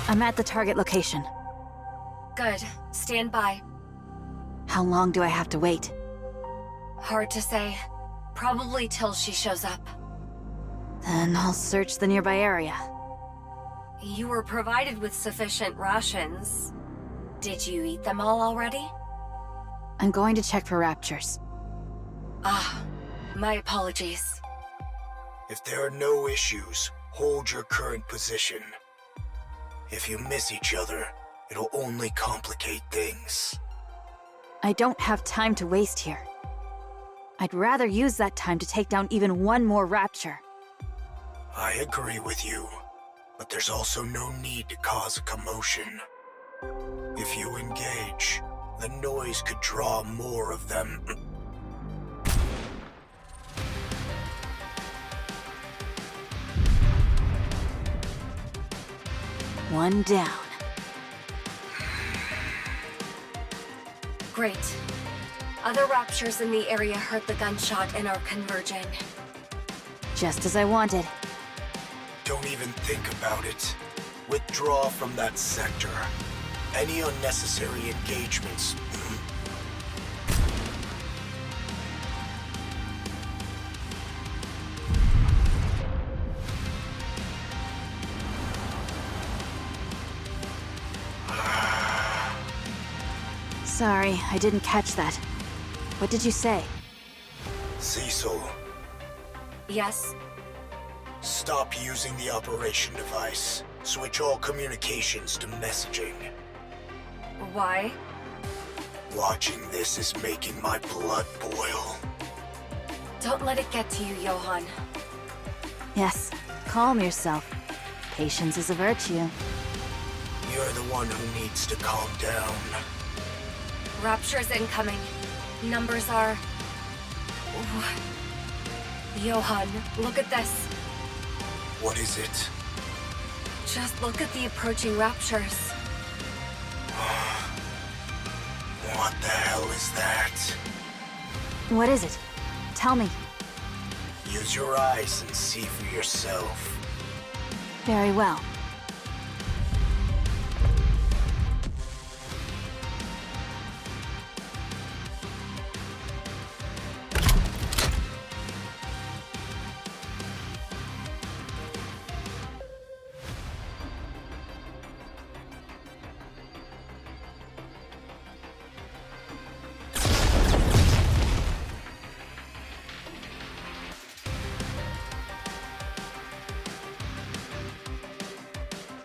I'm at the target location. Good. Stand by. How long do I have to wait? Hard to say. Probably till she shows up. Then I'll search the nearby area. You were provided with sufficient rations. Did you eat them all already? I'm going to check for raptures. Ah, my apologies. If there are no issues, hold your current position. If you miss each other, it'll only complicate things. I don't have time to waste here. I'd rather use that time to take down even one more rapture. I agree with you, but there's also no need to cause a commotion. If you engage, the noise could draw more of them. One down. Great. Other raptures in the area heard the gunshot and are converging. Just as I wanted. Don't even think about it. Withdraw from that sector. Any unnecessary engagements. Sorry, I didn't catch that. What did you say? Cecil, Yes? stop using the operation device. Switch all communications to messaging. Why? Watching this is making my blood boil. Don't let it get to you, Johan. Yes, calm yourself. Patience is a virtue. You're the one who needs to calm down. Raptures incoming. Numbers are... Johan, look at this. What is it? Just look at the approaching raptures. What the hell is that? What is it? Tell me. Use your eyes and see for yourself. Very well.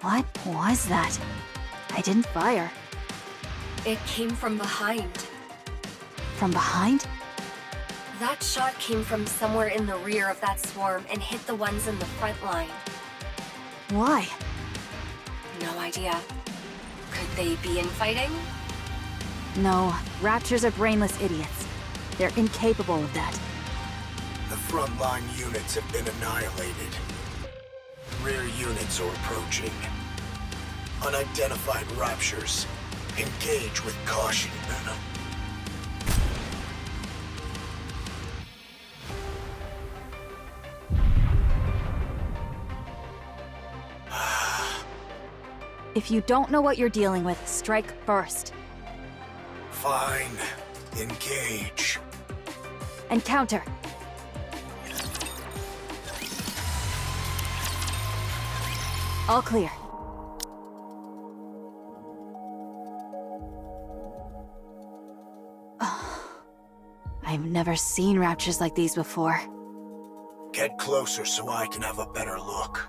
What was that? I didn't fire. It came from behind. From behind? That shot came from somewhere in the rear of that swarm and hit the ones in the front line. Why? No idea. Could they be infighting? No, raptors are brainless idiots. They're incapable of that. The frontline units have been annihilated. Rear units are approaching. Unidentified raptures. Engage with caution. If you don't know what you're dealing with, strike first. Fine. Engage. And counter. All clear. I've never seen raptures like these before. Get closer so I can have a better look.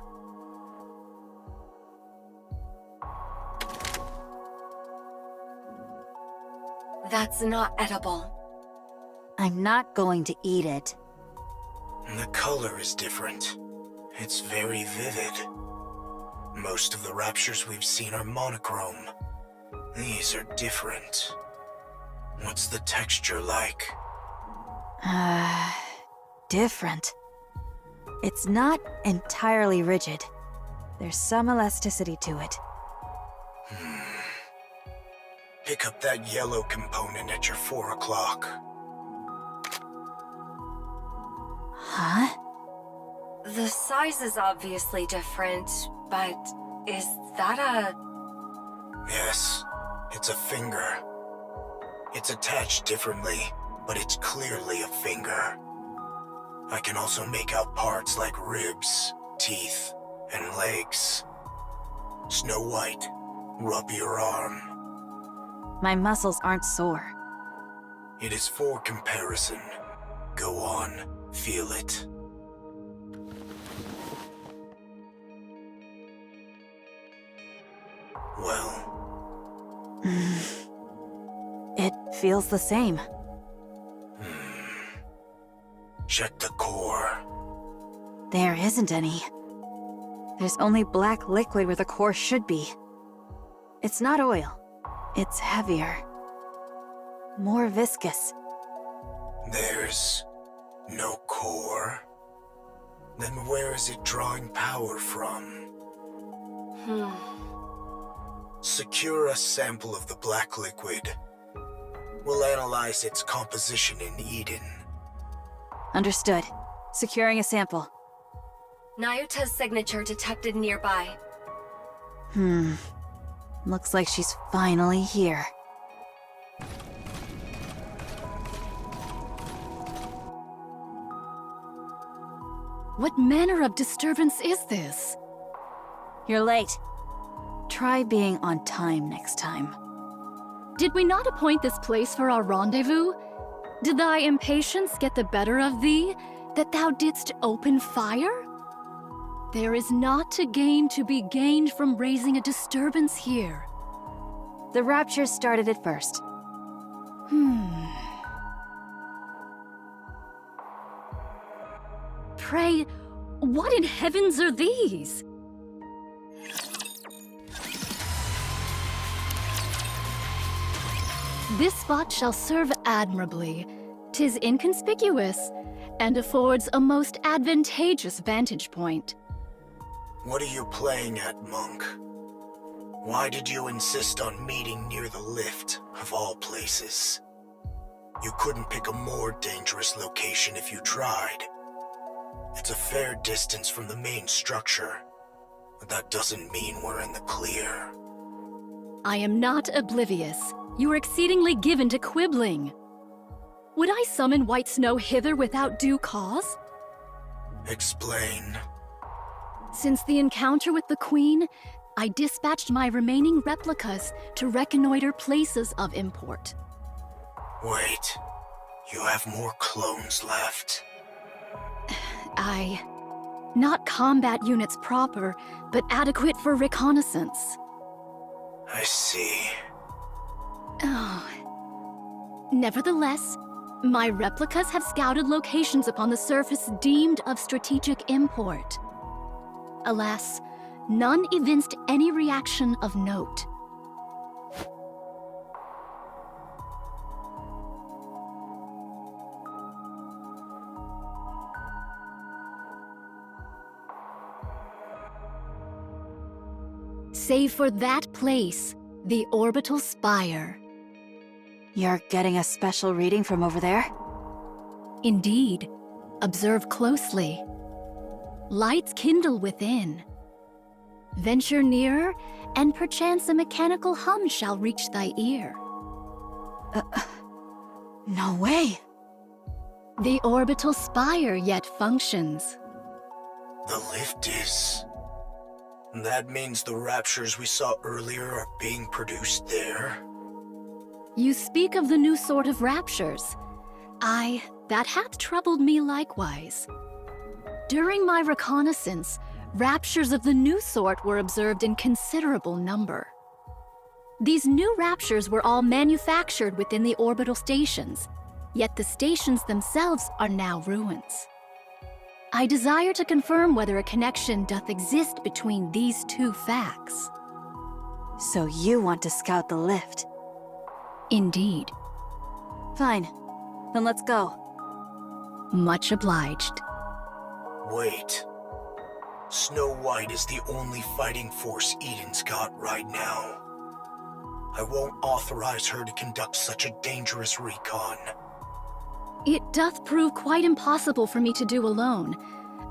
That's not edible. I'm not going to eat it. The color is different. It's very vivid. Most of the raptures we've seen are monochrome. These are different. What's the texture like? Different. It's not entirely rigid. There's some elasticity to it. Pick up that yellow component at your 4 o'clock. Huh? The size is obviously different, but Is that a... Yes, it's a finger. It's attached differently, but it's clearly a finger. I can also make out parts like ribs, teeth, and legs. Snow White, rub your arm. My muscles aren't sore. It is for comparison. Go on, feel it. Well... It feels the same. Check the core. There isn't any. There's only black liquid where the core should be. It's not oil. It's heavier. More viscous. There's no core. Then where is it drawing power from? Secure a sample of the black liquid. We'll analyze its composition in Eden. Understood. Securing a sample. Nayuta's signature detected nearby. Looks like she's finally here. What manner of disturbance is this? You're late. Try being on time next time. Did we not appoint this place for our rendezvous? Did thy impatience get the better of thee, that thou didst open fire? There is naught to gain to be gained from raising a disturbance here. The rapture started it first. Pray, what in heavens are these? This spot shall serve admirably. 'Tis inconspicuous, and affords a most advantageous vantage point. What are you playing at, Monk? Why did you insist on meeting near the lift, of all places? You couldn't pick a more dangerous location if you tried. It's a fair distance from the main structure, but that doesn't mean we're in the clear. I am not oblivious. You are exceedingly given to quibbling. Would I summon White Snow hither without due cause? Explain. Since the encounter with the Queen, I dispatched my remaining replicas to reconnoiter places of import. Wait, you have more clones left. Not combat units proper, but adequate for reconnaissance. I see. Oh. Nevertheless, my replicas have scouted locations upon the surface deemed of strategic import. Alas, none evinced any reaction of note. Save for that place, the orbital spire. You're getting a special reading from over there? Indeed. Observe closely. Lights kindle within. Venture nearer, and perchance a mechanical hum shall reach thy ear. No way! The orbital spire yet functions. The lift is... That means the raptures we saw earlier are being produced there? You speak of the new sort of raptures. That hath troubled me likewise. During my reconnaissance, raptures of the new sort were observed in considerable number. These new raptures were all manufactured within the orbital stations, yet the stations themselves are now ruins. I desire to confirm whether a connection doth exist between these two facts. So you want to scout the lift? Indeed. Fine. Then let's go. Much obliged. Wait. Snow White is the only fighting force Eden's got right now. I won't authorize her to conduct such a dangerous recon. It doth prove quite impossible for me to do alone.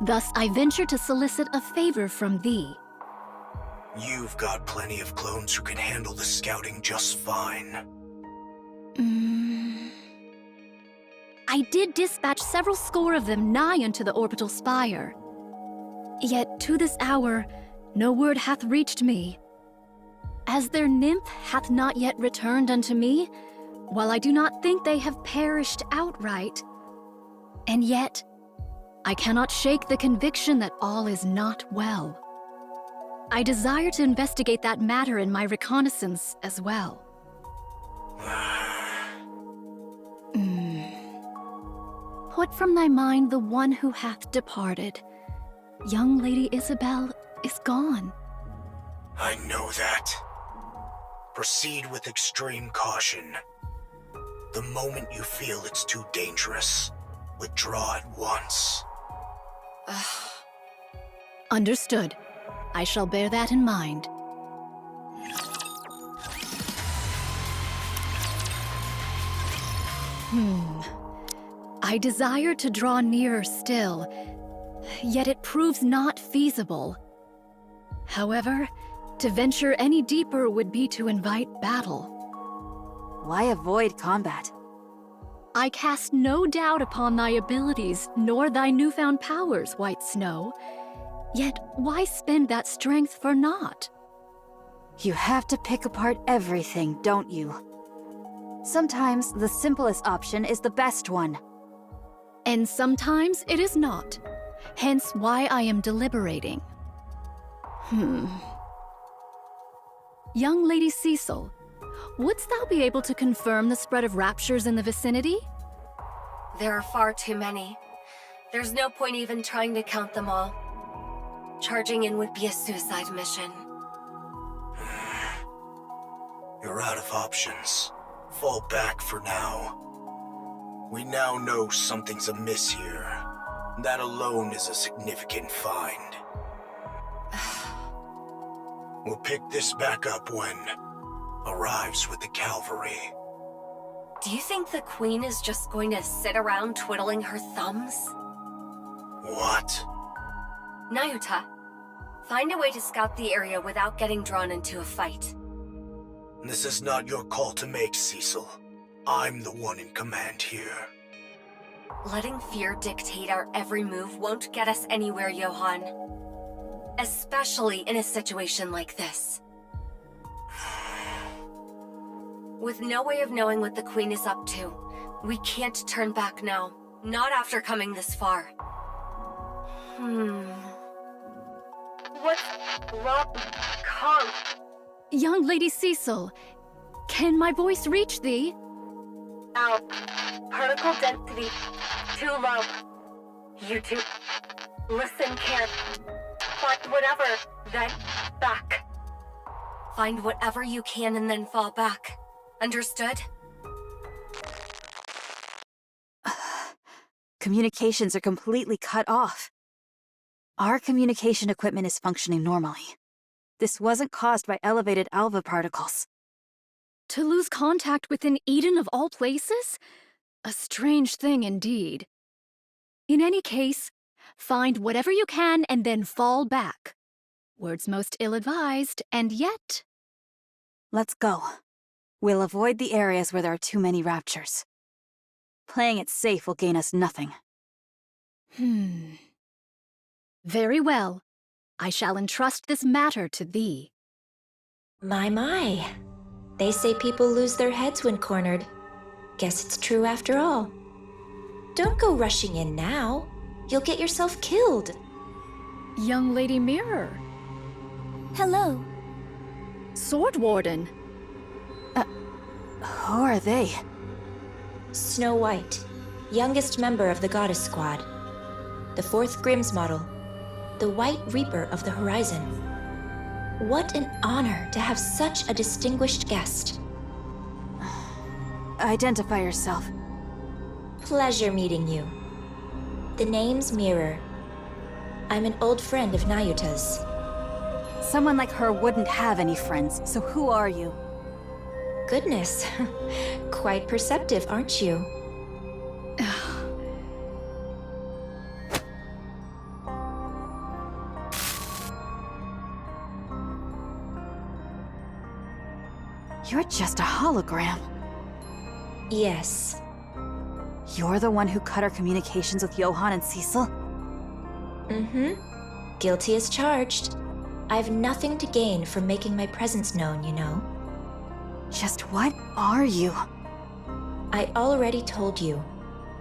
Thus I venture to solicit a favor from thee. You've got plenty of clones who can handle the scouting just fine. I did dispatch several score of them nigh unto the orbital spire. Yet to this hour, no word hath reached me. As their nymph hath not yet returned unto me, while I do not think they have perished outright. And yet, I cannot shake the conviction that all is not well. I desire to investigate that matter in my reconnaissance as well. Put from thy mind the one who hath departed. Young Lady Isabel is gone. I know that. Proceed with extreme caution. The moment you feel it's too dangerous, withdraw at once. Understood. I shall bear that in mind. I desire to draw nearer still, yet it proves not feasible. However, to venture any deeper would be to invite battle. Why avoid combat? I cast no doubt upon thy abilities, nor thy newfound powers, White Snow. Yet why spend that strength for naught? You have to pick apart everything, don't you? Sometimes the simplest option is the best one. And sometimes it is not. Hence why I am deliberating. Young Lady Cecil, wouldst thou be able to confirm the spread of raptures in the vicinity? There are far too many. There's no point even trying to count them all. Charging in would be a suicide mission. You're out of options. Fall back for now. We now know something's amiss here. That alone is a significant find. We'll pick this back up when arrives with the cavalry. Do you think the Queen is just going to sit around twiddling her thumbs? What? Nayuta, find a way to scout the area without getting drawn into a fight. This is not your call to make, Cecil. I'm the one in command here. Letting fear dictate our every move won't get us anywhere, Johann. Especially in a situation like this. With no way of knowing what the Queen is up to, we can't turn back now. Not after coming this far. What's wrong? Kong? Young Lady Cecil, can my voice reach thee? Out. Particle density too low. You two, listen carefully. Find whatever, then back. Find whatever you can and then fall back. Understood? Communications are completely cut off. Our communication equipment is functioning normally. This wasn't caused by elevated alpha particles. To lose contact within Eden of all places? A strange thing indeed. In any case, find whatever you can and then fall back. Words most ill-advised, and yet... Let's go. We'll avoid the areas where there are too many raptures. Playing it safe will gain us nothing. Very well. I shall entrust this matter to thee. My. They say people lose their heads when cornered. Guess it's true after all. Don't go rushing in now. You'll get yourself killed. Young Lady Mirror. Hello. Sword Warden. Who are they? Snow White, youngest member of the Goddess Squad. The 4th Grimm's model. The White Reaper of the Horizon. What an honor to have such a distinguished guest. Identify yourself. Pleasure meeting you. The name's Mirror. I'm an old friend of Nayuta's. Someone like her wouldn't have any friends, so who are you? Goodness, quite perceptive, aren't you? You're just a hologram. Yes. You're the one who cut our communications with Johann and Cecil? Mm-hmm. Guilty as charged. I've nothing to gain from making my presence known, you know. Just what are you? I already told you.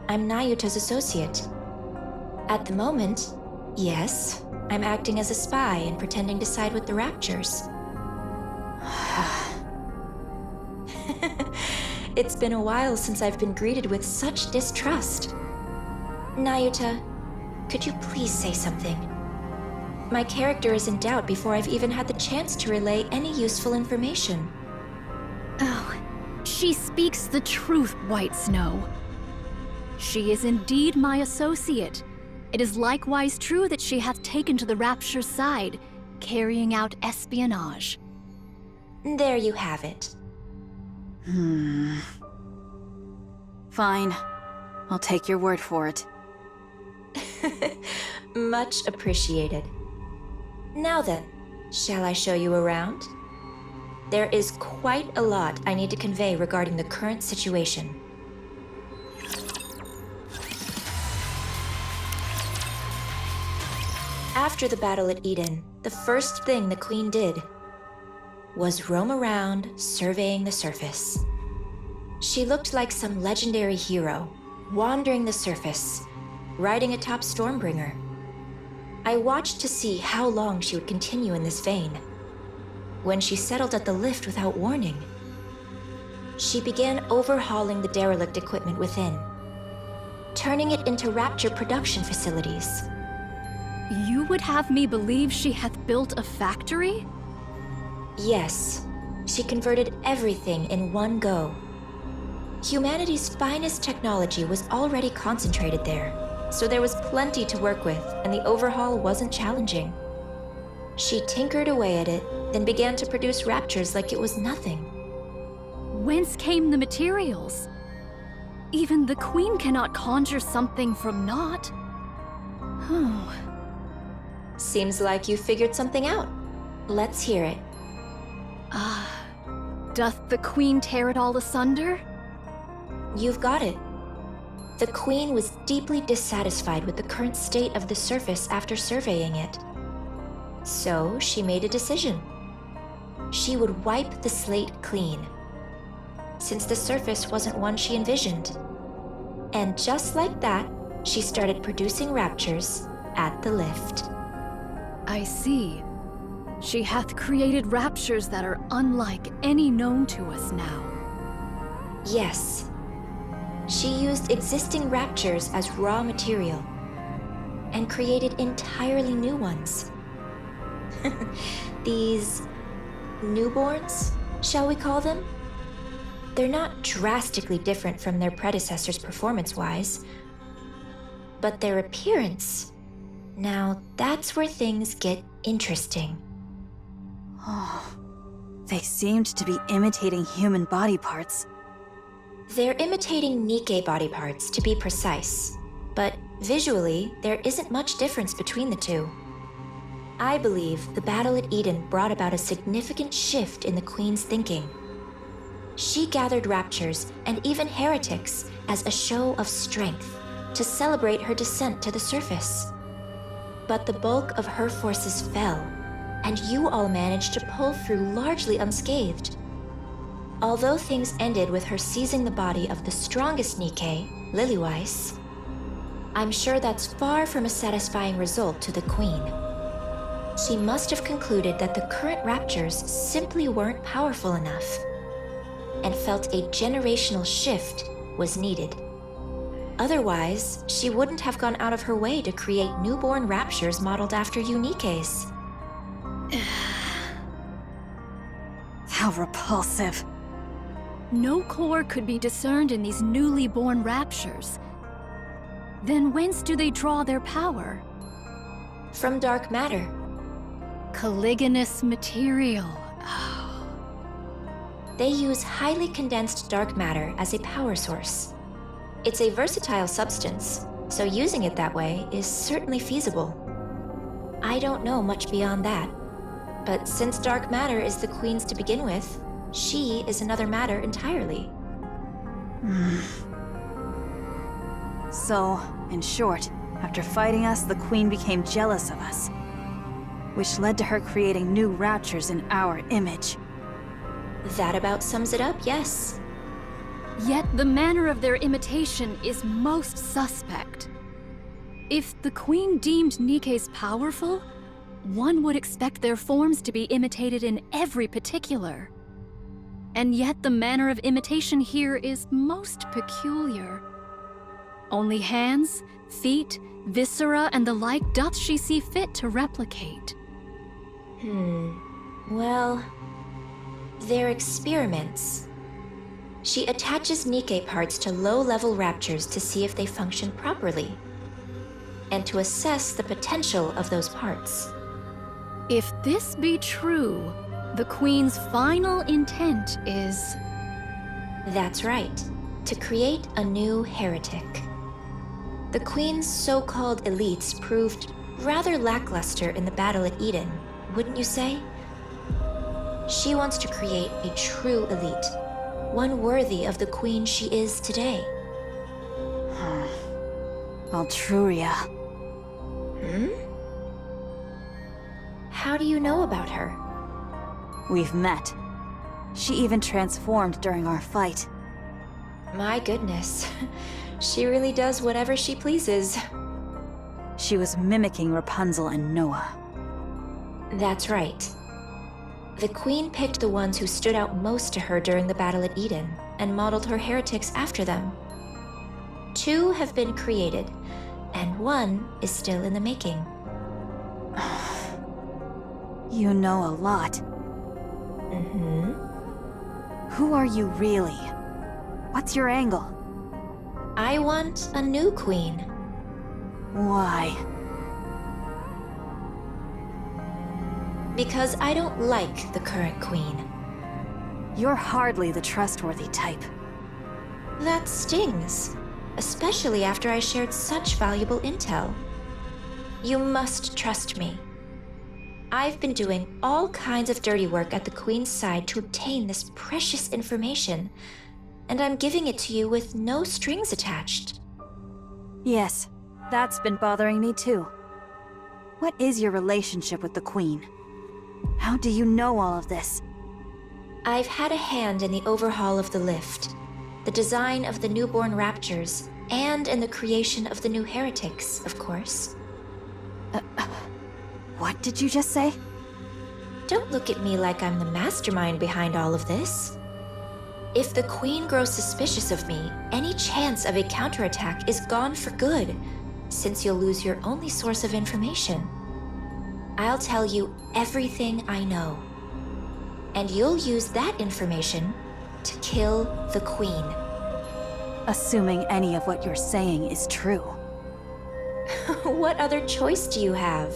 I'm Nayuta's associate. At the moment, yes, I'm acting as a spy and pretending to side with the Raptures. It's been a while since I've been greeted with such distrust. Nayuta, could you please say something? My character is in doubt before I've even had the chance to relay any useful information. Oh, she speaks the truth, White Snow. She is indeed my associate. It is likewise true that she hath taken to the Rapture's side, carrying out espionage. There you have it. Fine. I'll take your word for it. Much appreciated. Now then, shall I show you around? There is quite a lot I need to convey regarding the current situation. After the battle at Eden, the first thing the Queen did was roam around, surveying the surface. She looked like some legendary hero, wandering the surface, riding atop Stormbringer. I watched to see how long she would continue in this vein. When she settled at the lift without warning, she began overhauling the derelict equipment within, turning it into Rapture production facilities. You would have me believe she hath built a factory? Yes, she converted everything in one go. Humanity's finest technology was already concentrated there, so there was plenty to work with, and the overhaul wasn't challenging. She tinkered away at it, then began to produce Raptures like it was nothing. Whence came the materials? Even the Queen cannot conjure something from naught. Oh. Seems like you figured something out. Let's hear it. Doth the Queen tear it all asunder? You've got it. The Queen was deeply dissatisfied with the current state of the surface after surveying it. So she made a decision. She would wipe the slate clean, since the surface wasn't one she envisioned. And just like that, she started producing Raptures at the lift. I see. She hath created Raptures that are unlike any known to us now. Yes. She used existing Raptures as raw material and created entirely new ones. These newborns, shall we call them? They're not drastically different from their predecessors performance-wise, but their appearance, now that's where things get interesting. Oh, they seemed to be imitating human body parts. They're imitating Nikke body parts, to be precise, but visually, there isn't much difference between the two. I believe the battle at Eden brought about a significant shift in the Queen's thinking. She gathered Raptures and even heretics as a show of strength to celebrate her descent to the surface. But the bulk of her forces fell, and you all managed to pull through largely unscathed. Although things ended with her seizing the body of the strongest Nikke, Lilyweiss, I'm sure that's far from a satisfying result to the Queen. She must have concluded that the current Raptures simply weren't powerful enough, and felt a generational shift was needed. Otherwise, she wouldn't have gone out of her way to create newborn Raptures modeled after you Nikke's. How repulsive. No core could be discerned in these newly born Raptures. Then whence do they draw their power? From dark matter. Caliginous material. Oh. They use highly condensed dark matter as a power source. It's a versatile substance, so using it that way is certainly feasible. I don't know much beyond that, but since dark matter is the Queen's to begin with, She is another matter entirely. So, in short, after fighting us, the Queen became jealous of us, which led to her creating new raptures in our image. That about sums it up, yes. Yet the manner of their imitation is most suspect. If the Queen deemed Nikke's powerful, one would expect their forms to be imitated in every particular. And yet the manner of imitation here is most peculiar. Only hands, feet, viscera, and the like doth she see fit to replicate. Well, they're experiments. She attaches Nikke parts to low-level raptures to see if they function properly, and to assess the potential of those parts. If this be true, the Queen's final intent is... That's right, to create a new heretic. The Queen's so-called elites proved rather lackluster in the battle at Eden, wouldn't you say? She wants to create a true elite, one worthy of the Queen she is today. Altruria. How do you know about her? We've met. She even transformed during our fight. My goodness, she really does whatever she pleases. She was mimicking Rapunzel and Noah. That's right. The Queen picked the ones who stood out most to her during the battle at Eden, and modeled her heretics after them. 2 have been created, and 1 is still in the making. You know a lot. Who are you really? What's your angle? I want a new queen. Why? Because I don't like the current queen. You're hardly the trustworthy type. That stings, especially after I shared such valuable intel. You must trust me. I've been doing all kinds of dirty work at the Queen's side to obtain this precious information, and I'm giving it to you with no strings attached. Yes, that's been bothering me too. What is your relationship with the Queen? How do you know all of this? I've had a hand in the overhaul of the lift, the design of the newborn raptures, and in the creation of the new heretics, of course. What did you just say? Don't look at me like I'm the mastermind behind all of this. If the Queen grows suspicious of me, any chance of a counterattack is gone for good, since you'll lose your only source of information. I'll tell you everything I know, and you'll use that information to kill the Queen. Assuming any of what you're saying is true. What other choice do you have?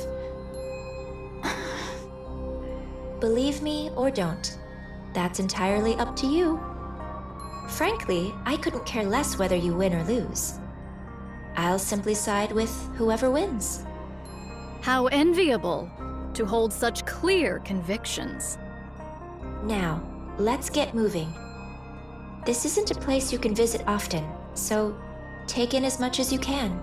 Believe me or don't. That's entirely up to you. Frankly, I couldn't care less whether you win or lose. I'll simply side with whoever wins. How enviable to hold such clear convictions. Now, let's get moving. This isn't a place you can visit often, so take in as much as you can.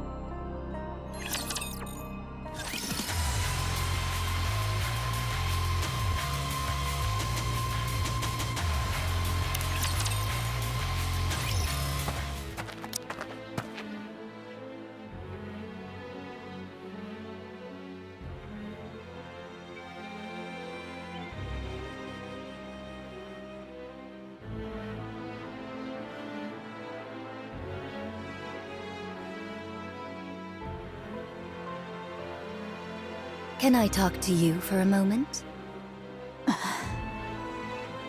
Can I talk to you for a moment?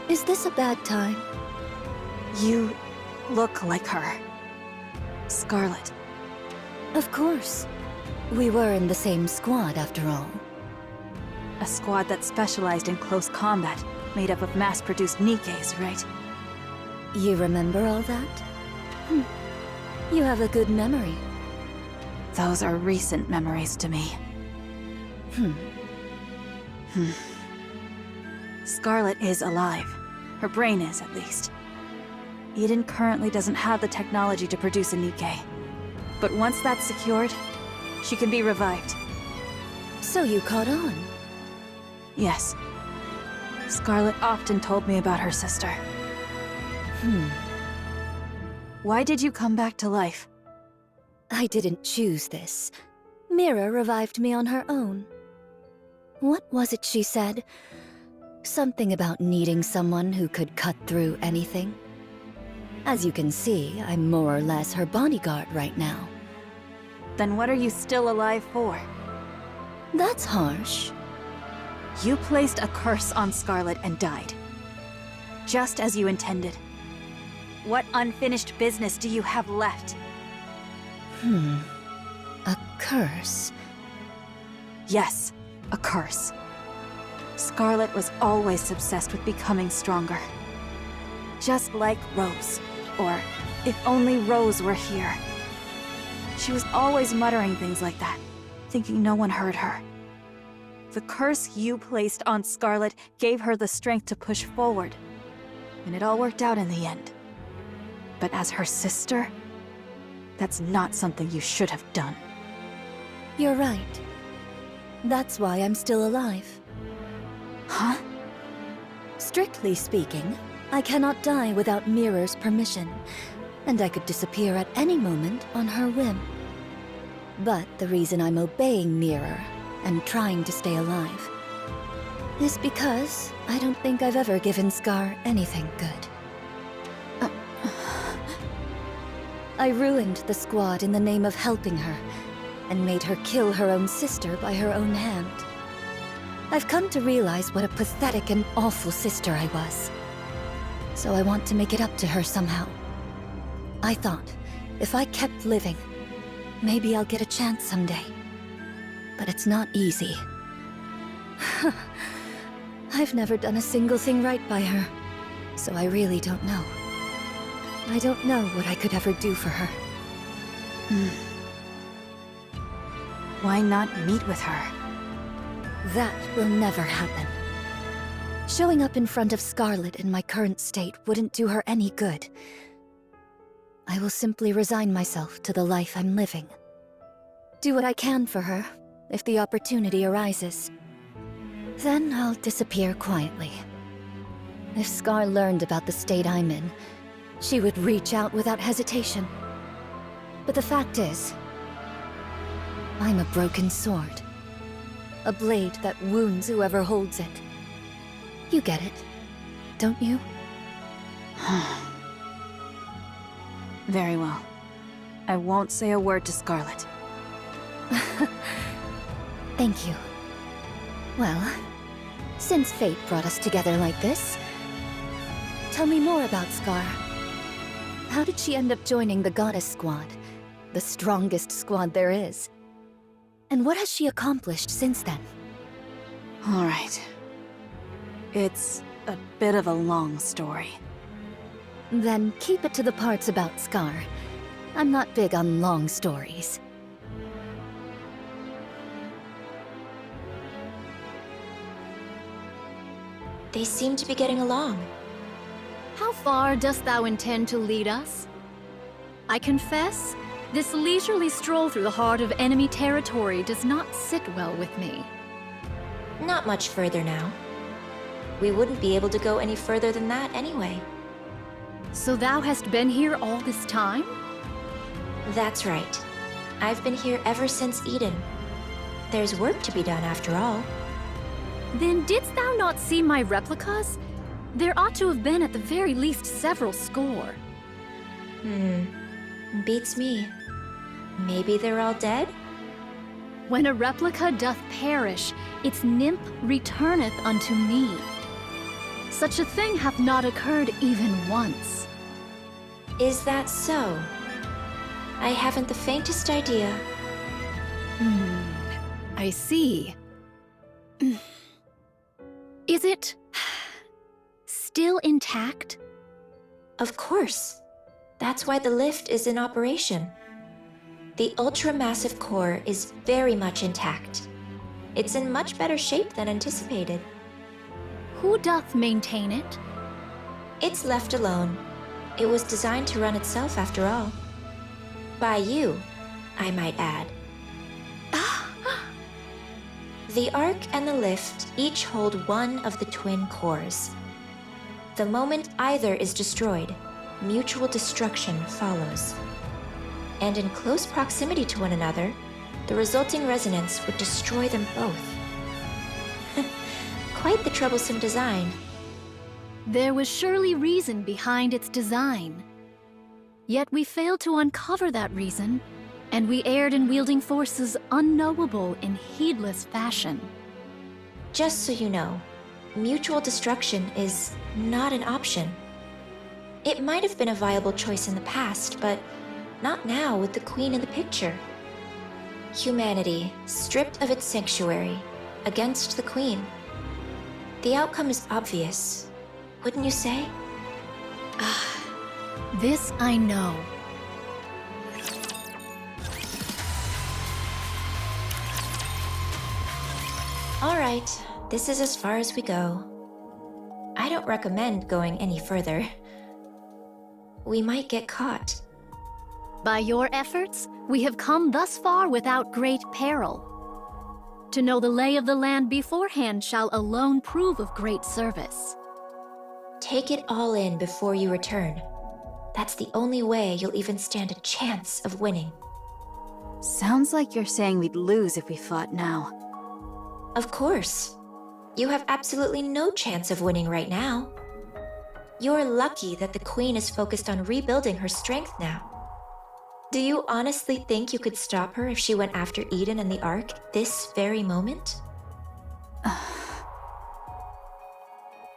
Is this a bad time? You look like her. Scarlet. Of course. We were in the same squad after all. A squad that specialized in close combat, made up of mass-produced Nikkes, right? You remember all that? You have a good memory. Those are recent memories to me. Scarlet is alive. Her brain is, at least. Eden currently doesn't have the technology to produce a Nikke. But once that's secured, she can be revived. So you caught on. Yes. Scarlet often told me about her sister. Why did you come back to life? I didn't choose this. Mira revived me on her own. What was it she said? Something about needing someone who could cut through anything. As you can see, I'm more or less her bodyguard right now. Then what are you still alive for? That's harsh. You placed a curse on Scarlet and died. Just as you intended. What unfinished business do you have left? A curse? Yes, a curse. Scarlet was always obsessed with becoming stronger. Just like Rose. Or, if only Rose were here. She was always muttering things like that, thinking no one heard her. The curse you placed on Scarlet gave her the strength to push forward, and it all worked out in the end. But as her sister, that's not something you should have done. You're right. That's why I'm still alive. Huh? Strictly speaking, I cannot die without Mirror's permission, and I could disappear at any moment on her whim. But the reason I'm obeying Mirror and trying to stay alive is because I don't think I've ever given Scar anything good. I ruined the squad in the name of helping her, and made her kill her own sister by her own hand. I've come to realize what a pathetic and awful sister I was. So I want to make it up to her somehow. I thought, if I kept living, maybe I'll get a chance someday. But it's not easy. I've never done a single thing right by her, so I really don't know. I don't know what I could ever do for her. Why not meet with her? That will never happen. Showing up in front of Scarlet in my current state wouldn't do her any good. I will simply resign myself to the life I'm living. Do what I can for her, if the opportunity arises. Then I'll disappear quietly. If Scar learned about the state I'm in, she would reach out without hesitation. But the fact is, I'm a broken sword. A blade that wounds whoever holds it. You get it, don't you? Very well. I won't say a word to Scarlet. Thank you. Well, since fate brought us together like this, tell me more about Scar. How did she end up joining the Goddess Squad? The strongest squad there is. And what has she accomplished since then? All right. It's a bit of a long story. Then keep it to the parts about Scar. I'm not big on long stories. They seem to be getting along. How far dost thou intend to lead us? I confess, this leisurely stroll through the heart of enemy territory does not sit well with me. Not much further now. We wouldn't be able to go any further than that anyway. So thou hast been here all this time? That's right. I've been here ever since Eden. There's work to be done after all. Then didst thou not see my replicas? There ought to have been at the very least several score. Beats me. Maybe they're all dead? When a replica doth perish, its nymph returneth unto me. Such a thing hath not occurred even once. Is that so? I haven't the faintest idea. I see. Is it still intact? Of course. That's why the lift is in operation. The ultra-massive core is very much intact. It's in much better shape than anticipated. Who doth maintain it? It's left alone. It was designed to run itself after all. By you, I might add. The Ark and the Lift each hold one of the twin cores. The moment either is destroyed, mutual destruction follows. And in close proximity to one another, the resulting resonance would destroy them both. Quite the troublesome design. There was surely reason behind its design. Yet we failed to uncover that reason, and we erred in wielding forces unknowable in heedless fashion. Just so you know, mutual destruction is not an option. It might have been a viable choice in the past, but not now with the Queen in the picture. Humanity, stripped of its sanctuary, against the Queen. The outcome is obvious, wouldn't you say? This I know. All right, this is as far as we go. I don't recommend going any further. We might get caught. By your efforts, we have come thus far without great peril. To know the lay of the land beforehand shall alone prove of great service. Take it all in before you return. That's the only way you'll even stand a chance of winning. Sounds like you're saying we'd lose if we fought now. Of course. You have absolutely no chance of winning right now. You're lucky that the Queen is focused on rebuilding her strength now. Do you honestly think you could stop her if she went after Eden and the Ark this very moment?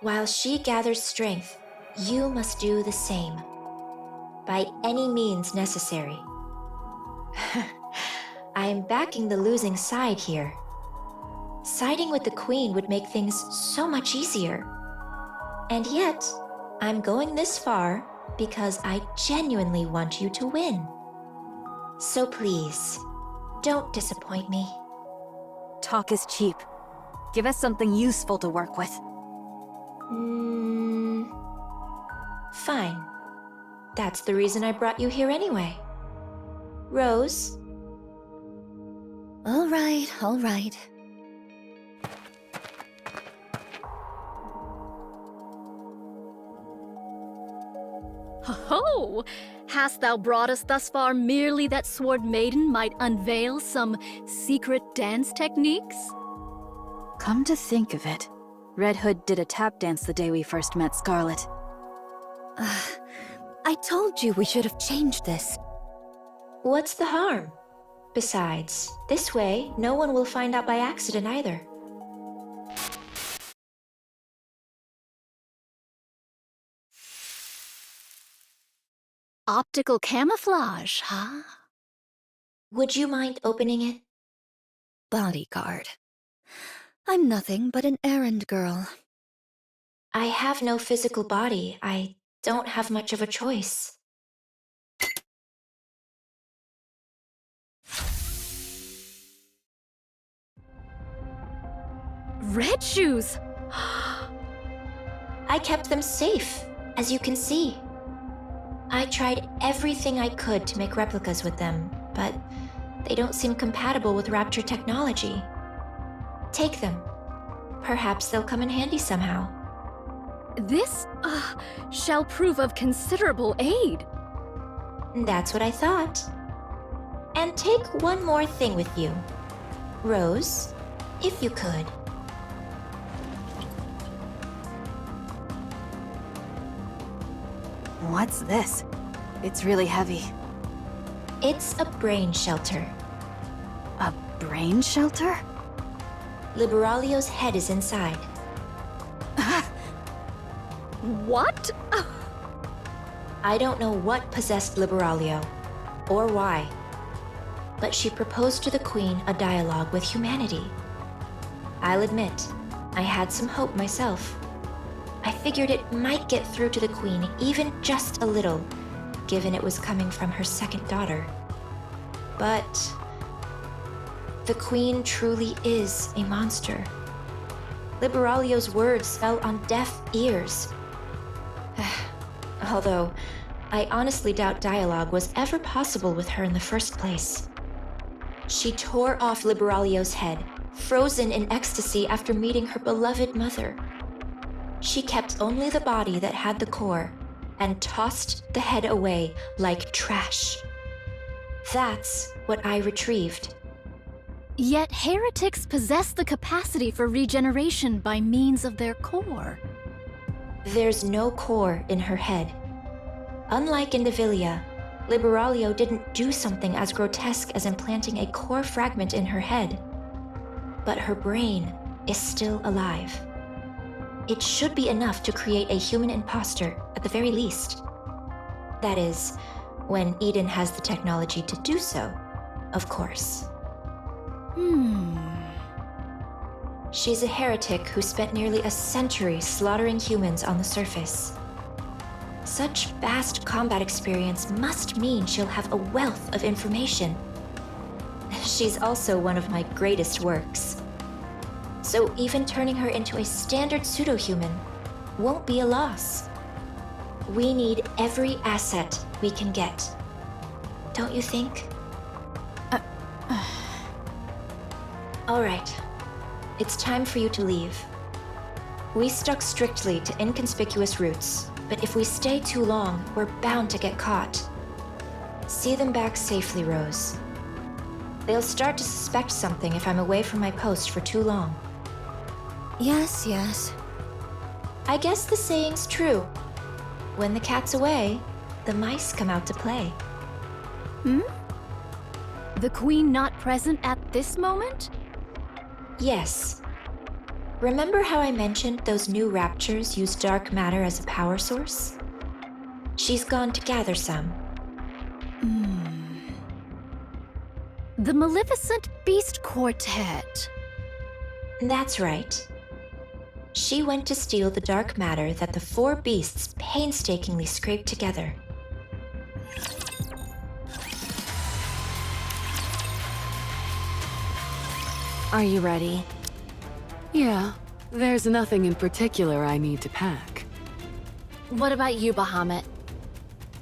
While she gathers strength, you must do the same. By any means necessary. I am backing the losing side here. Siding with the Queen would make things so much easier. And yet, I'm going this far because I genuinely want you to win. So please, don't disappoint me. Talk is cheap. Give us something useful to work with. Fine. That's the reason I brought you here anyway. Rose? All right, all right. Ho-ho! Hast thou brought us thus far merely that Sword Maiden might unveil some secret dance techniques? Come to think of it, Red Hood did a tap dance the day we first met Scarlet. I told you we should have changed this. What's the harm? Besides, this way, no one will find out by accident either. Optical camouflage, huh? Would you mind opening it? Bodyguard. I'm nothing but an errand girl. I have no physical body. I don't have much of a choice. Red shoes! I kept them safe, as you can see. I tried everything I could to make replicas with them, but they don't seem compatible with Rapture technology. Take them. Perhaps they'll come in handy somehow. This, shall prove of considerable aid. That's what I thought. And take one more thing with you. Rose, if you could. What's this? It's really heavy. It's a brain shelter. A brain shelter? Liberalio's head is inside. What? I don't know what possessed Liberalio, or why. But she proposed to the Queen a dialogue with humanity. I'll admit, I had some hope myself. I figured it might get through to the Queen even just a little, given it was coming from her second daughter. But the Queen truly is a monster. Liberalio's words fell on deaf ears. Although, I honestly doubt dialogue was ever possible with her in the first place. She tore off Liberalio's head, frozen in ecstasy after meeting her beloved mother. She kept only the body that had the core, and tossed the head away like trash. That's what I retrieved. Yet heretics possess the capacity for regeneration by means of their core. There's no core in her head. Unlike in Devilia, Liberalio didn't do something as grotesque as implanting a core fragment in her head. But her brain is still alive. It should be enough to create a human imposter, at the very least. That is, when Eden has the technology to do so, of course. She's a heretic who spent nearly a century slaughtering humans on the surface. Such vast combat experience must mean she'll have a wealth of information. She's also one of my greatest works. So even turning her into a standard pseudo-human won't be a loss. We need every asset we can get. Don't you think? All right. It's time for you to leave. We stuck strictly to inconspicuous routes, but if we stay too long, we're bound to get caught. See them back safely, Rose. They'll start to suspect something if I'm away from my post for too long. Yes, yes. I guess the saying's true. When the cat's away, the mice come out to play. The Queen not present at this moment? Yes. Remember how I mentioned those new raptures use dark matter as a power source? She's gone to gather some. The Maleficent Beast Quartet. That's right. She went to steal the dark matter that the four beasts painstakingly scraped together. Are you ready? Yeah, there's nothing in particular I need to pack. What about you, Bahamut?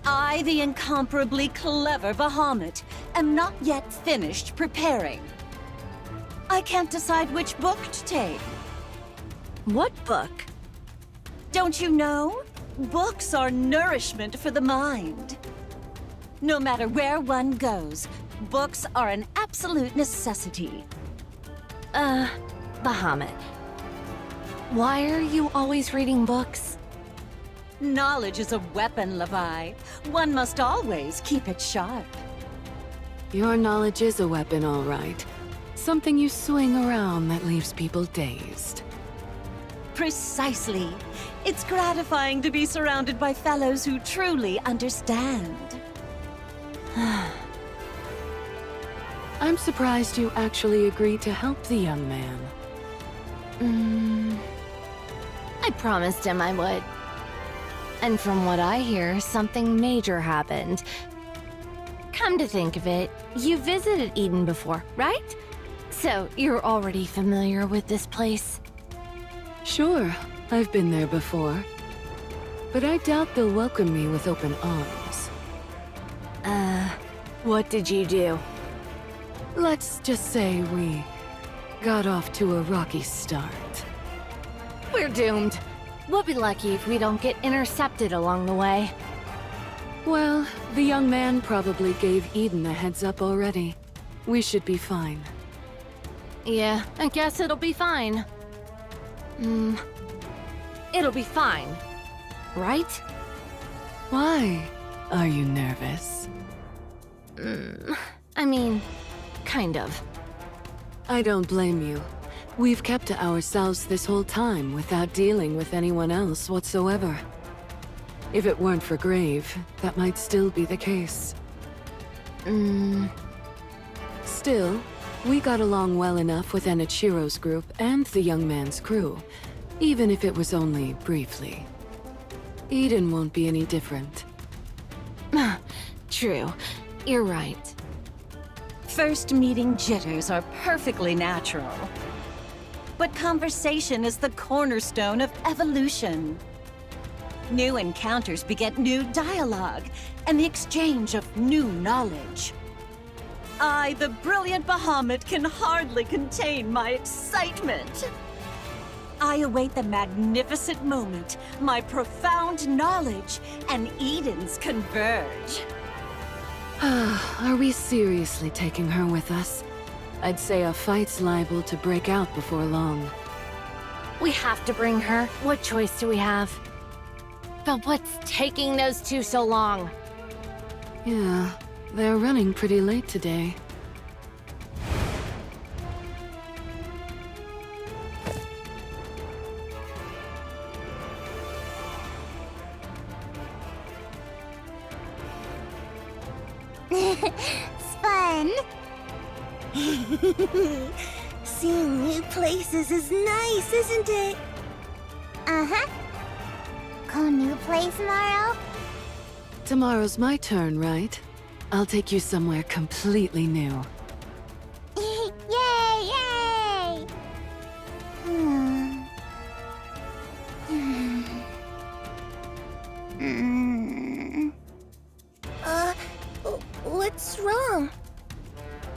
I, the incomparably clever Bahamut, am not yet finished preparing. I can't decide which book to take. What book? Don't you know? Books are nourishment for the mind. No matter where one goes, books are an absolute necessity. Bahamut. Why are you always reading books? Knowledge is a weapon, Levi. One must always keep it sharp. Your knowledge is a weapon, all right. Something you swing around that leaves people dazed. Precisely. It's gratifying to be surrounded by fellows who truly understand. I'm surprised you actually agreed to help the young man. I promised him I would. And from what I hear, something major happened. Come to think of it, you visited Eden before, right? So you're already familiar with this place? Sure, I've been there before. But I doubt they'll welcome me with open arms. What did you do? Let's just say we got off to a rocky start. We're doomed. We'll be lucky if we don't get intercepted along the way. Well, the young man probably gave Eden a heads up already. We should be fine. Yeah, I guess it'll be fine. It'll be fine, right? Why? Are you nervous? I mean, kind of. I don't blame you. We've kept to ourselves this whole time without dealing with anyone else whatsoever. If it weren't for Grave, that might still be the case. Still, we got along well enough with Enichiro's group and the young man's crew, even if it was only briefly. Eden won't be any different. True. You're right. First meeting jitters are perfectly natural. But conversation is the cornerstone of evolution. New encounters beget new dialogue and the exchange of new knowledge. I, the brilliant Bahamut, can hardly contain my excitement. I await the magnificent moment my profound knowledge and Edens converge. Are we seriously taking her with us? I'd say a fight's liable to break out before long. We have to bring her. What choice do we have? But what's taking those two so long? Yeah, they're running pretty late today. It's fun. Seeing new places is nice, isn't it? Uh-huh. Go new place tomorrow? Tomorrow's my turn, right? I'll take you somewhere completely new. Yay, yay! Hmm. Hmm. Hmm. What's wrong?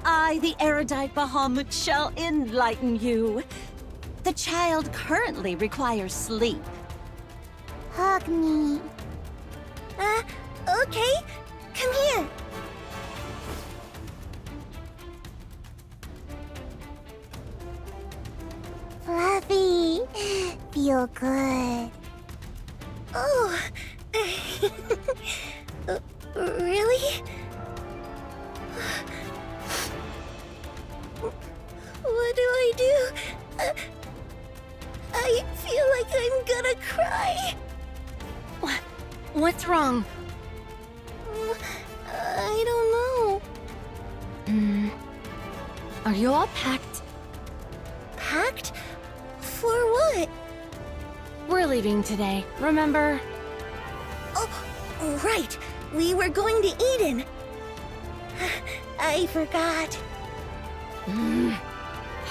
I, the erudite Bahamut, shall enlighten you. The child currently requires sleep. Hug me. Okay. Come here. Fluffy. Feel good. Oh. Really? What do I do? I feel like I'm gonna cry. What's wrong? I don't know. Are you all packed? Packed? For what? We're leaving today, remember? Oh, right. We were going to Eden. I forgot.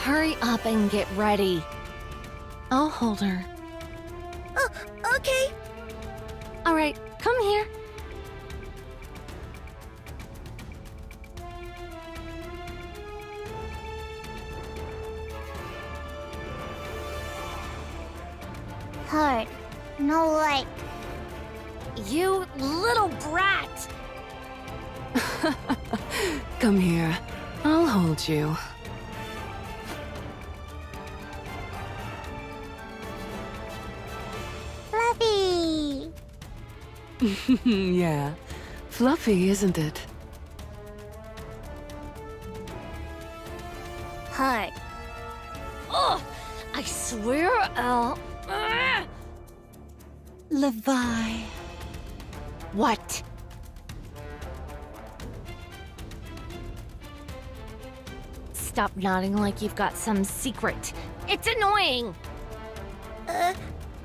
Hurry up and get ready. I'll hold her. Oh, okay. All right, come here. Heart. No like. You little brat! Come here. I'll hold you. Fluffy. Yeah. Fluffy, isn't it? Heart. Oh, I swear I'll... Levi. What? Stop nodding like you've got some secret. It's annoying!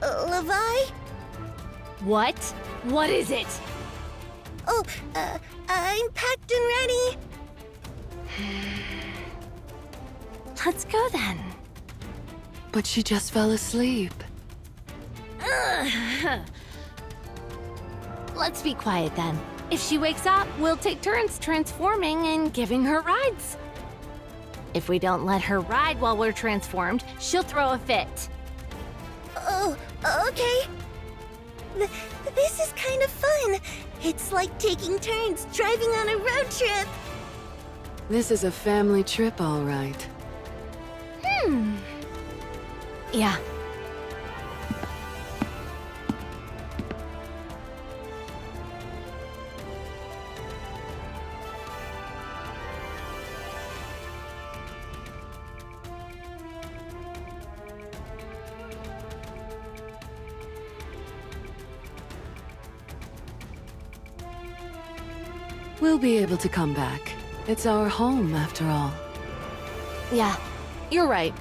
Levi? What? What is it? Oh, I'm packed and ready. Let's go then. But she just fell asleep. Let's be quiet then. If she wakes up, we'll take turns transforming and giving her rides. If we don't let her ride while we're transformed, she'll throw a fit. Oh, okay. This is kind of fun. It's like taking turns driving on a road trip. This is a family trip, all right. Yeah. We'll be able to come back. It's our home, after all. Yeah, you're right.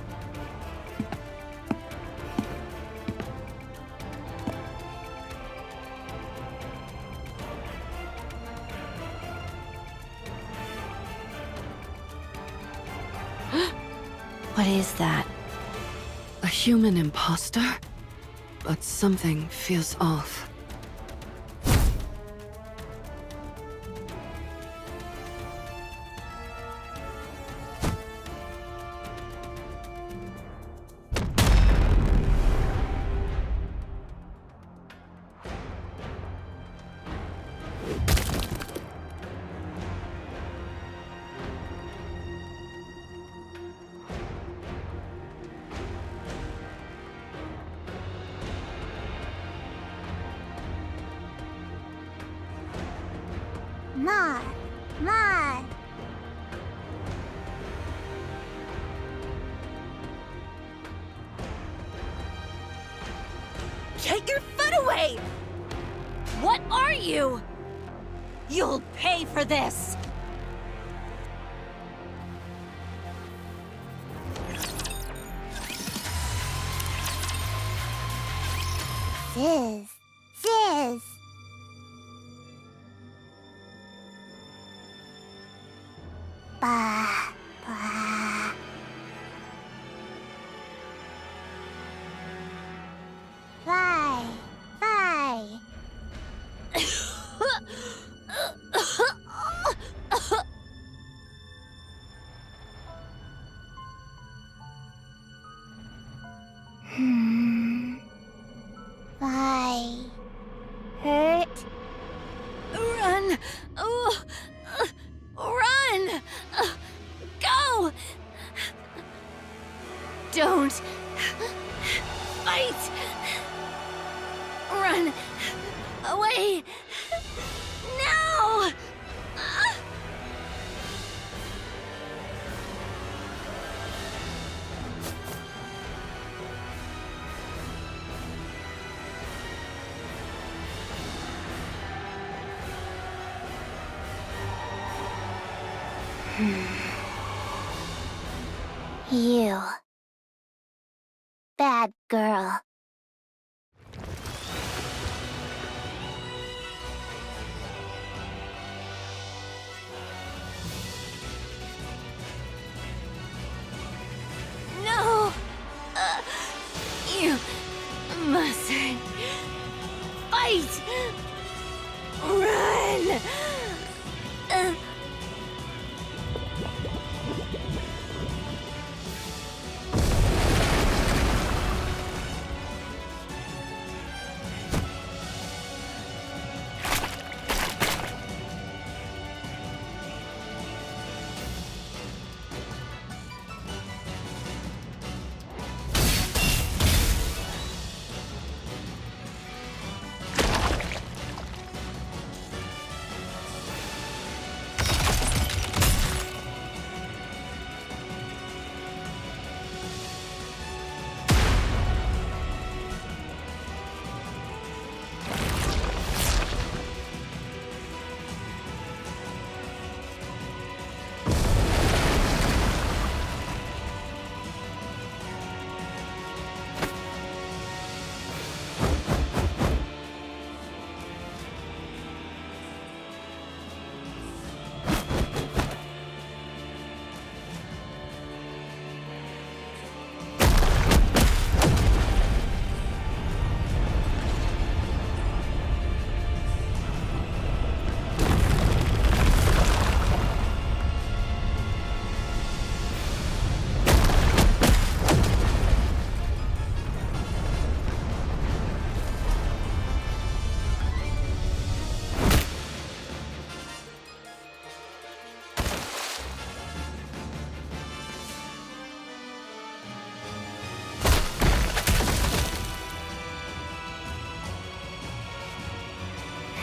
What is that? A human imposter? But something feels off. Ma. Ma. Get your foot away! What are you? You'll pay for this! Sis. Bah. Bah. Bye. Bye. Bye. Hurt? Run! Oh, run! Go! Don't fight! Run away! No! You. Bad girl. No! You mustn't fight! Run!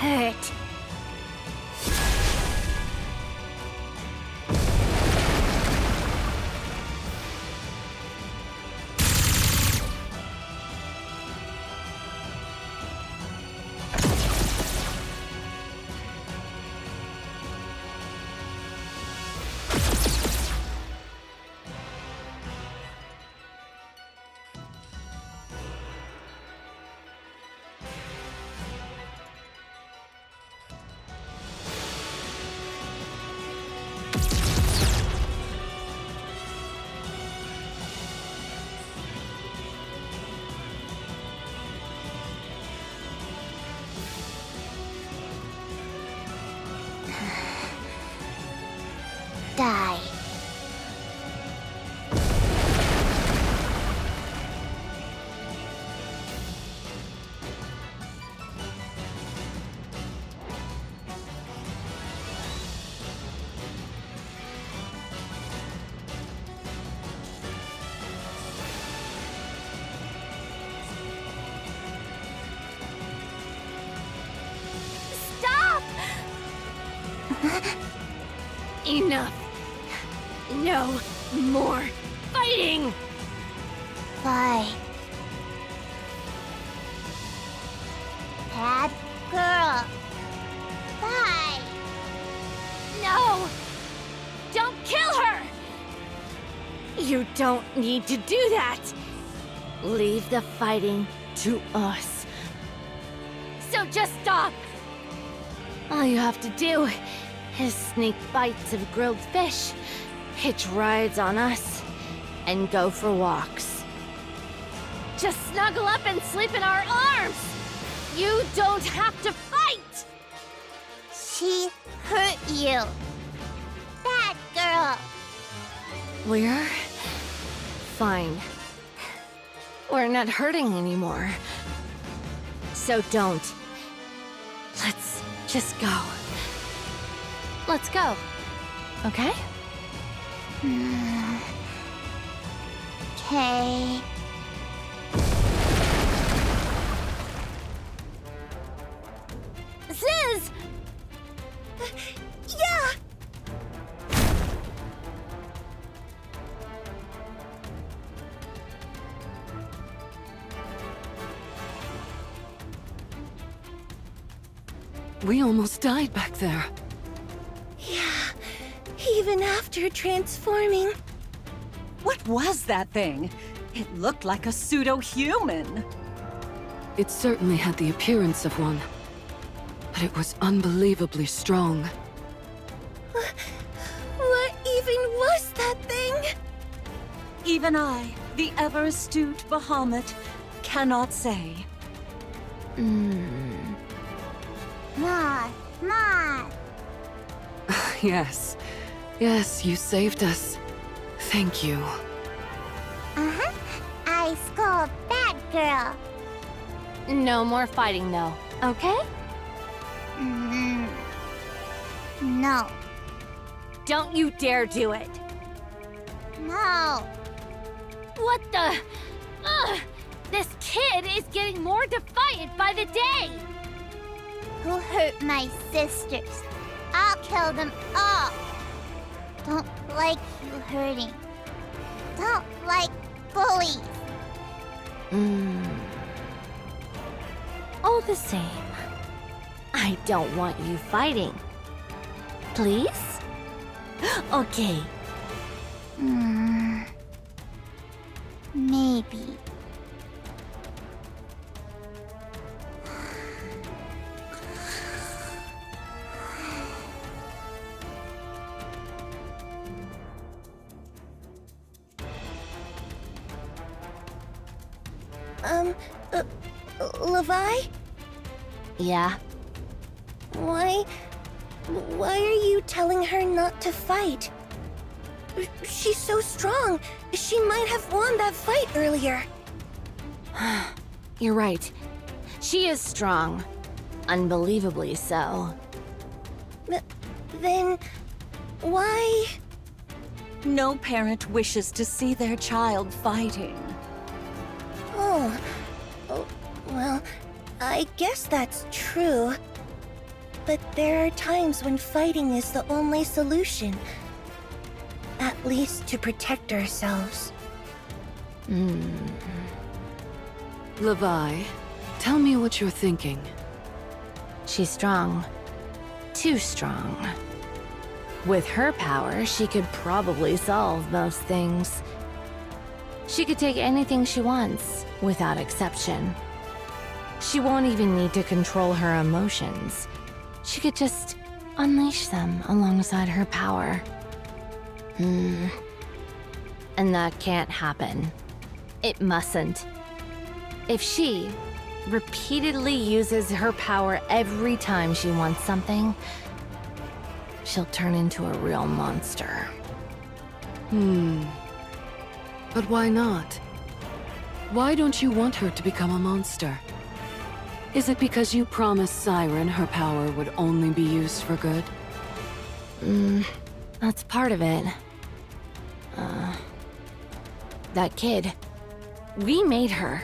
Hurt. Enough. No more fighting! Bye. Bad girl. Bye. No! Don't kill her! You don't need to do that! Leave the fighting to us. So just stop! All you have to do is sneak bites of grilled fish, hitch rides on us, and go for walks. Just snuggle up and sleep in our arms! You don't have to fight! She hurt you. Bad girl. We're fine. We're not hurting anymore. So don't. Let's just go. Let's go. Okay? Okay. Ziz! Yeah! We almost died back there. Yeah. Even after transforming. What was that thing? It looked like a pseudo-human. It certainly had the appearance of one. But it was unbelievably strong. What even was that thing? Even I, the ever-astute Bahamut, cannot say. Ma. Yes. Yes, you saved us. Thank you. Uh-huh. I scold bad girl. No more fighting, though, okay? No. Don't you dare do it! No. What the? Ugh! This kid is getting more defiant by the day! Who hurt my sisters? I'll kill them all. Don't like you hurting. Don't like bullies. All the same, I don't want you fighting. Please? Okay. Maybe. Levi? Yeah? Why are you telling her not to fight? She's so strong. She might have won that fight earlier. You're right. She is strong. Unbelievably so. Then, why? No parent wishes to see their child fighting. Oh, well, I guess that's true. But there are times when fighting is the only solution. At least to protect ourselves. Levi, tell me what you're thinking. She's strong. Too strong. With her power, she could probably solve most things. She could take anything she wants, without exception. She won't even need to control her emotions. She could just unleash them alongside her power. And that can't happen. It mustn't. If she repeatedly uses her power every time she wants something, she'll turn into a real monster. But why not? Why don't you want her to become a monster? Is it because you promised Siren her power would only be used for good? That's part of it. That kid. We made her.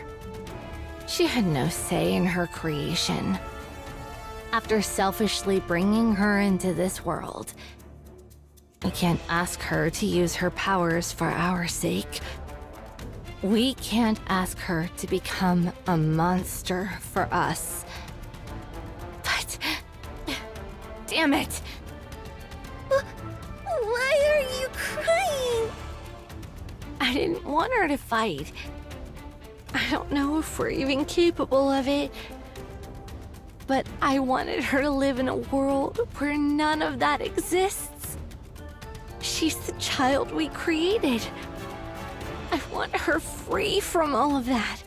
She had no say in her creation. after selfishly bringing her into this world. We can't ask her to use her powers for our sake. We can't ask her to become a monster for us. But... damn it! Why are you crying? I didn't want her to fight. I don't know if we're even capable of it. But I wanted her to live in a world where none of that exists. She's the child we created. I want her free from all of that.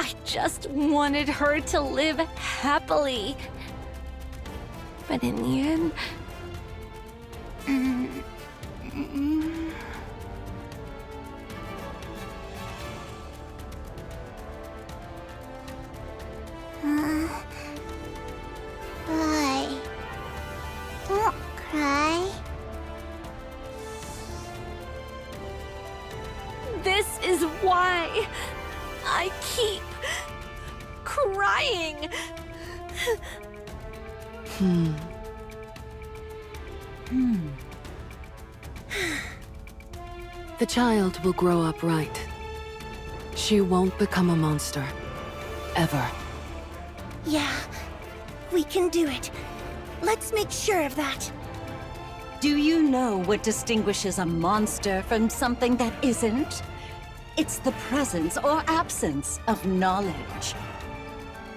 I just wanted her to live happily. But in the end... Why? Don't cry. This is why I keep crying. The child will grow up right. She won't become a monster. Ever. Yeah, we can do it. Let's make sure of that. Do you know what distinguishes a monster from something that isn't? It's the presence or absence of knowledge.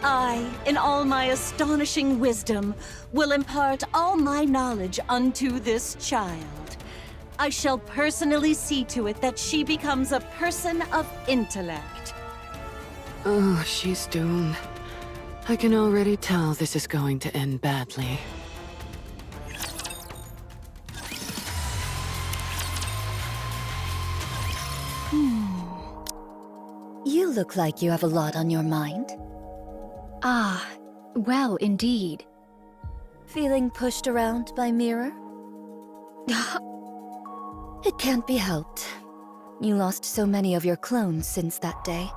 I, in all my astonishing wisdom, will impart all my knowledge unto this child. I shall personally see to it that she becomes a person of intellect. Oh, she's doomed. I can already tell this is going to end badly. You look like you have a lot on your mind. Ah, well, indeed. Feeling pushed around by Mirror? It can't be helped. You lost so many of your clones since that day.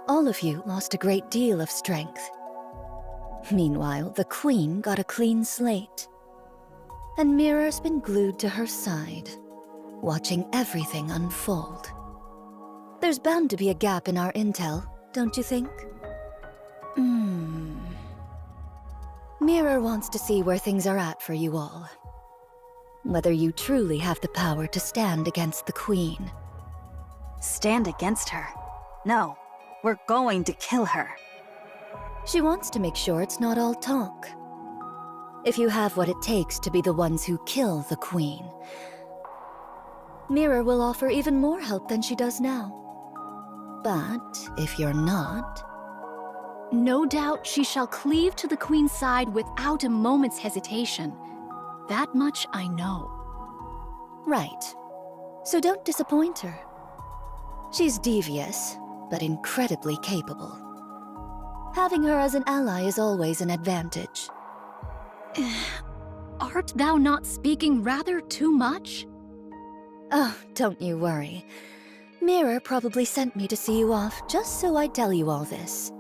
All of you lost a great deal of strength. Meanwhile, the Queen got a clean slate. And Mirror's been glued to her side, watching everything unfold. There's bound to be a gap in our intel, don't you think? Mirror wants to see where things are at for you all. Whether you truly have the power to stand against the Queen. Stand against her? No. We're going to kill her. She wants to make sure it's not all talk. If you have what it takes to be the ones who kill the Queen, Mirror will offer even more help than she does now. But if you're not... No doubt she shall cleave to the Queen's side without a moment's hesitation. That much I know. Right. So don't disappoint her. She's devious, but incredibly capable. Having her as an ally is always an advantage. Art thou not speaking rather too much? Oh, don't you worry. Mirror probably sent me to see you off just so I'd tell you all this.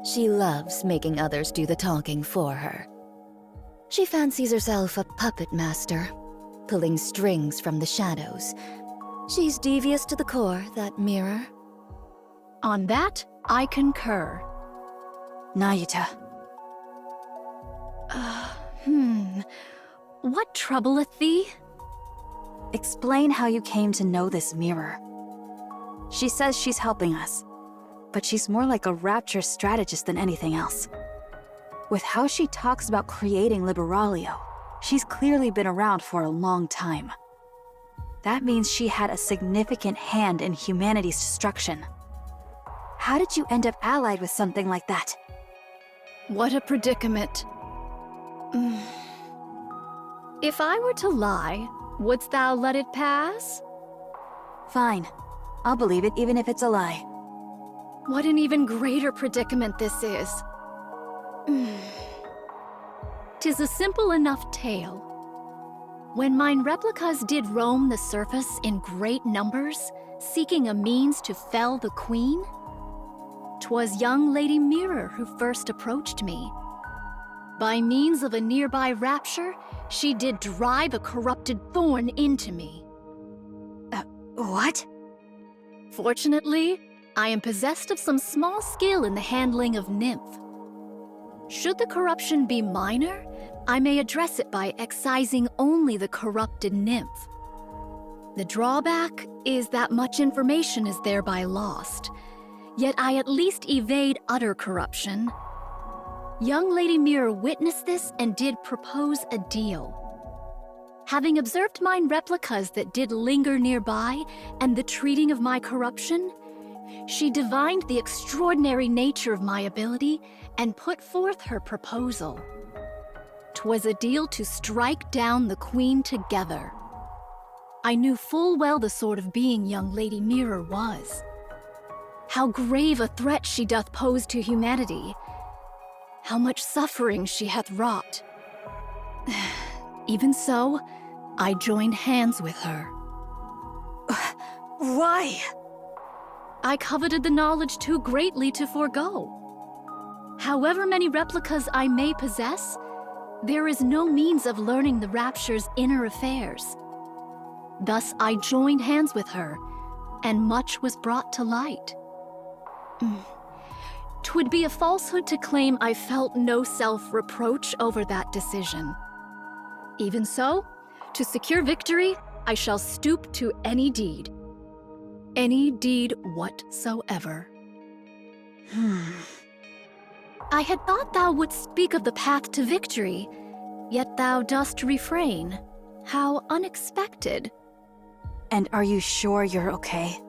She loves making others do the talking for her. She fancies herself a puppet master, pulling strings from the shadows. She's devious to the core, that Mirror. On that, I concur. Nayuta. What troubleth thee? Explain how you came to know this Mirror. She says she's helping us, but she's more like a rapture strategist than anything else. With how she talks about creating Liberalio, she's clearly been around for a long time. That means she had a significant hand in humanity's destruction. How did you end up allied with something like that? What a predicament. If I were to lie, wouldst thou let it pass? Fine. I'll believe it even if it's a lie. What an even greater predicament this is. 'Tis a simple enough tale. When mine replicas did roam the surface in great numbers, seeking a means to fell the Queen, 'twas young Lady Mirror who first approached me, By means of a nearby rapture, she did drive a corrupted thorn into me. What? Fortunately, I am possessed of some small skill in the handling of nymph. Should the corruption be minor, I may address it by excising only the corrupted nymph. The drawback is that much information is thereby lost, yet I at least evade utter corruption. Young Lady Mirror witnessed this and did propose a deal. Having observed mine replicas that did linger nearby and the treating of my corruption, she divined the extraordinary nature of my ability and put forth her proposal. 'Twas a deal to strike down the Queen together. I knew full well the sort of being young Lady Mirror was. How grave a threat she doth pose to humanity. How much suffering she hath wrought. Even so, I joined hands with her. Why? I coveted the knowledge too greatly to forego. However many replicas I may possess, there is no means of learning the Rapture's inner affairs. Thus I joined hands with her, and much was brought to light. 'Twould be a falsehood to claim I felt no self-reproach over that decision. Even so, to secure victory, I shall stoop to any deed. Any deed whatsoever. I had thought thou wouldst speak of the path to victory, yet thou dost refrain. How unexpected. And are you sure you're okay?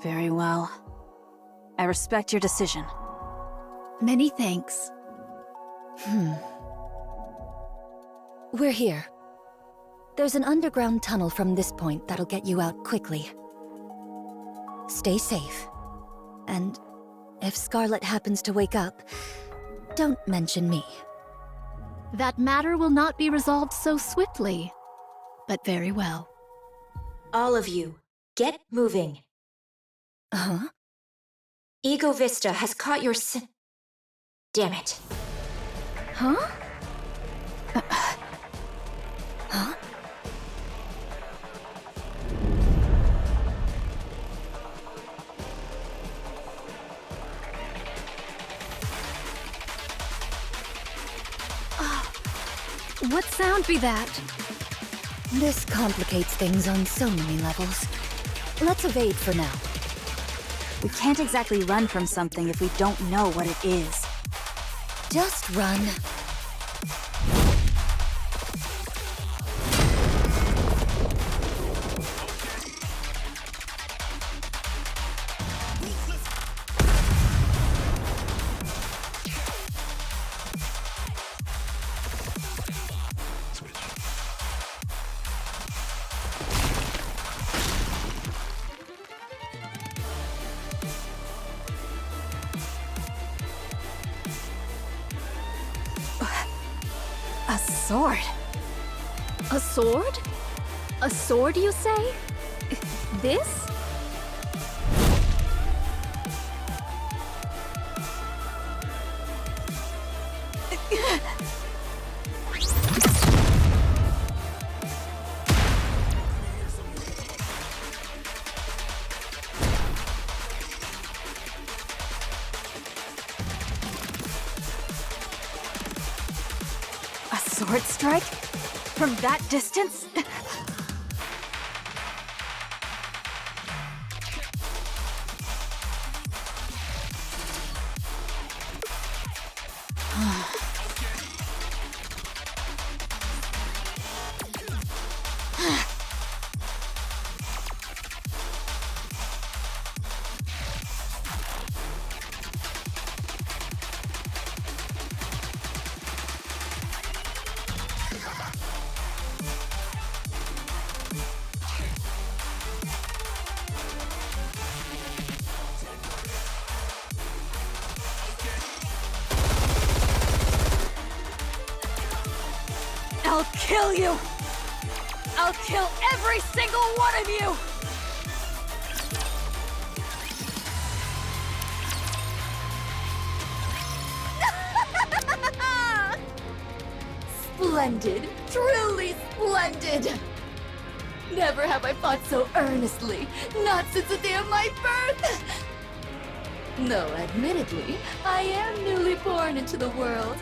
Very well. I respect your decision. Many thanks. We're here. There's an underground tunnel from this point that'll get you out quickly. Stay safe. And if Scarlet happens to wake up, don't mention me. That matter will not be resolved so swiftly, but very well. All of you, get moving. Huh? Ego Vista has caught your Damn it. Huh? Huh? What sound be that? This complicates things on so many levels. Let's evade for now. We can't exactly run from something if we don't know what it is. Just run. A sword? A sword? A sword, you say? This? A sword strike? From that distance? I'll kill you! I'll kill every single one of you! Splendid! Truly splendid! Never have I fought so earnestly, not since the day of my birth! Though, admittedly, I am newly born into the world.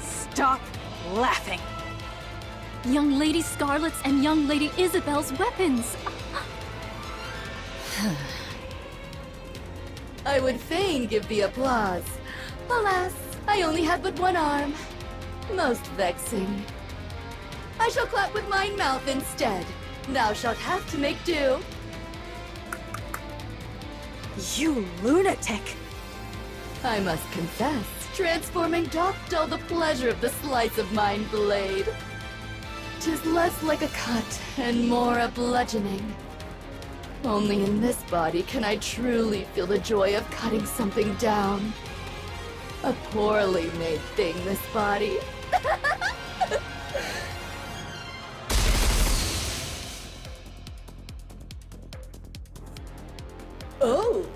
Stop laughing. Young Lady Scarlet's and Young Lady Isabel's weapons! I would fain give thee applause. Alas, I only have but one arm. Most vexing. I shall clap with mine mouth instead. Thou shalt have to make do. You lunatic! I must confess, transforming doth dull the pleasure of the slice of mine blade. 'Tis less like a cut and more a bludgeoning. Only in this body can I truly feel the joy of cutting something down. A poorly made thing, this body. Oh!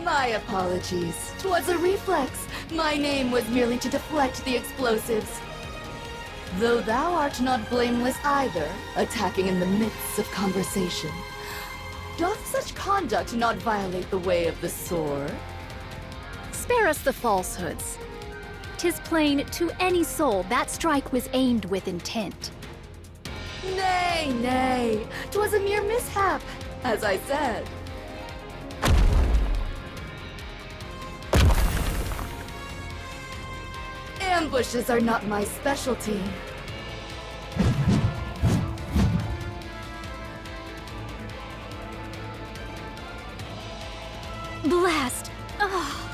My apologies. 'Twas a reflex. My name was merely to deflect the explosives. Though thou art not blameless either, attacking in the midst of conversation. Doth such conduct not violate the way of the sword? Spare us the falsehoods. 'Tis plain to any soul that strike was aimed with intent. Nay, nay, 'twas a mere mishap, as I said. Ambushes are not my specialty. Blast! Ah!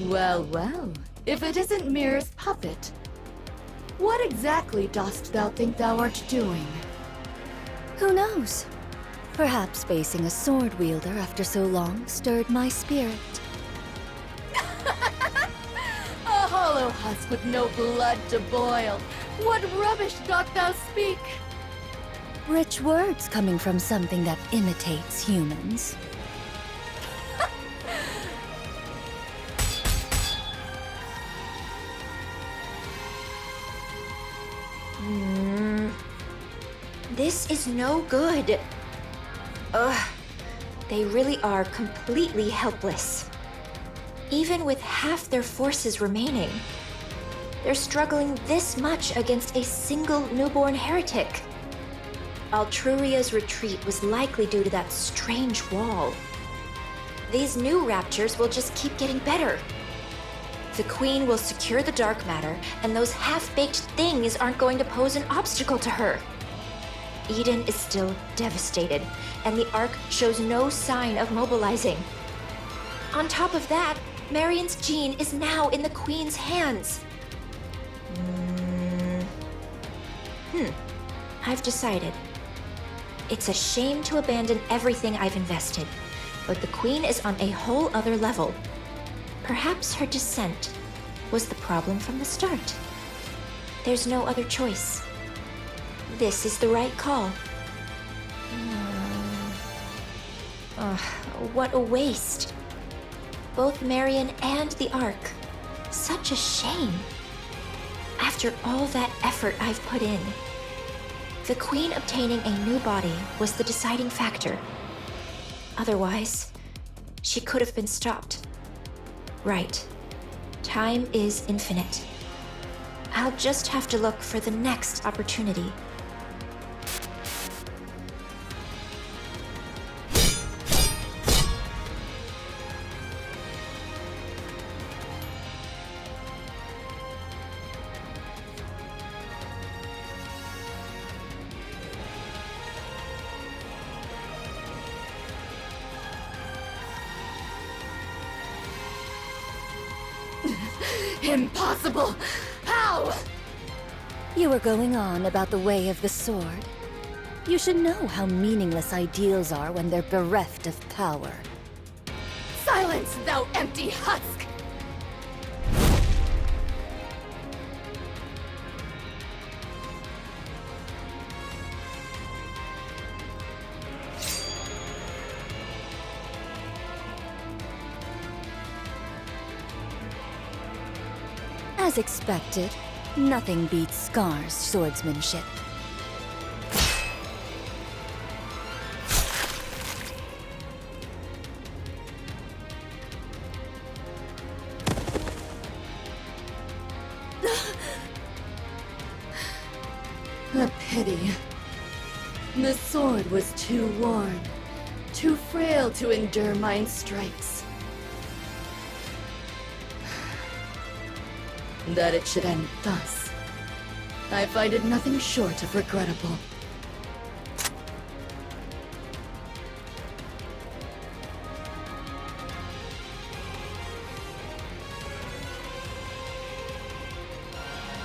Well, well, if it isn't Mirror's puppet, what exactly dost thou think thou art doing? Who knows? Perhaps facing a sword wielder after so long stirred my spirit. A hollow husk with no blood to boil. What rubbish dost thou speak? Rich words coming from something that imitates humans. This is no good. Ugh. They really are completely helpless. Even with half their forces remaining, they're struggling this much against a single newborn heretic. Altruria's retreat was likely due to that strange wall. These new raptures will just keep getting better. The Queen will secure the dark matter, and those half-baked things aren't going to pose an obstacle to her. Eden is still devastated, and the Ark shows no sign of mobilizing. On top of that, Marion's gene is now in the Queen's hands. I've decided. It's a shame to abandon everything I've invested, but the Queen is on a whole other level. Perhaps her dissent was the problem from the start. There's no other choice. This is the right call. What a waste. Both Marion and the Ark. Such a shame. After all that effort I've put in. The Queen obtaining a new body was the deciding factor. Otherwise, she could have been stopped. Right. Time is infinite. I'll just have to look for the next opportunity. Impossible! How? You were going on about the way of the sword. You should know how meaningless ideals are when they're bereft of power. Silence, thou empty husk! As expected, nothing beats Scar's swordsmanship. A pity. The sword was too worn, too frail to endure my strikes. That it should end thus, I find it nothing short of regrettable.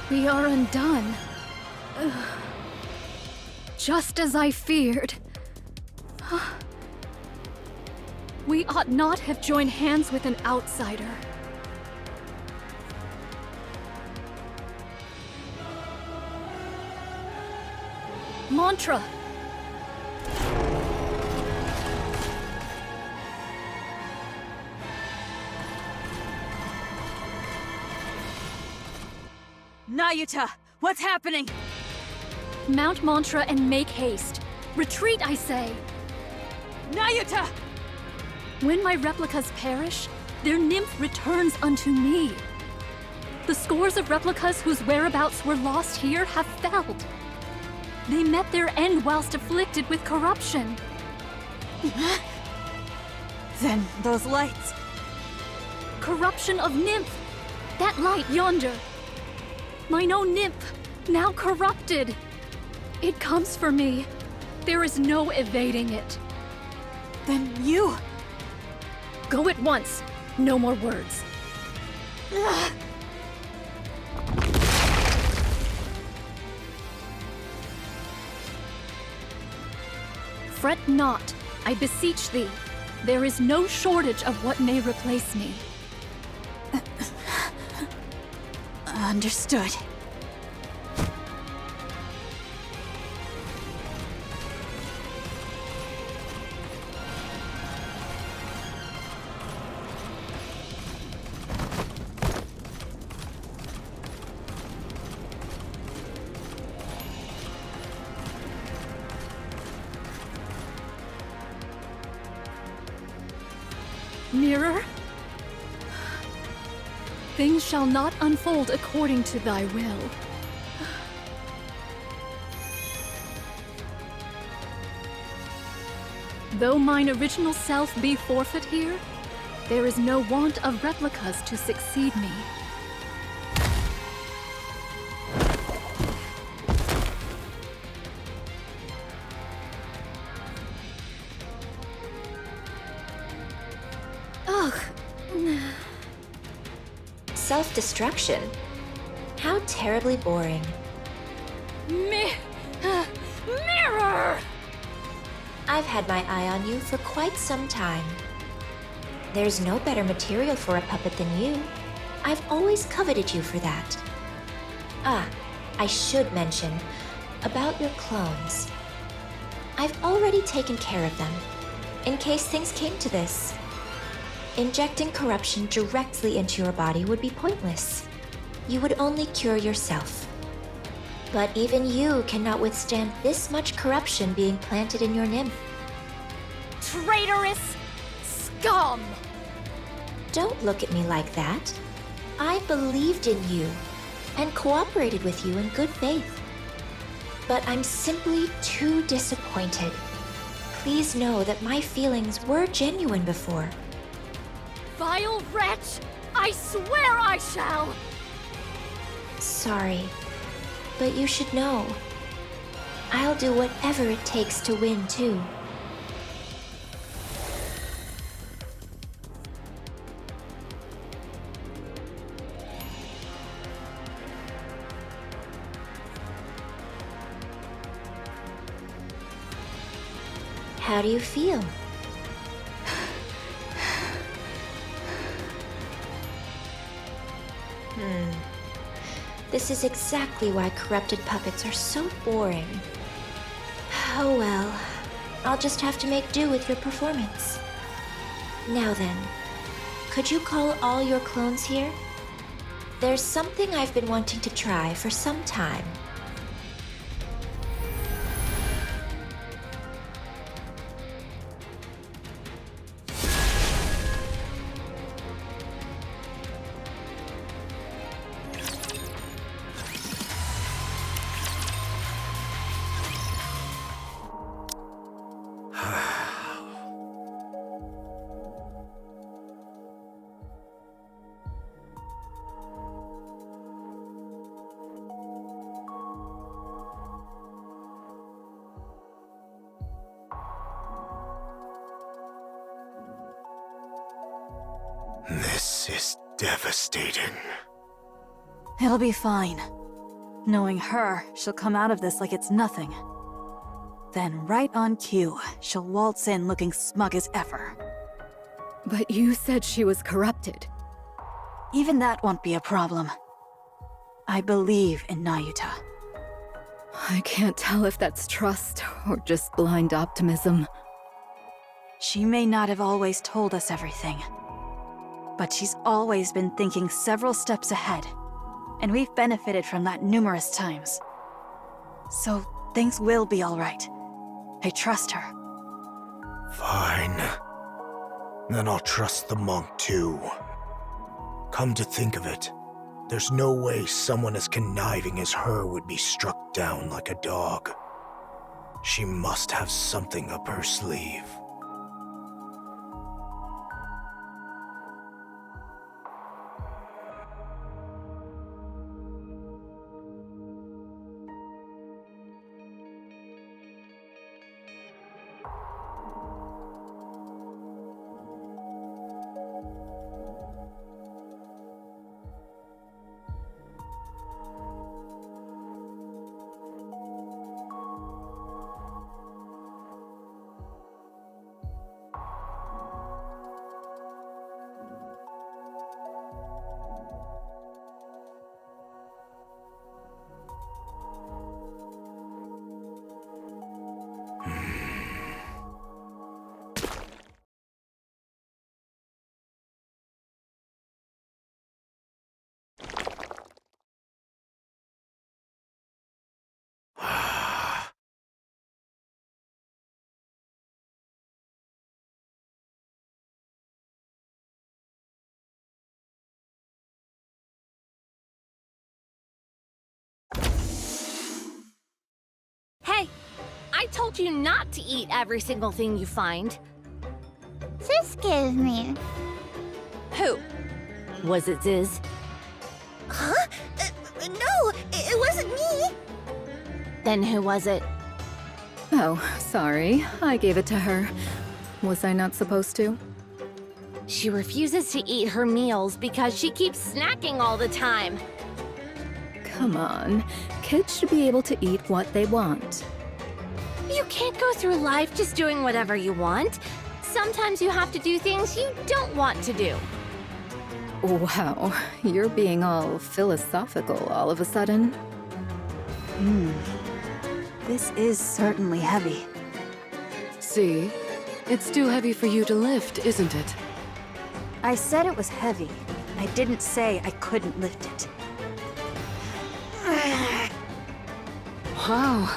We are undone. Ugh. Just as I feared. We ought not have joined hands with an outsider. Mantra! Nayuta, what's happening? Mount Mantra and make haste. Retreat, I say! Nayuta! When my replicas perish, their nymph returns unto me. The scores of replicas whose whereabouts were lost here have failed. They met their end whilst afflicted with corruption. Then those lights. Corruption of nymph! That light yonder! Mine own nymph, now corrupted! It comes for me. There is no evading it. Then you... Go at once. No more words. Fret not, I beseech thee. There is no shortage of what may replace me. Understood. Mirror? Things shall not unfold according to thy will. Though mine original self be forfeit here, there is no want of replicas to succeed me. Ugh. Self-destruction? How terribly boring. Mirror! I've had my eye on you for quite some time. There's no better material for a puppet than you. I've always coveted you for that. Ah, I should mention about your clones. I've already taken care of them, in case things came to this. Injecting corruption directly into your body would be pointless. You would only cure yourself. But even you cannot withstand this much corruption being planted in your nymph. Traitorous! scum! Don't look at me like that. I believed in you and cooperated with you in good faith. But I'm simply too disappointed. Please know that my feelings were genuine before. Vile wretch! I swear I shall! Sorry, but you should know. I'll do whatever it takes to win, too. How do you feel? This is exactly why corrupted puppets are so boring. Oh well, I'll just have to make do with your performance. Now then, could you call all your clones here? There's something I've been wanting to try for some time. This is devastating. It'll be fine. Knowing her, she'll come out of this like it's nothing. Then right on cue, she'll waltz in looking smug as ever. But you said she was corrupted. Even that won't be a problem. I believe in Nayuta. I can't tell if that's trust or just blind optimism. She may not have always told us everything, but she's always been thinking several steps ahead, and we've benefited from that numerous times. So things will be all right. I trust her. Fine. Then I'll trust the monk too. Come to think of it, there's no way someone as conniving as her would be struck down like a dog. She must have something up her sleeve. Hey, I told you not to eat every single thing you find. Excuse me. Who? Was it Ziz? Huh? No, it wasn't me. Then who was it? Oh, sorry. I gave it to her. Was I not supposed to? She refuses to eat her meals because she keeps snacking all the time. Come on. Kids should be able to eat what they want. You can't go through life just doing whatever you want. Sometimes you have to do things you don't want to do. Wow, you're being all philosophical all of a sudden. This is certainly heavy. See? It's too heavy for you to lift, isn't it? I said it was heavy. I didn't say I couldn't lift it. Wow.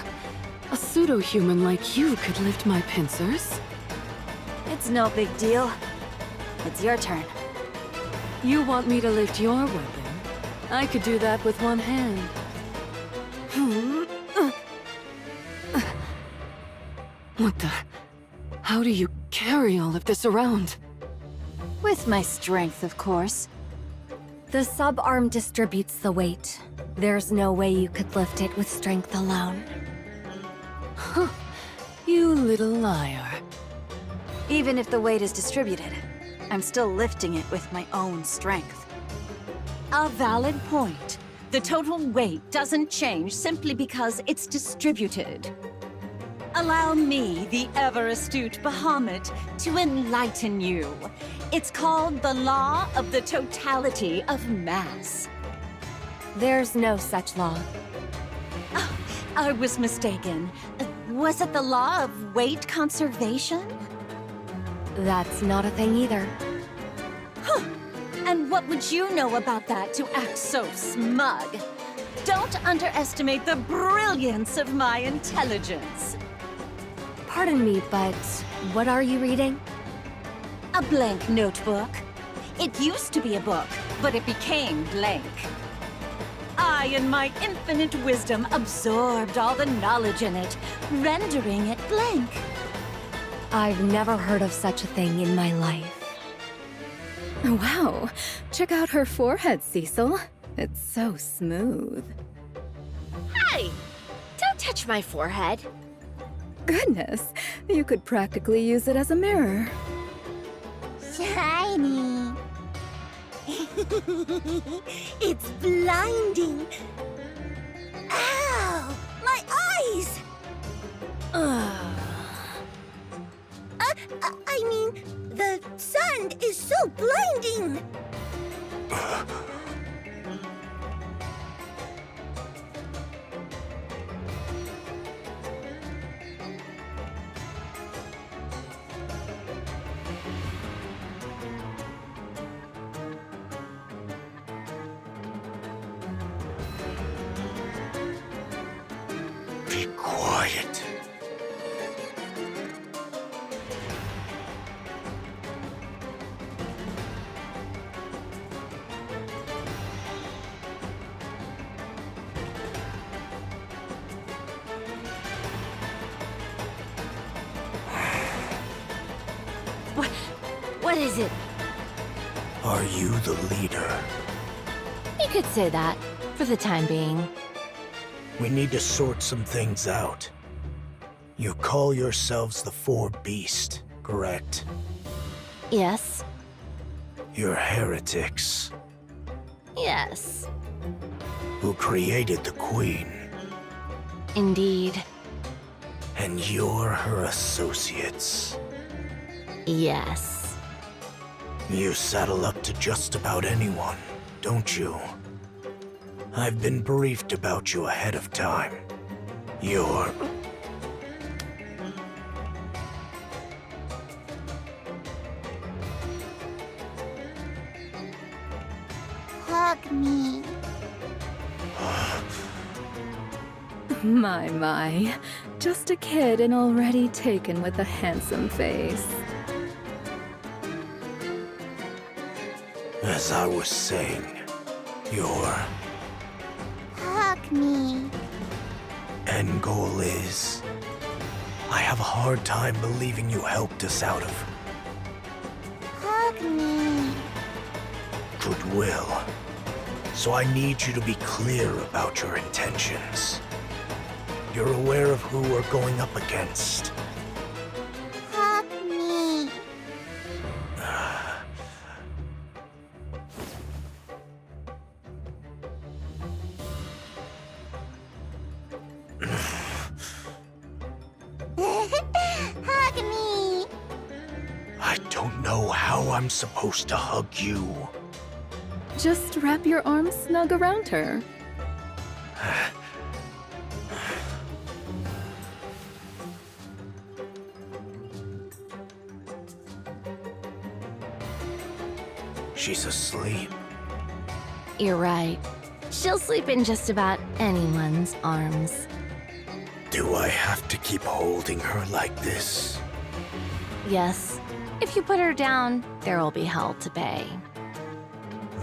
A pseudo-human like you could lift my pincers? It's no big deal. it's your turn. You want me to lift your weapon? I could do that with one hand. What the? How do you carry all of this around? With my strength, of course. The sub-arm distributes the weight. There's no way you could lift it with strength alone. You little liar. Even if the weight is distributed, I'm still lifting it with my own strength. A valid point. The total weight doesn't change simply because it's distributed. Allow me, the ever-astute Bahamut, to enlighten you. It's called the Law of the Totality of Mass. There's no such law. Oh, I was mistaken. Was it the Law of Weight Conservation? That's not a thing either. Huh. And what would you know about that to act so smug? Don't underestimate the brilliance of my intelligence. Pardon me, but what are you reading? A blank notebook. It used to be a book, but it became blank. I, in my infinite wisdom, absorbed all the knowledge in it, rendering it blank. I've never heard of such a thing in my life. Wow, check out her forehead, Cecil. It's so smooth. Hey! Don't touch my forehead. Goodness, you could practically use it as a mirror. Shiny. It's blinding. Ow! My eyes! I mean, the sun is so blinding! Be quiet. What is it? Are you the leader? You could say that, for the time being. We need to sort some things out. You call yourselves the Four Beast, correct? Yes. You're heretics Yes. who created the Queen, Indeed. and you're her associates. Yes. You saddle up to just about anyone, don't you? I've been briefed about you ahead of time. You're... Hug me. My. Just a kid and already taken with a handsome face. As I was saying, your Hug me. end goal is... I have a hard time believing you helped us out of Hug me. goodwill. So I need you to be clear about your intentions. You're aware of who we're going up against. Hug me. Hug me. I don't know how I'm supposed to hug you. Just wrap your arms snug around her. She's asleep. You're right. She'll sleep in just about anyone's arms. Do I have to keep holding her like this? Yes. If you put her down, there will be hell to pay.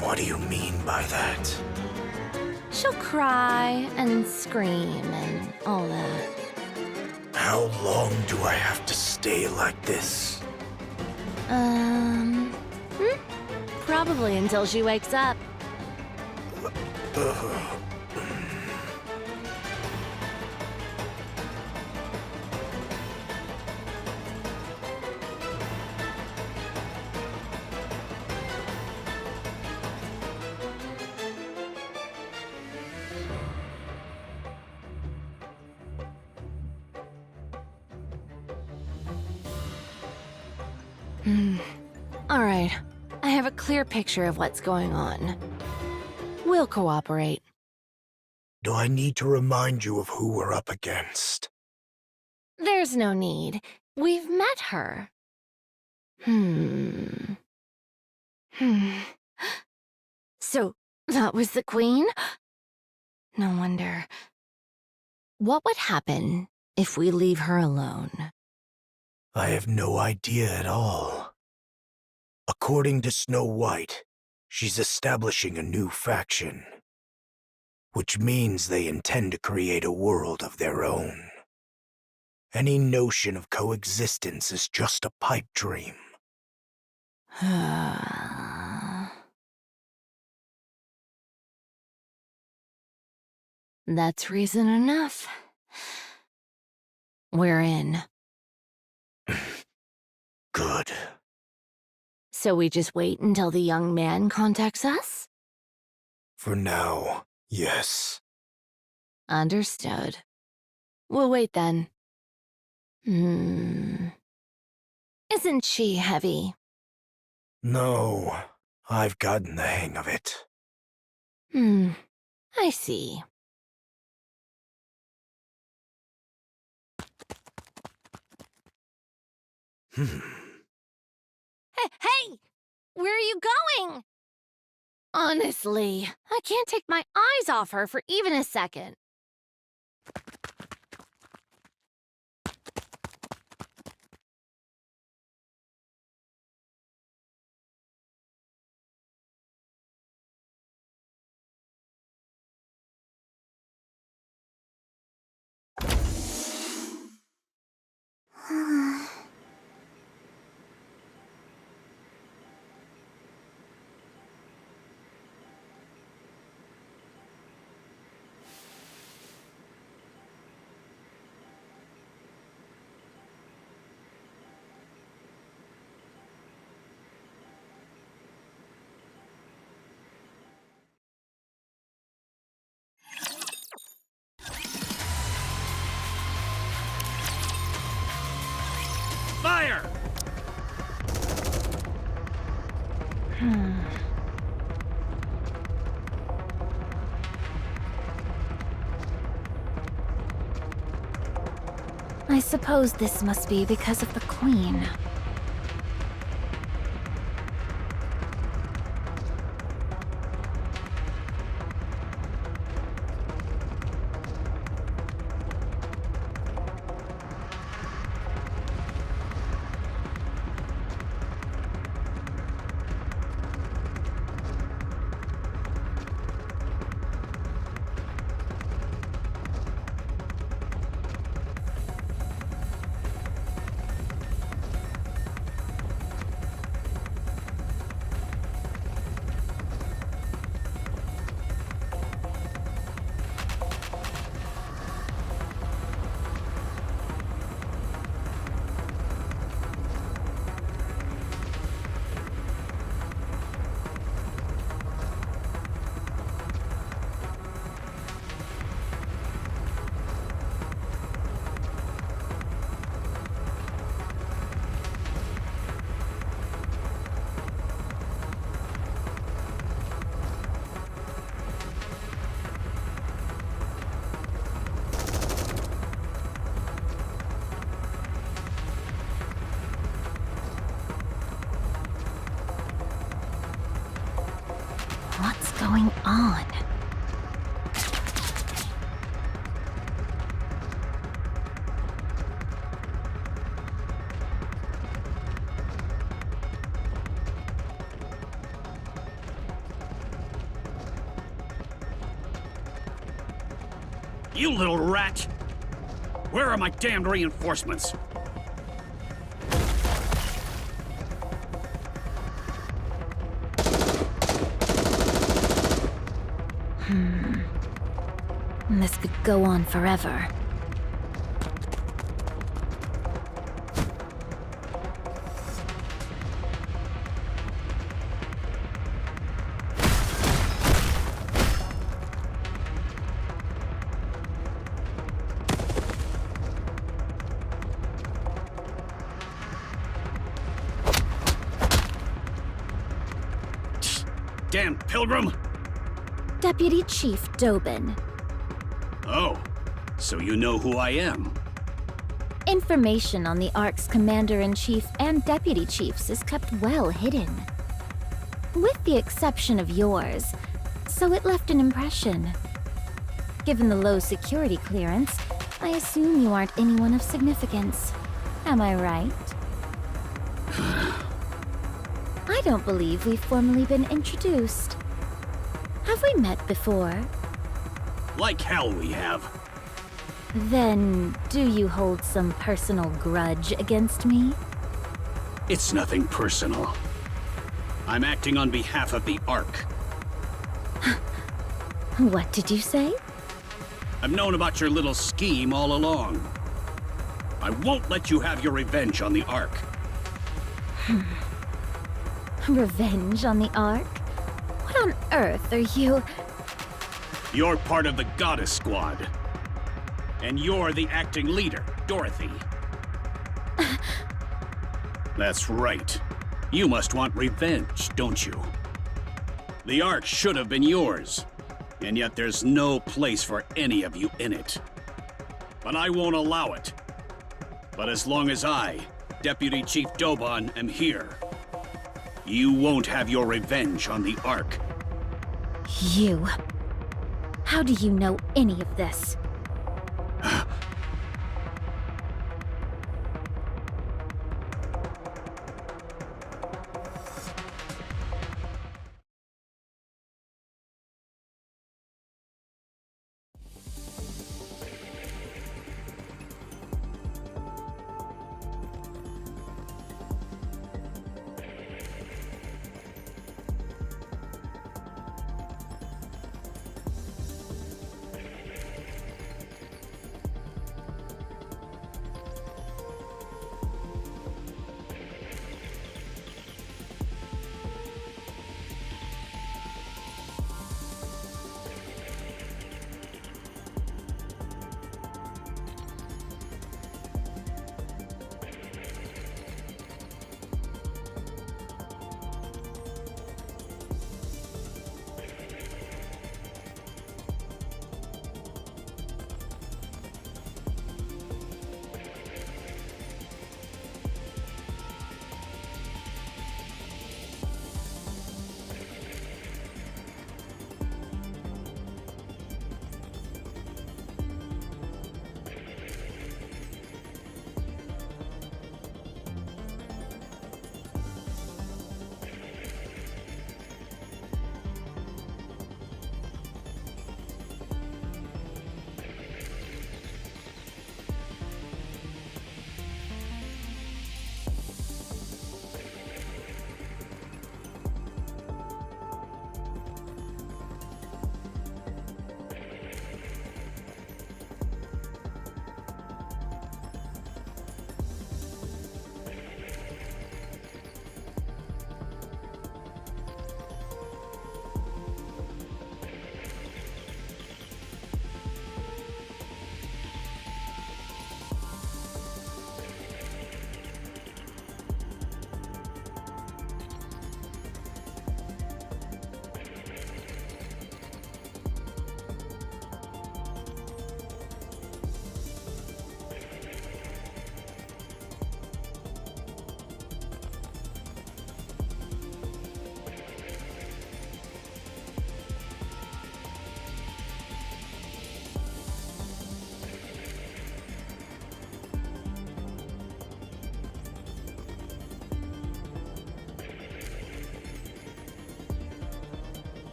What do you mean by that? She'll cry and scream and all that. How long do I have to stay like this? Probably until she wakes up. All right, I have a clear picture of what's going on. We'll cooperate. Do I need to remind you of who we're up against? There's no need. We've met her. So, that was the queen? No wonder. What would happen if we leave her alone? I have no idea at all. According to Snow White, she's establishing a new faction. Which means they intend to create a world of their own. Any notion of coexistence is just a pipe dream. That's reason enough. We're in. Good. So we just wait until the young man contacts us? For now, yes. Understood. We'll wait then. Isn't she heavy? No, I've gotten the hang of it. I see. Hey! Where are you going? Honestly, I can't take my eyes off her for even a second. Fire! I suppose this must be because of the Queen. You little rat! Where are my damned reinforcements? This could go on forever. Damn pilgrim! Deputy Chief Dobin. Oh, so you know who I am. Information on the Ark's Commander-in-Chief and Deputy Chiefs is kept well hidden. With the exception of yours, so it left an impression. Given the low security clearance, I assume you aren't anyone of significance. Am I right? I don't believe we've formally been introduced. Have we met before? Like hell we have. Then, do you hold some personal grudge against me? It's nothing personal. I'm acting on behalf of the Ark. What did you say? I've known about your little scheme all along. I won't let you have your revenge on the Ark. Revenge on the Ark? What on earth are you... You're part of the Goddess Squad. And you're the acting leader, Dorothy. That's right. You must want revenge, don't you? The Ark should have been yours, and yet there's no place for any of you in it. But I won't allow it. But as long as I, Deputy Chief Dobon, am here, you won't have your revenge on the Ark. You... How do you know any of this?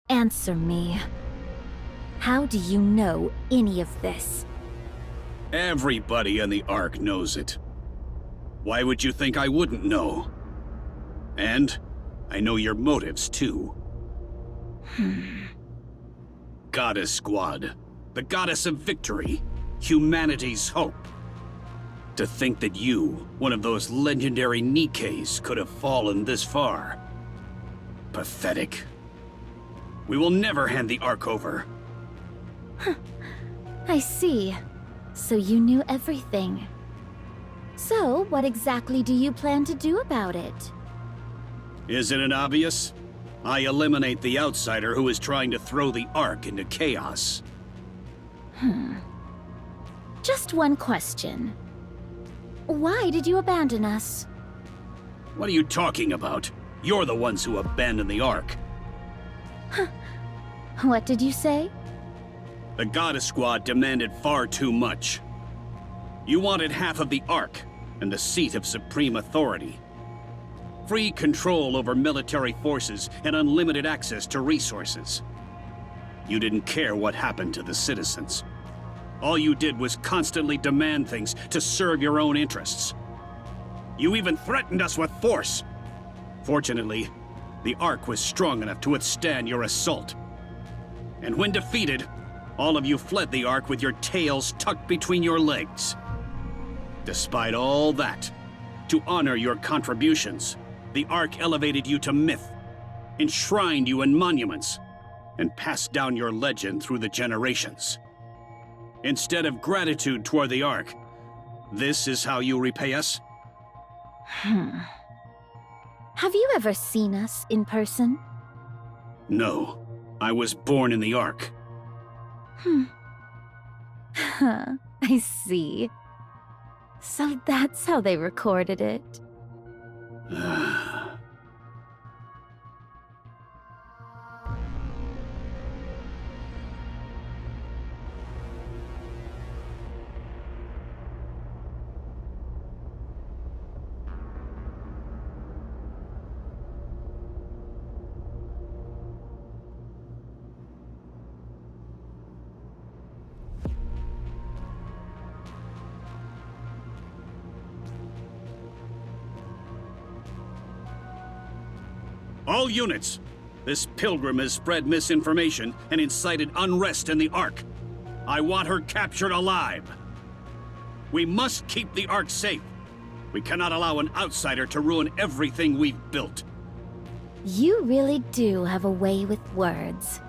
Answer me. How do you know any of this? Everybody in the Ark knows it. Why would you think I wouldn't know? And I know your motives, too. Goddess Squad. The goddess of victory. Humanity's hope. To think that you, one of those legendary Nikkes, could have fallen this far. Pathetic. We will never hand the Ark over. I see. So you knew everything. So, what exactly do you plan to do about it? Isn't it obvious? I eliminate the outsider who is trying to throw the Ark into chaos. Just one question. Why did you abandon us? What are you talking about? You're the ones who abandoned the Ark. What did you say? The Goddess Squad demanded far too much. You wanted half of the Ark and the seat of supreme authority. Free control over military forces and unlimited access to resources. You didn't care what happened to the citizens. All you did was constantly demand things to serve your own interests. You even threatened us with force. Fortunately, the Ark was strong enough to withstand your assault. And when defeated, all of you fled the Ark with your tails tucked between your legs. Despite all that, to honor your contributions, the Ark elevated you to myth, enshrined you in monuments, and passed down your legend through the generations. Instead of gratitude toward the Ark, this is how you repay us? Have you ever seen us in person? No. I was born in the Ark. I see. So that's how they recorded it. All units! This pilgrim has spread misinformation and incited unrest in the Ark. I want her captured alive. We must keep the Ark safe. We cannot allow an outsider to ruin everything we've built. You really do have a way with words.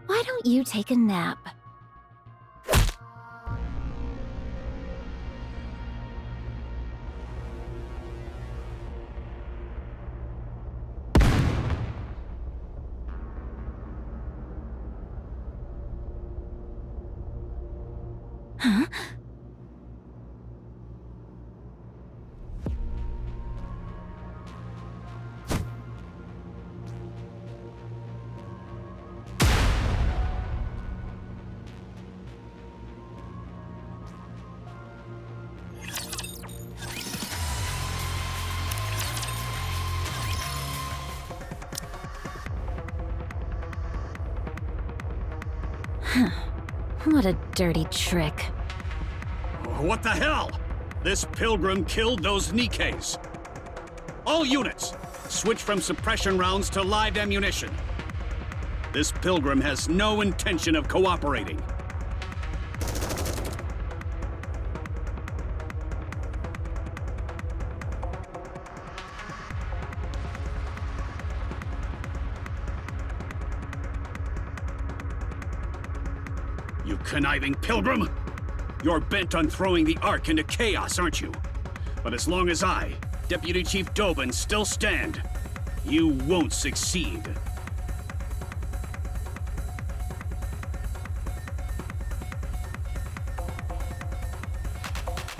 Why don't you take a nap? Huh? What a dirty trick. What the hell? This pilgrim killed those Nikkes. All units, switch from suppression rounds to live ammunition. This pilgrim has no intention of cooperating. You conniving pilgrim! You're bent on throwing the Ark into chaos, aren't you? But as long as I, Deputy Chief Dobin, still stand, you won't succeed.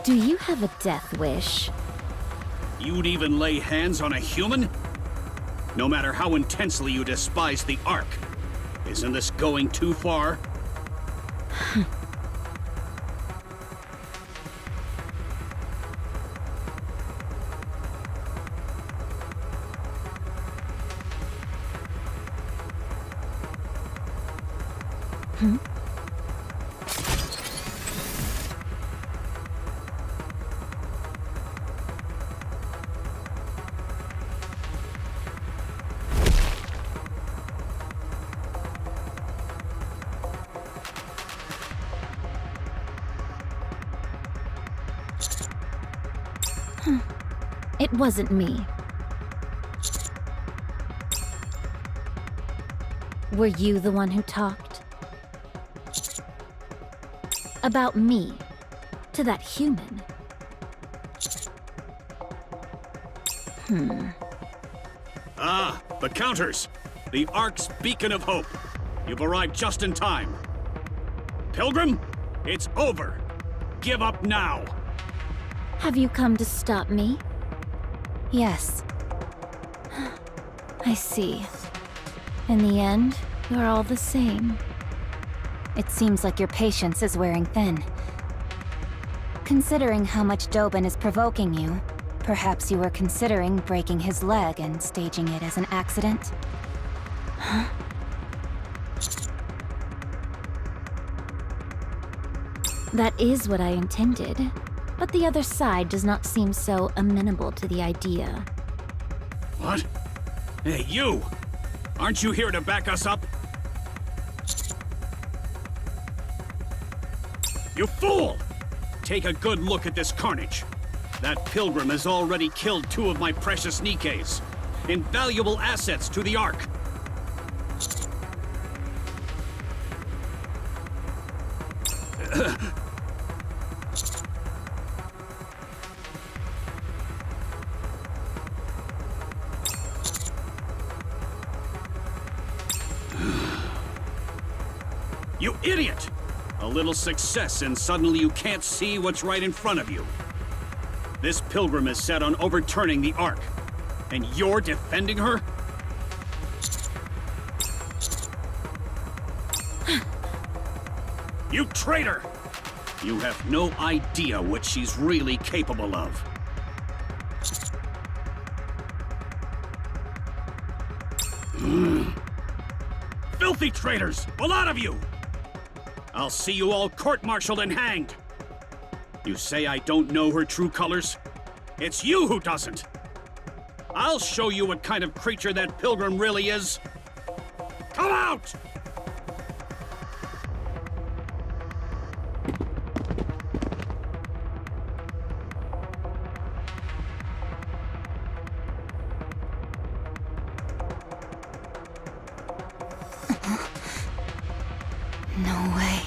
Do you have a death wish? You'd even lay hands on a human? No matter how intensely you despise the Ark, isn't this going too far? It wasn't me. Were you the one who talked? About me, to that human? Ah, the counters! The Ark's beacon of hope. You've arrived just in time. Pilgrim, it's over. Give up now. Have you come to stop me? Yes. I see. In the end, you're all the same. It seems like your patience is wearing thin. Considering how much Dobin is provoking you, perhaps you were considering breaking his leg and staging it as an accident? Huh? That is what I intended, but the other side does not seem so amenable to the idea. What? Hey, you! Aren't you here to back us up? You fool! Take a good look at this carnage. That pilgrim has already killed 2 of my precious Nikkes, invaluable assets to the Ark. You idiot! A little success and suddenly you can't see what's right in front of you. This pilgrim is set on overturning the Ark, and you're defending her? You traitor! You have no idea what she's really capable of. Filthy traitors! A lot of you! I'll see you all court-martialed and hanged! You say I don't know her true colors? It's you who doesn't! I'll show you what kind of creature that pilgrim really is! Come out! No way.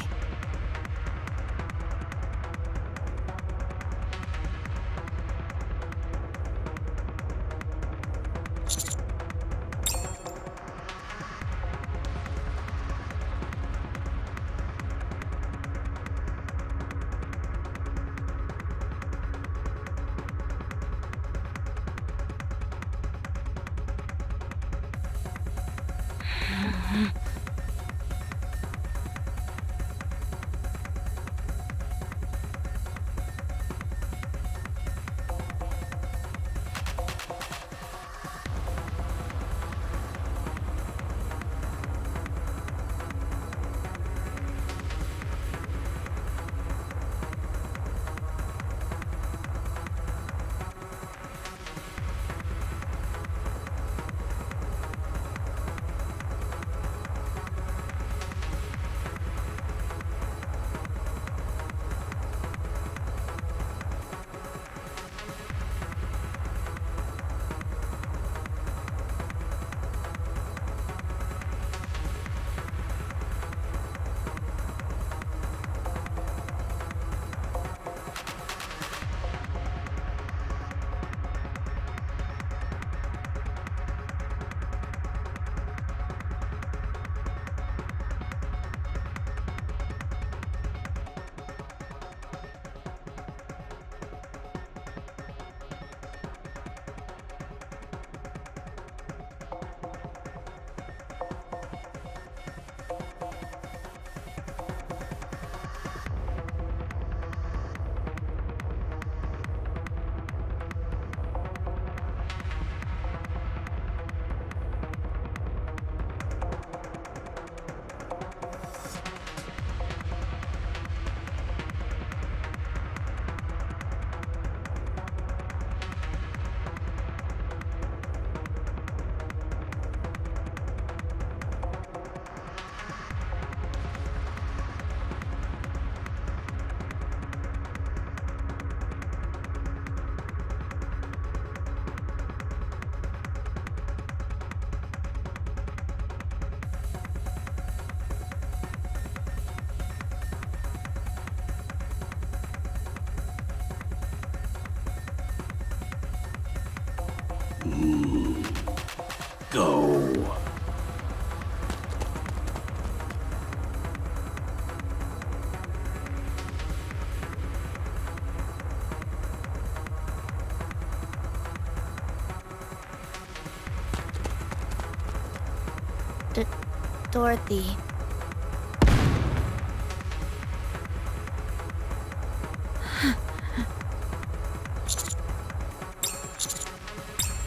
Dorothy.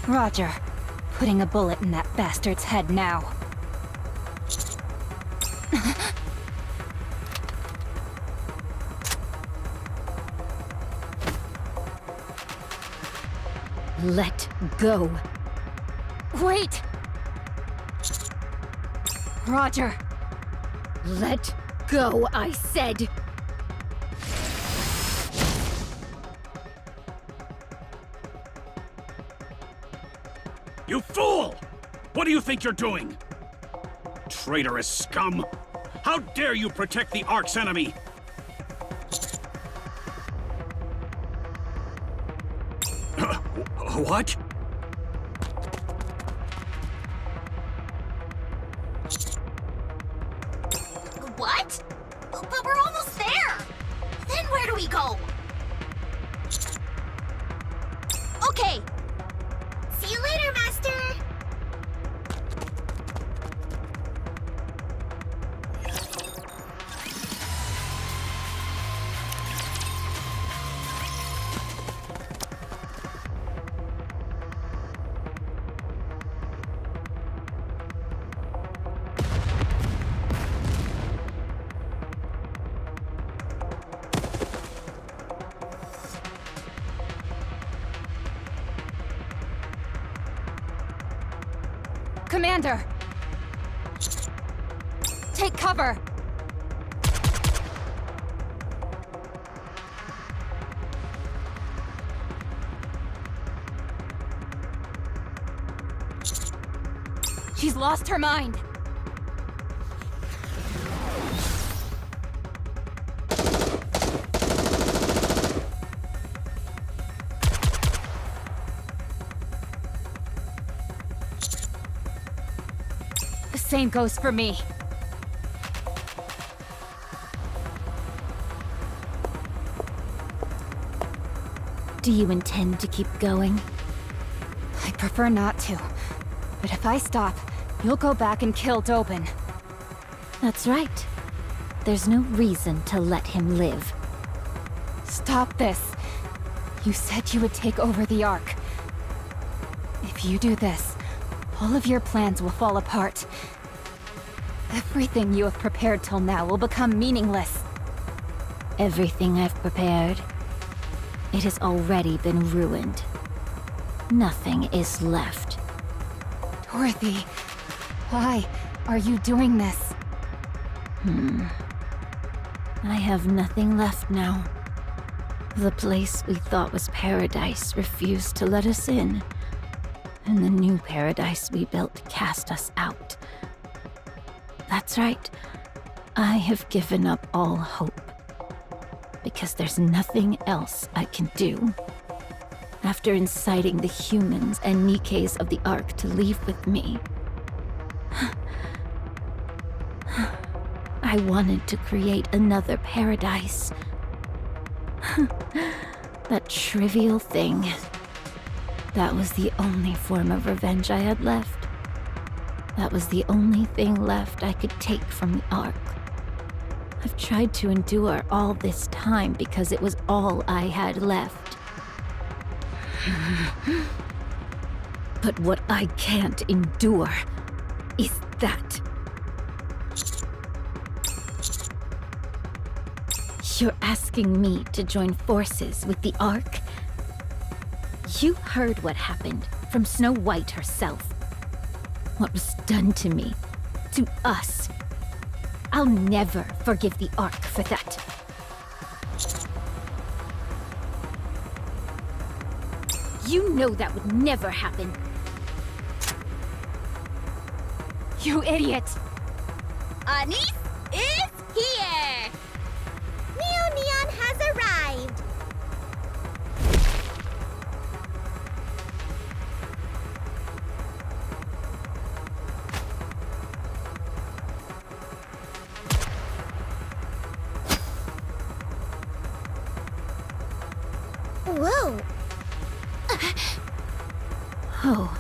Roger. Putting a bullet in that bastard's head now. Let go. Wait! Roger! Let go, I said! You fool! What do you think you're doing? Traitorous scum! How dare you protect the Ark's enemy? What? What? But we're almost there! Then where do we go? Okay! See you later, Master! Commander! Take cover! She's lost her mind! The same goes for me. Do you intend to keep going? I prefer not to. But if I stop, you'll go back and kill Dobin. That's right. There's no reason to let him live. Stop this. You said you would take over the Ark. If you do this, all of your plans will fall apart. Everything you have prepared till now will become meaningless. Everything I've prepared, it has already been ruined. Nothing is left. Dorothy, why are you doing this? I have nothing left now. The place we thought was paradise refused to let us in. And the new paradise we built cast us out. That's right. I have given up all hope. Because there's nothing else I can do. After inciting the humans and Nikkes of the Ark to leave with me, I wanted to create another paradise. That trivial thing. That was the only form of revenge I had left. That was the only thing left I could take from the Ark. I've tried to endure all this time because it was all I had left. But what I can't endure is that. You're asking me to join forces with the Ark? You heard what happened from Snow White herself. What was done to me, to us. I'll never forgive the Ark for that. You know that would never happen. You idiot! Anise is here! Neo Neon has arrived! Whoa! Oh,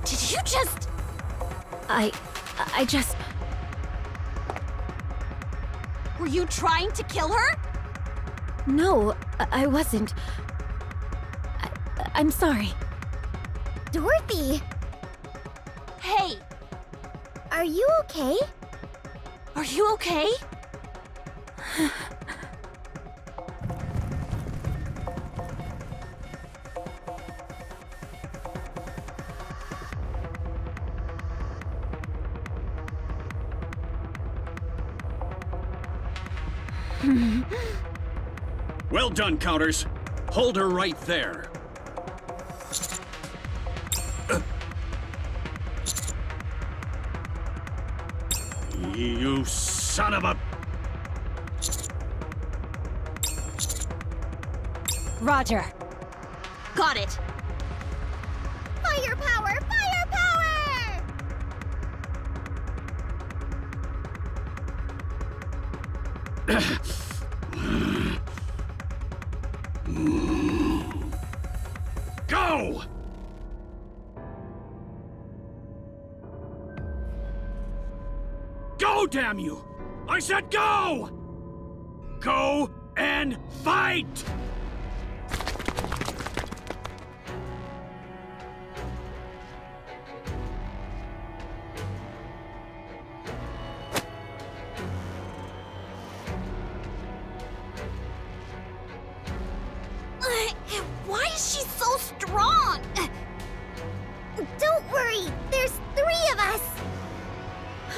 Did you just... I just... Were you trying to kill her? No, I wasn't. I'm sorry. Dorothy, Hey, are you okay? are you okay? Well done, Counters. Hold her right there. You son of a... Roger. Got it. Firepower! Firepower! Go! Go, damn you! I said go! Go and fight! Why is she so strong? Don't worry, there's 3 of us.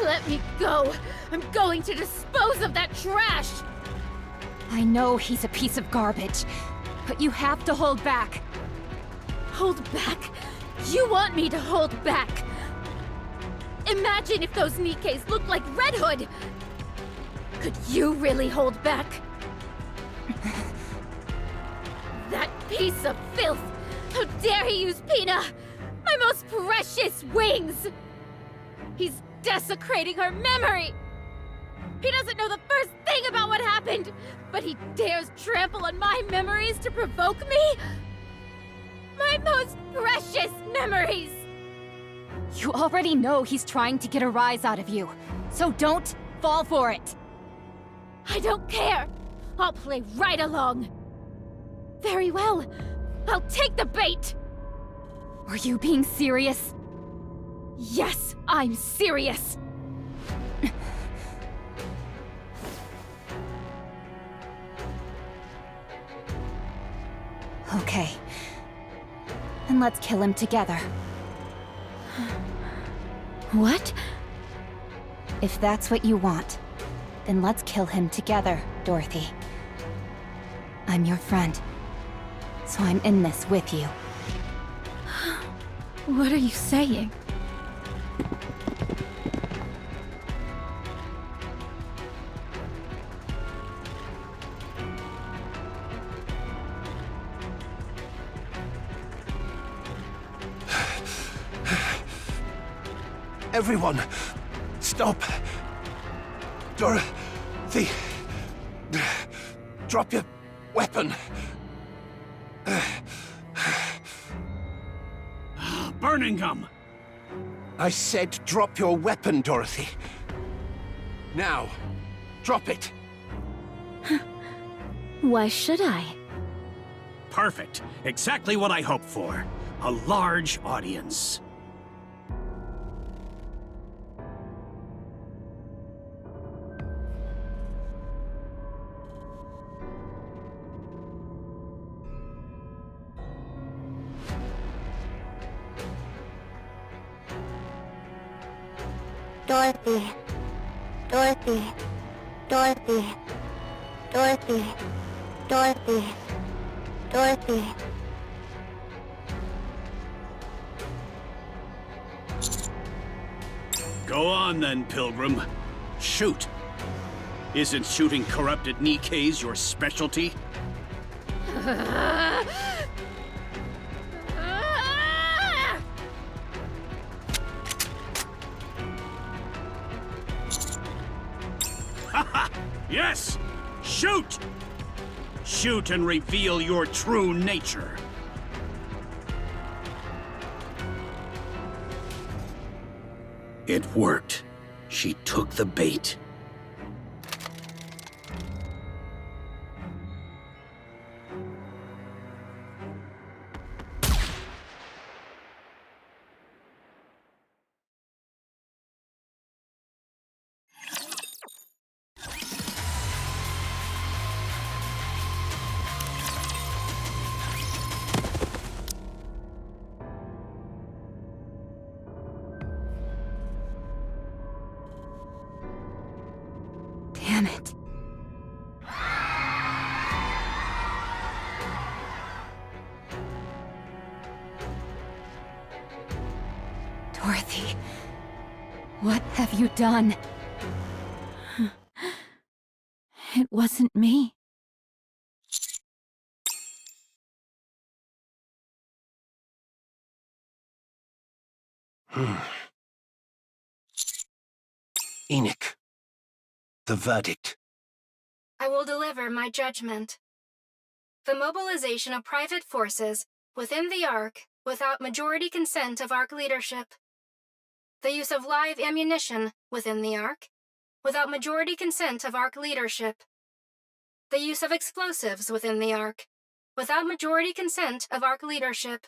Let me go! I'm going to dispose of that trash! I know he's a piece of garbage, but you have to hold back. Hold back? You want me to hold back? Imagine if those Nikkes looked like Red Hood! Could you really hold back? That piece of filth! How dare he use Pina! My most precious wings! He's desecrating her memory! He doesn't know the first thing about what happened, but he dares trample on my memories to provoke me? My most precious memories! You already know he's trying to get a rise out of you, so don't fall for it. I don't care! I'll play right along! Very well. I'll take the bait! Are you being serious? Yes, I'm serious! Okay. Then let's kill him together. What? If that's what you want, then let's kill him together, Dorothy. I'm your friend, so I'm in this with you. What are you saying? Everyone, stop. Dorothy, drop your weapon. Burning gum! I said drop your weapon, Dorothy. Now, drop it. Why should I? Perfect. Exactly what I hoped for. A large audience. Dorothy. Dorothy. Dorothy. Dorothy. Dorothy. Dorothy. Go on then, Pilgrim. Shoot. Isn't shooting corrupted Nikkes your specialty? Haha! Yes! Shoot! Shoot and reveal your true nature. It worked. She took the bait. Damn it. Dorothy, what have you done? It wasn't me. Enoch, the verdict. I will deliver my judgment. The mobilization of private forces within the Ark without majority consent of Ark leadership. The use of live ammunition within the Ark without majority consent of Ark leadership. The use of explosives within the Ark without majority consent of Ark leadership.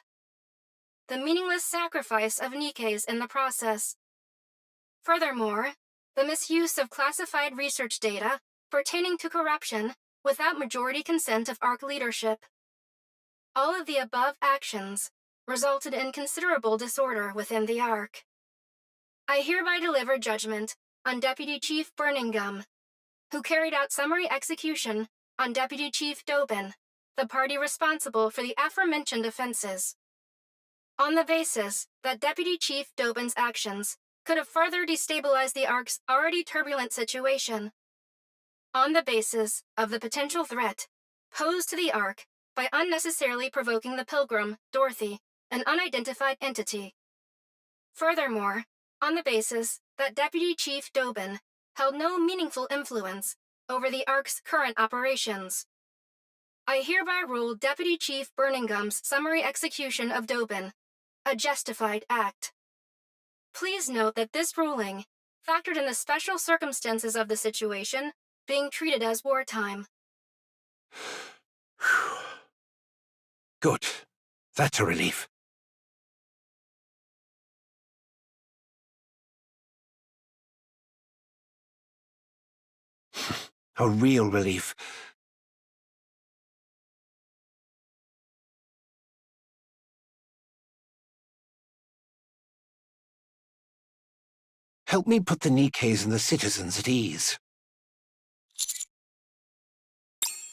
The meaningless sacrifice of Nikkes in the process. Furthermore, the misuse of classified research data pertaining to corruption without majority consent of Ark leadership. All of the above actions resulted in considerable disorder within the Ark. I hereby deliver judgment on Deputy Chief Burningham, who carried out summary execution on Deputy Chief Dobin, the party responsible for the aforementioned offenses. On the basis that Deputy Chief Dobin's actions could have further destabilized the Ark's already turbulent situation. On the basis of the potential threat posed to the Ark by unnecessarily provoking the Pilgrim, Dorothy, an unidentified entity. Furthermore, on the basis that Deputy Chief Dobin held no meaningful influence over the Ark's current operations. I hereby rule Deputy Chief Burningham's summary execution of Dobin a justified act. Please note that this ruling factored in the special circumstances of the situation being treated as wartime. Good. That's a relief. A real relief. Help me put the Nikkes and the citizens at ease.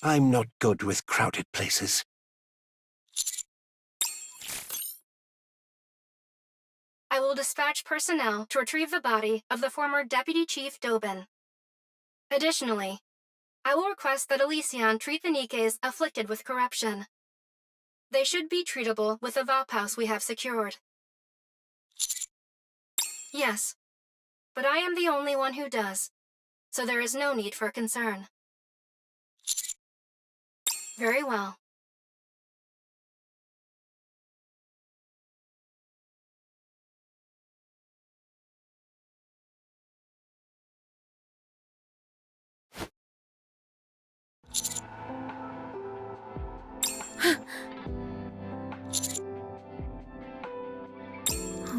I'm not good with crowded places. I will dispatch personnel to retrieve the body of the former Deputy Chief Dobin. Additionally, I will request that Elysion treat the Nikkes afflicted with corruption. They should be treatable with the Vaphouse we have secured. Yes, but I am the only one who does, so there is no need for concern. Very well.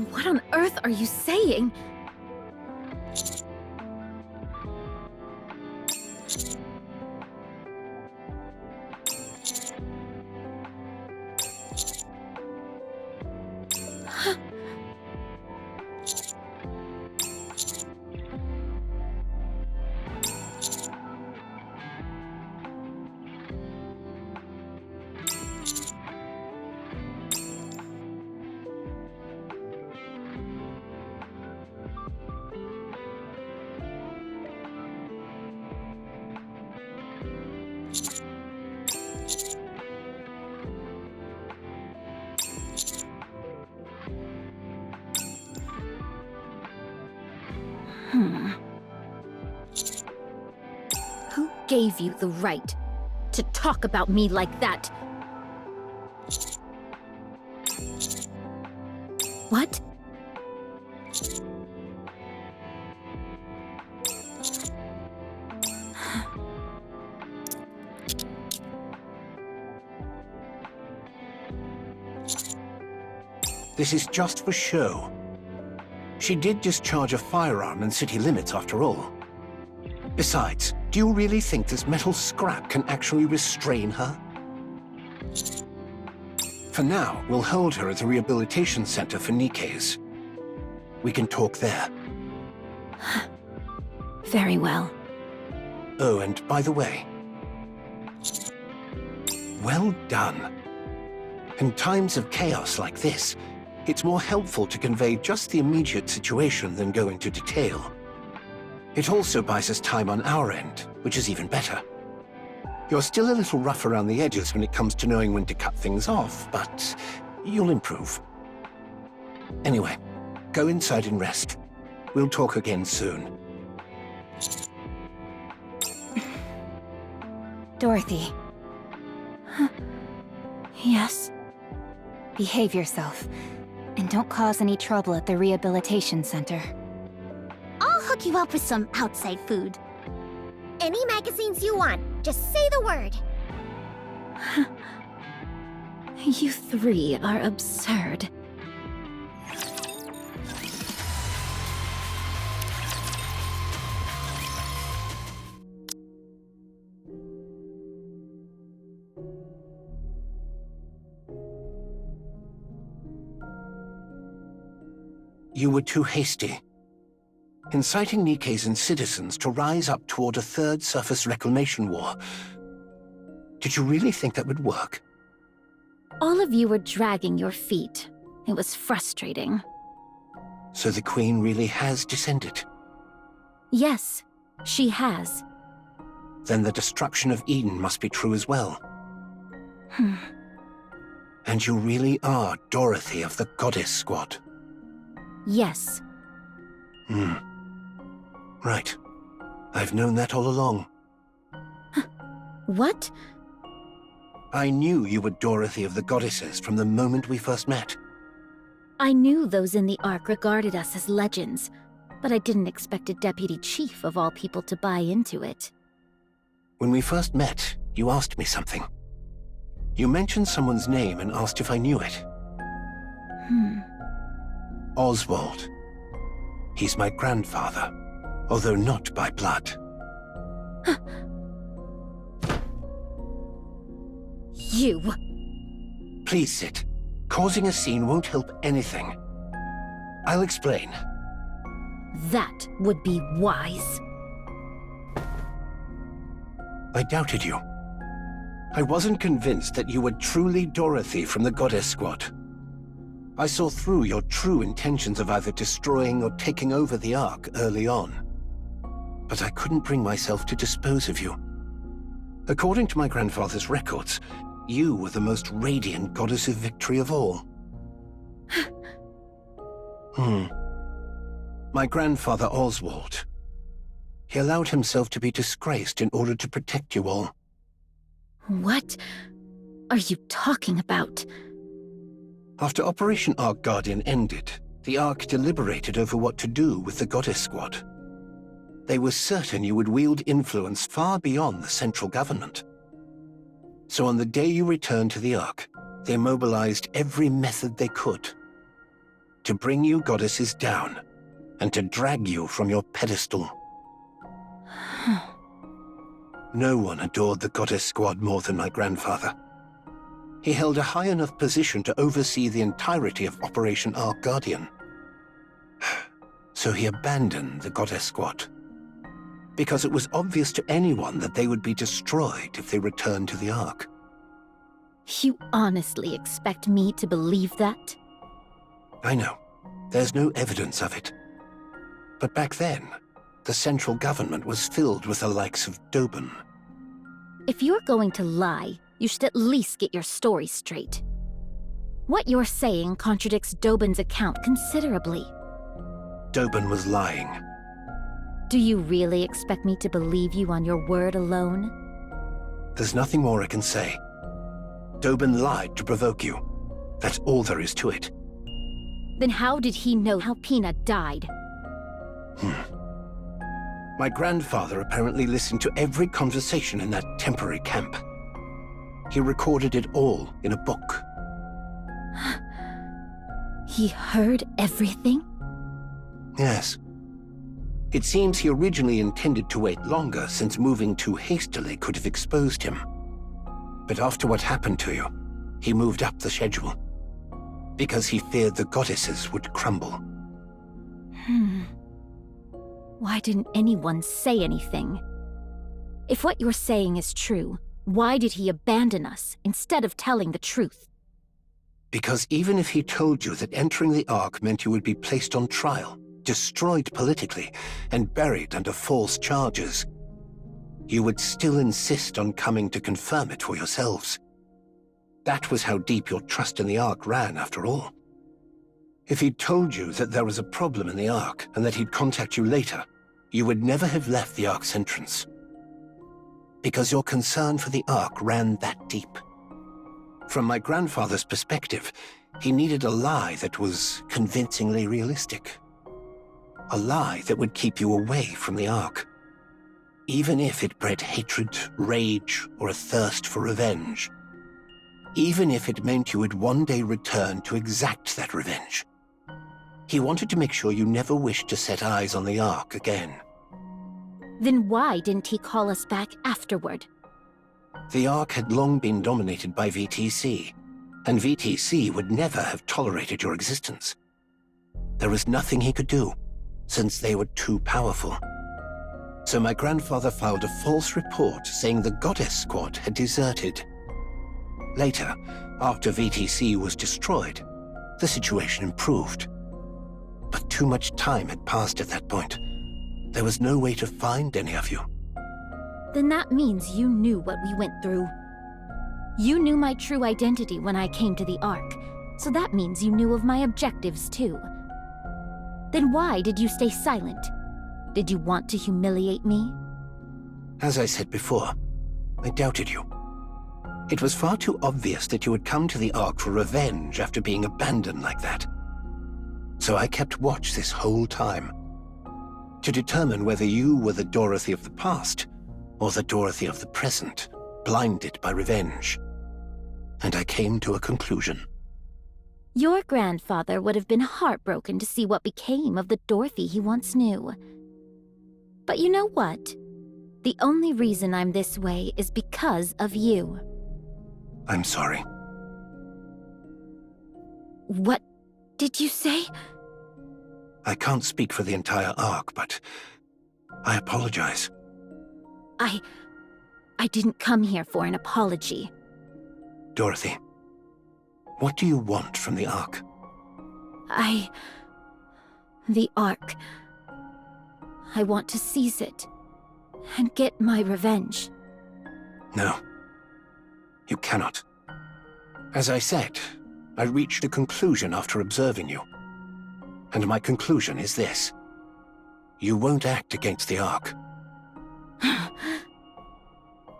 What on earth are you saying? Who gave you the right to talk about me like that? What? This is just for show. She did discharge a firearm in city limits after all. Besides, do you really think this metal scrap can actually restrain her? For now, we'll hold her at the rehabilitation center for Nikkes. We can talk there. Very well. Oh, and by the way, well done. In times of chaos like this, it's more helpful to convey just the immediate situation than go into detail. It also buys us time on our end, which is even better. You're still a little rough around the edges when it comes to knowing when to cut things off, but you'll improve. Anyway, go inside and rest. We'll talk again soon. Dorothy. Yes? Behave yourself, and don't cause any trouble at the rehabilitation center. I'll hook you up with some outside food. Any magazines you want, just say the word. You three are absurd. You were too hasty. Inciting Nikkes and citizens to rise up toward a third surface reclamation war. Did you really think that would work? All of you were dragging your feet. It was frustrating. So the Queen really has descended? Yes, she has. Then the destruction of Eden must be true as well. And you really are Dorothy of the Goddess Squad? Yes. Right. I've known that all along. What? I knew you were Dorothy of the Goddesses from the moment we first met. I knew those in the Ark regarded us as legends, but I didn't expect a deputy chief of all people to buy into it. When we first met, you asked me something. You mentioned someone's name and asked if I knew it. Oswald. He's my grandfather, although not by blood. You! Please sit. Causing a scene won't help anything. I'll explain. That would be wise. I doubted you. I wasn't convinced that you were truly Dorothy from the Goddess Squad. I saw through your true intentions of either destroying or taking over the Ark early on. But I couldn't bring myself to dispose of you. According to my grandfather's records, you were the most radiant goddess of victory of all. My grandfather Oswald. He allowed himself to be disgraced in order to protect you all. What are you talking about? After Operation Ark Guardian ended, the Ark deliberated over what to do with the Goddess Squad. They were certain you would wield influence far beyond the central government. So on the day you returned to the Ark, they mobilized every method they could to bring you goddesses down and to drag you from your pedestal. No one adored the Goddess Squad more than my grandfather. He held a high enough position to oversee the entirety of Operation Ark Guardian. So he abandoned the Goddess Squad, because it was obvious to anyone that they would be destroyed if they returned to the Ark. You honestly expect me to believe that? I know. There's no evidence of it. But back then, the central government was filled with the likes of Dobin. If you're going to lie, you should at least get your story straight. What you're saying contradicts Dobin's account considerably. Dobin was lying. Do you really expect me to believe you on your word alone? There's nothing more I can say. Dobin lied to provoke you. That's all there is to it. Then how did he know how Peanut died? My grandfather apparently listened to every conversation in that temporary camp. He recorded it all in a book. He heard everything? Yes. It seems he originally intended to wait longer, since moving too hastily could have exposed him. But after what happened to you, he moved up the schedule. Because he feared the goddesses would crumble. Why didn't anyone say anything? If what you're saying is true, why did he abandon us instead of telling the truth? Because even if he told you that entering the Ark meant you would be placed on trial, destroyed politically, and buried under false charges, you would still insist on coming to confirm it for yourselves. That was how deep your trust in the Ark ran, after all. If he'd told you that there was a problem in the Ark and that he'd contact you later, you would never have left the Ark's entrance. Because your concern for the Ark ran that deep. From my grandfather's perspective, he needed a lie that was convincingly realistic. A lie that would keep you away from the Ark. Even if it bred hatred, rage, or a thirst for revenge. Even if it meant you would one day return to exact that revenge. He wanted to make sure you never wished to set eyes on the Ark again. Then why didn't he call us back afterward? The Ark had long been dominated by VTC, and VTC would never have tolerated your existence. There was nothing he could do, since they were too powerful. So my grandfather filed a false report saying the Goddess Squad had deserted. Later, after VTC was destroyed, the situation improved. But too much time had passed at that point. There was no way to find any of you. Then that means you knew what we went through. You knew my true identity when I came to the Ark, so that means you knew of my objectives too. Then why did you stay silent? Did you want to humiliate me? As I said before, I doubted you. It was far too obvious that you would come to the Ark for revenge after being abandoned like that. So I kept watch this whole time, to determine whether you were the Dorothy of the past, or the Dorothy of the present, blinded by revenge. And I came to a conclusion. Your grandfather would have been heartbroken to see what became of the Dorothy he once knew. But you know what? The only reason I'm this way is because of you. I'm sorry. What did you say? I can't speak for the entire Ark, but I apologize. I didn't come here for an apology. Dorothy, what do you want from the Ark? The Ark. I want to seize it and get my revenge. No. You cannot. As I said, I reached a conclusion after observing you. And my conclusion is this. You won't act against the Ark.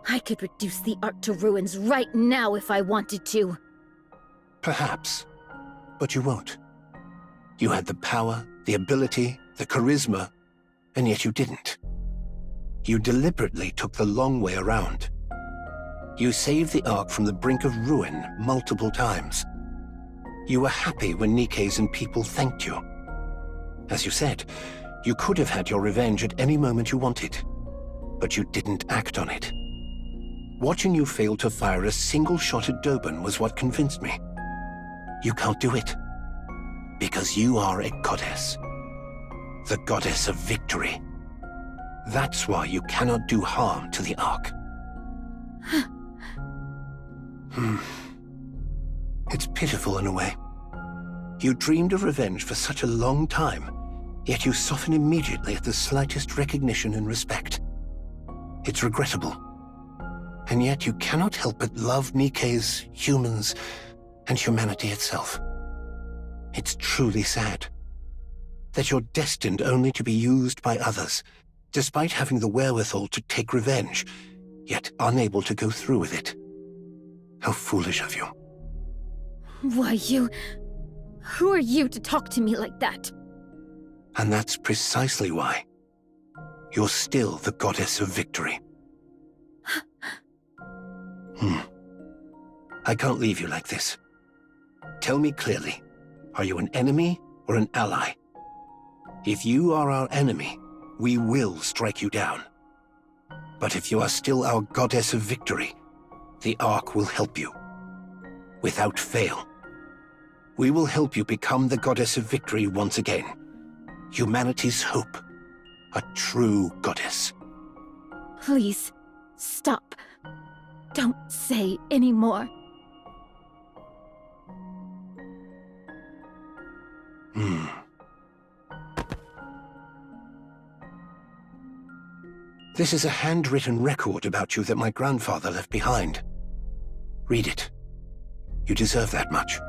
I could reduce the Ark to ruins right now if I wanted to. Perhaps. But you won't. You had the power, the ability, the charisma, and yet you didn't. You deliberately took the long way around. You saved the Ark from the brink of ruin multiple times. You were happy when Nikke's and people thanked you. As you said, you could have had your revenge at any moment you wanted, but you didn't act on it. Watching you fail to fire a single shot at Doban was what convinced me. You can't do it, because you are a goddess. The goddess of victory. That's why you cannot do harm to the Ark. It's pitiful in a way. You dreamed of revenge for such a long time, yet you soften immediately at the slightest recognition and respect. It's regrettable. And yet you cannot help but love Nikke's, humans, and humanity itself. It's truly sad. That you're destined only to be used by others, despite having the wherewithal to take revenge, yet unable to go through with it. How foolish of you. Why, who are you to talk to me like that? And that's precisely why. You're still the goddess of victory. I can't leave you like this. Tell me clearly, Are you an enemy or an ally? If you are our enemy, we will strike you down. But if you are still our goddess of victory, the Ark will help you. Without fail. We will help you become the goddess of victory once again. Humanity's hope. A true goddess. Please, stop. Don't say any more. This is a handwritten record about you that my grandfather left behind. Read it. You deserve that much.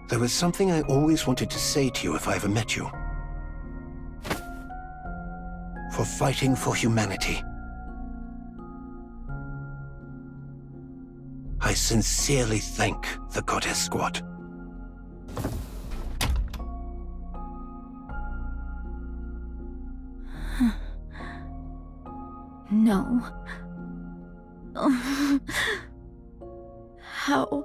There was something I always wanted to say to you if I ever met you. For fighting for humanity. I sincerely thank the Goddess Squad. No. How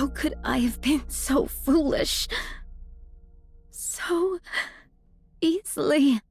could I have been so foolish? So easily.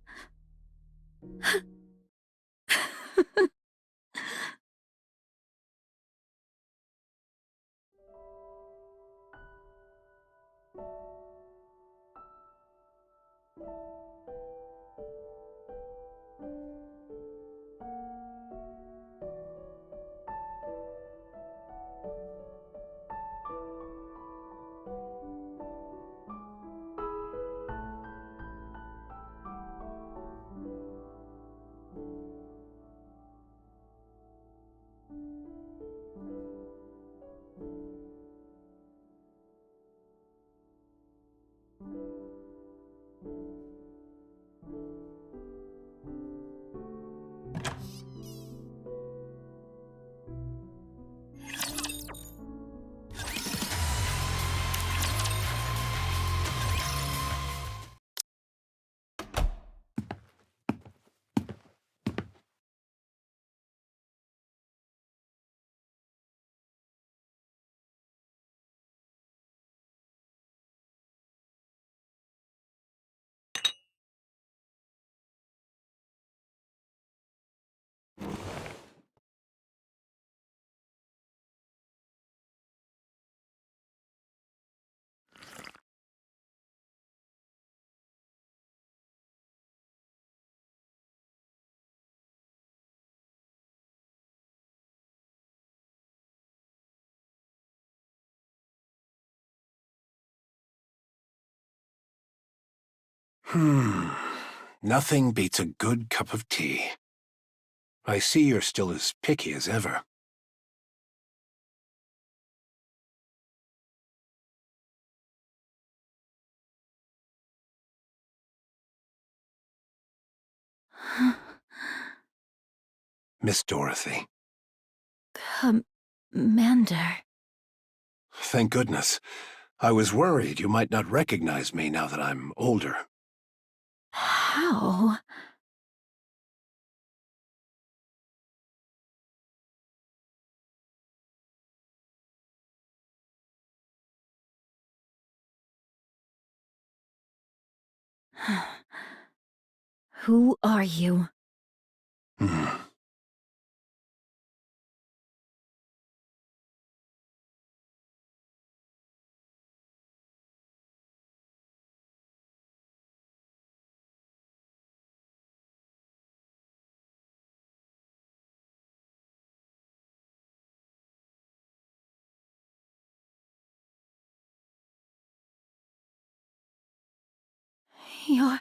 Nothing beats a good cup of tea. I see you're still as picky as ever. Miss Dorothy. Commander. Thank goodness. I was worried you might not recognize me now that I'm older. How? Who are you? You're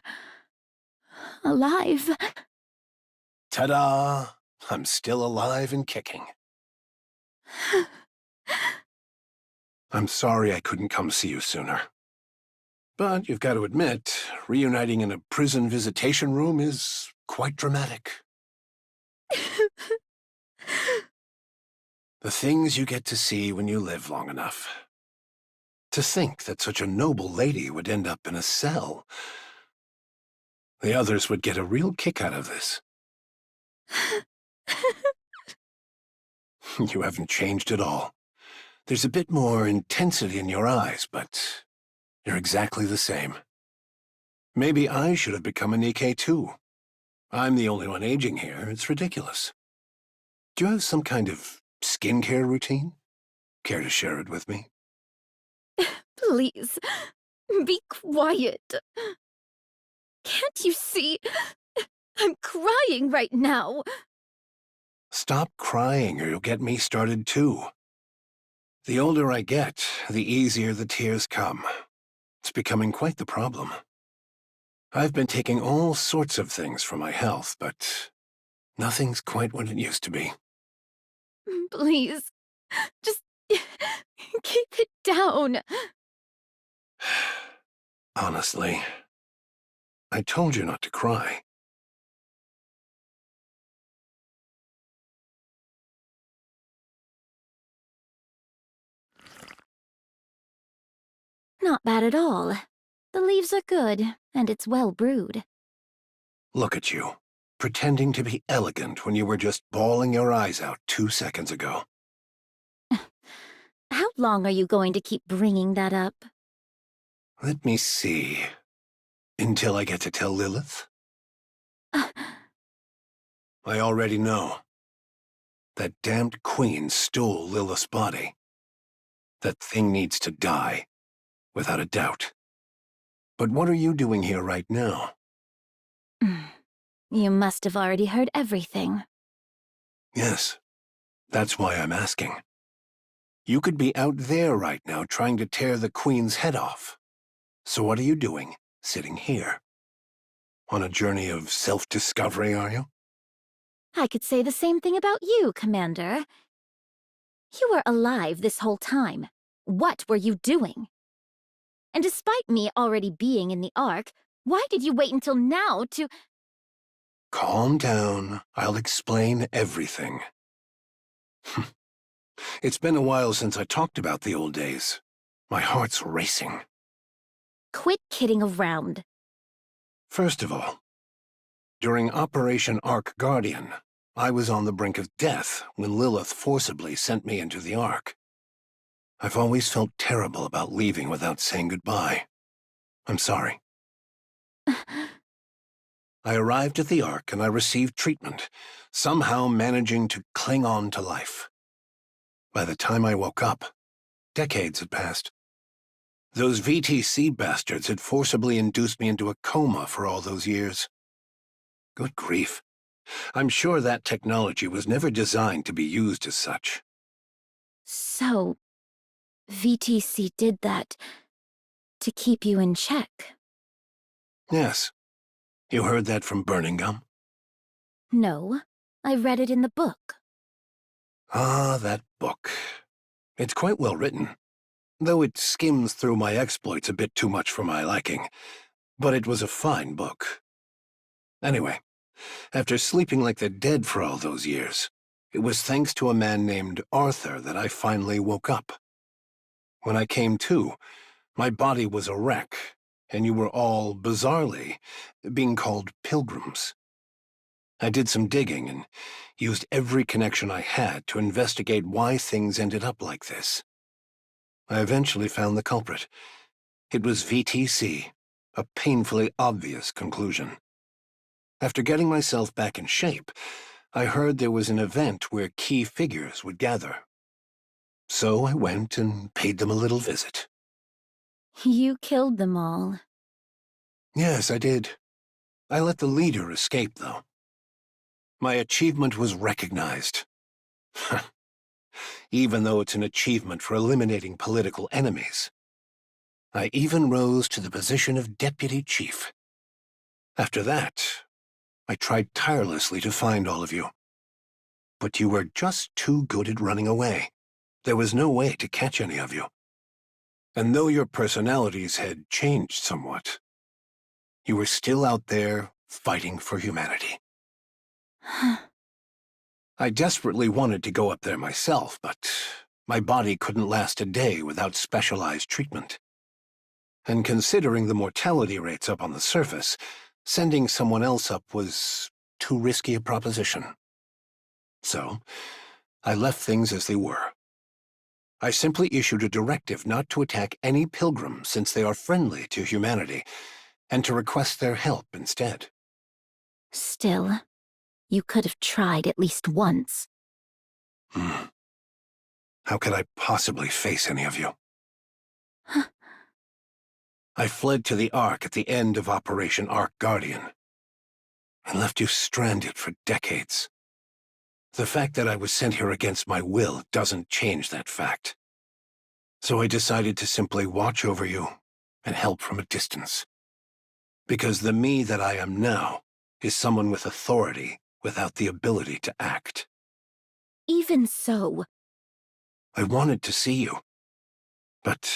alive. Ta-da! I'm still alive and kicking. I'm sorry I couldn't come see you sooner. But you've got to admit, reuniting in a prison visitation room is quite dramatic. The things you get to see when you live long enough. To think that such a noble lady would end up in a cell. The others would get a real kick out of this. You haven't changed at all. There's a bit more intensity in your eyes, but you're exactly the same. Maybe I should have become a Nikke too. I'm the only one aging here. It's ridiculous. Do you have some kind of skincare routine? Care to share it with me? Please, be quiet. Can't you see? I'm crying right now. Stop crying or you'll get me started too. The older I get, the easier the tears come. It's becoming quite the problem. I've been taking all sorts of things for my health, but nothing's quite what it used to be. Please, just keep it down. Honestly, I told you not to cry. Not bad at all. The leaves are good, and it's well brewed. Look at you, pretending to be elegant when you were just bawling your eyes out 2 seconds ago. How long are you going to keep bringing that up? Let me see. Until I get to tell Lilith? I already know. That damned queen stole Lilith's body. That thing needs to die, without a doubt. But what are you doing here right now? You must have already heard everything. Yes, that's why I'm asking. You could be out there right now trying to tear the queen's head off. So what are you doing, sitting here? On a journey of self-discovery, are you? I could say the same thing about you, Commander. You were alive this whole time. What were you doing? And despite me already being in the Ark, why did you wait until now to— Calm down. I'll explain everything. It's been a while since I talked about the old days. My heart's racing. Quit kidding around. First of all, during Operation Ark Guardian, I was on the brink of death when Lilith forcibly sent me into the Ark. I've always felt terrible about leaving without saying goodbye. I'm sorry. I arrived at the Ark and I received treatment, somehow managing to cling on to life. By the time I woke up, decades had passed. Those VTC bastards had forcibly induced me into a coma for all those years. Good grief. I'm sure that technology was never designed to be used as such. So, VTC did that to keep you in check? Yes. You heard that from Burning Gum? No, I read it in the book. Ah, that book. It's quite well written, though it skims through my exploits a bit too much for my liking. But it was a fine book. Anyway, after sleeping like the dead for all those years, it was thanks to a man named Arthur that I finally woke up. When I came to, my body was a wreck, and you were all, bizarrely, being called pilgrims. I did some digging and used every connection I had to investigate why things ended up like this. I eventually found the culprit. It was VTC, a painfully obvious conclusion. After getting myself back in shape, I heard there was an event where key figures would gather. So I went and paid them a little visit. You killed them all. Yes, I did. I let the leader escape, though. My achievement was recognized. Even though it's an achievement for eliminating political enemies. I even rose to the position of deputy chief. After that, I tried tirelessly to find all of you. But you were just too good at running away. There was no way to catch any of you. And though your personalities had changed somewhat, you were still out there fighting for humanity. I desperately wanted to go up there myself, but my body couldn't last a day without specialized treatment. And considering the mortality rates up on the surface, sending someone else up was too risky a proposition. So, I left things as they were. I simply issued a directive not to attack any pilgrims since they are friendly to humanity, and to request their help instead. Still, you could have tried at least once. How could I possibly face any of you? I fled to the Ark at the end of Operation Ark Guardian, and left you stranded for decades. The fact that I was sent here against my will doesn't change that fact. So I decided to simply watch over you and help from a distance. Because the me that I am now is someone with authority without the ability to act. Even so, I wanted to see you, but,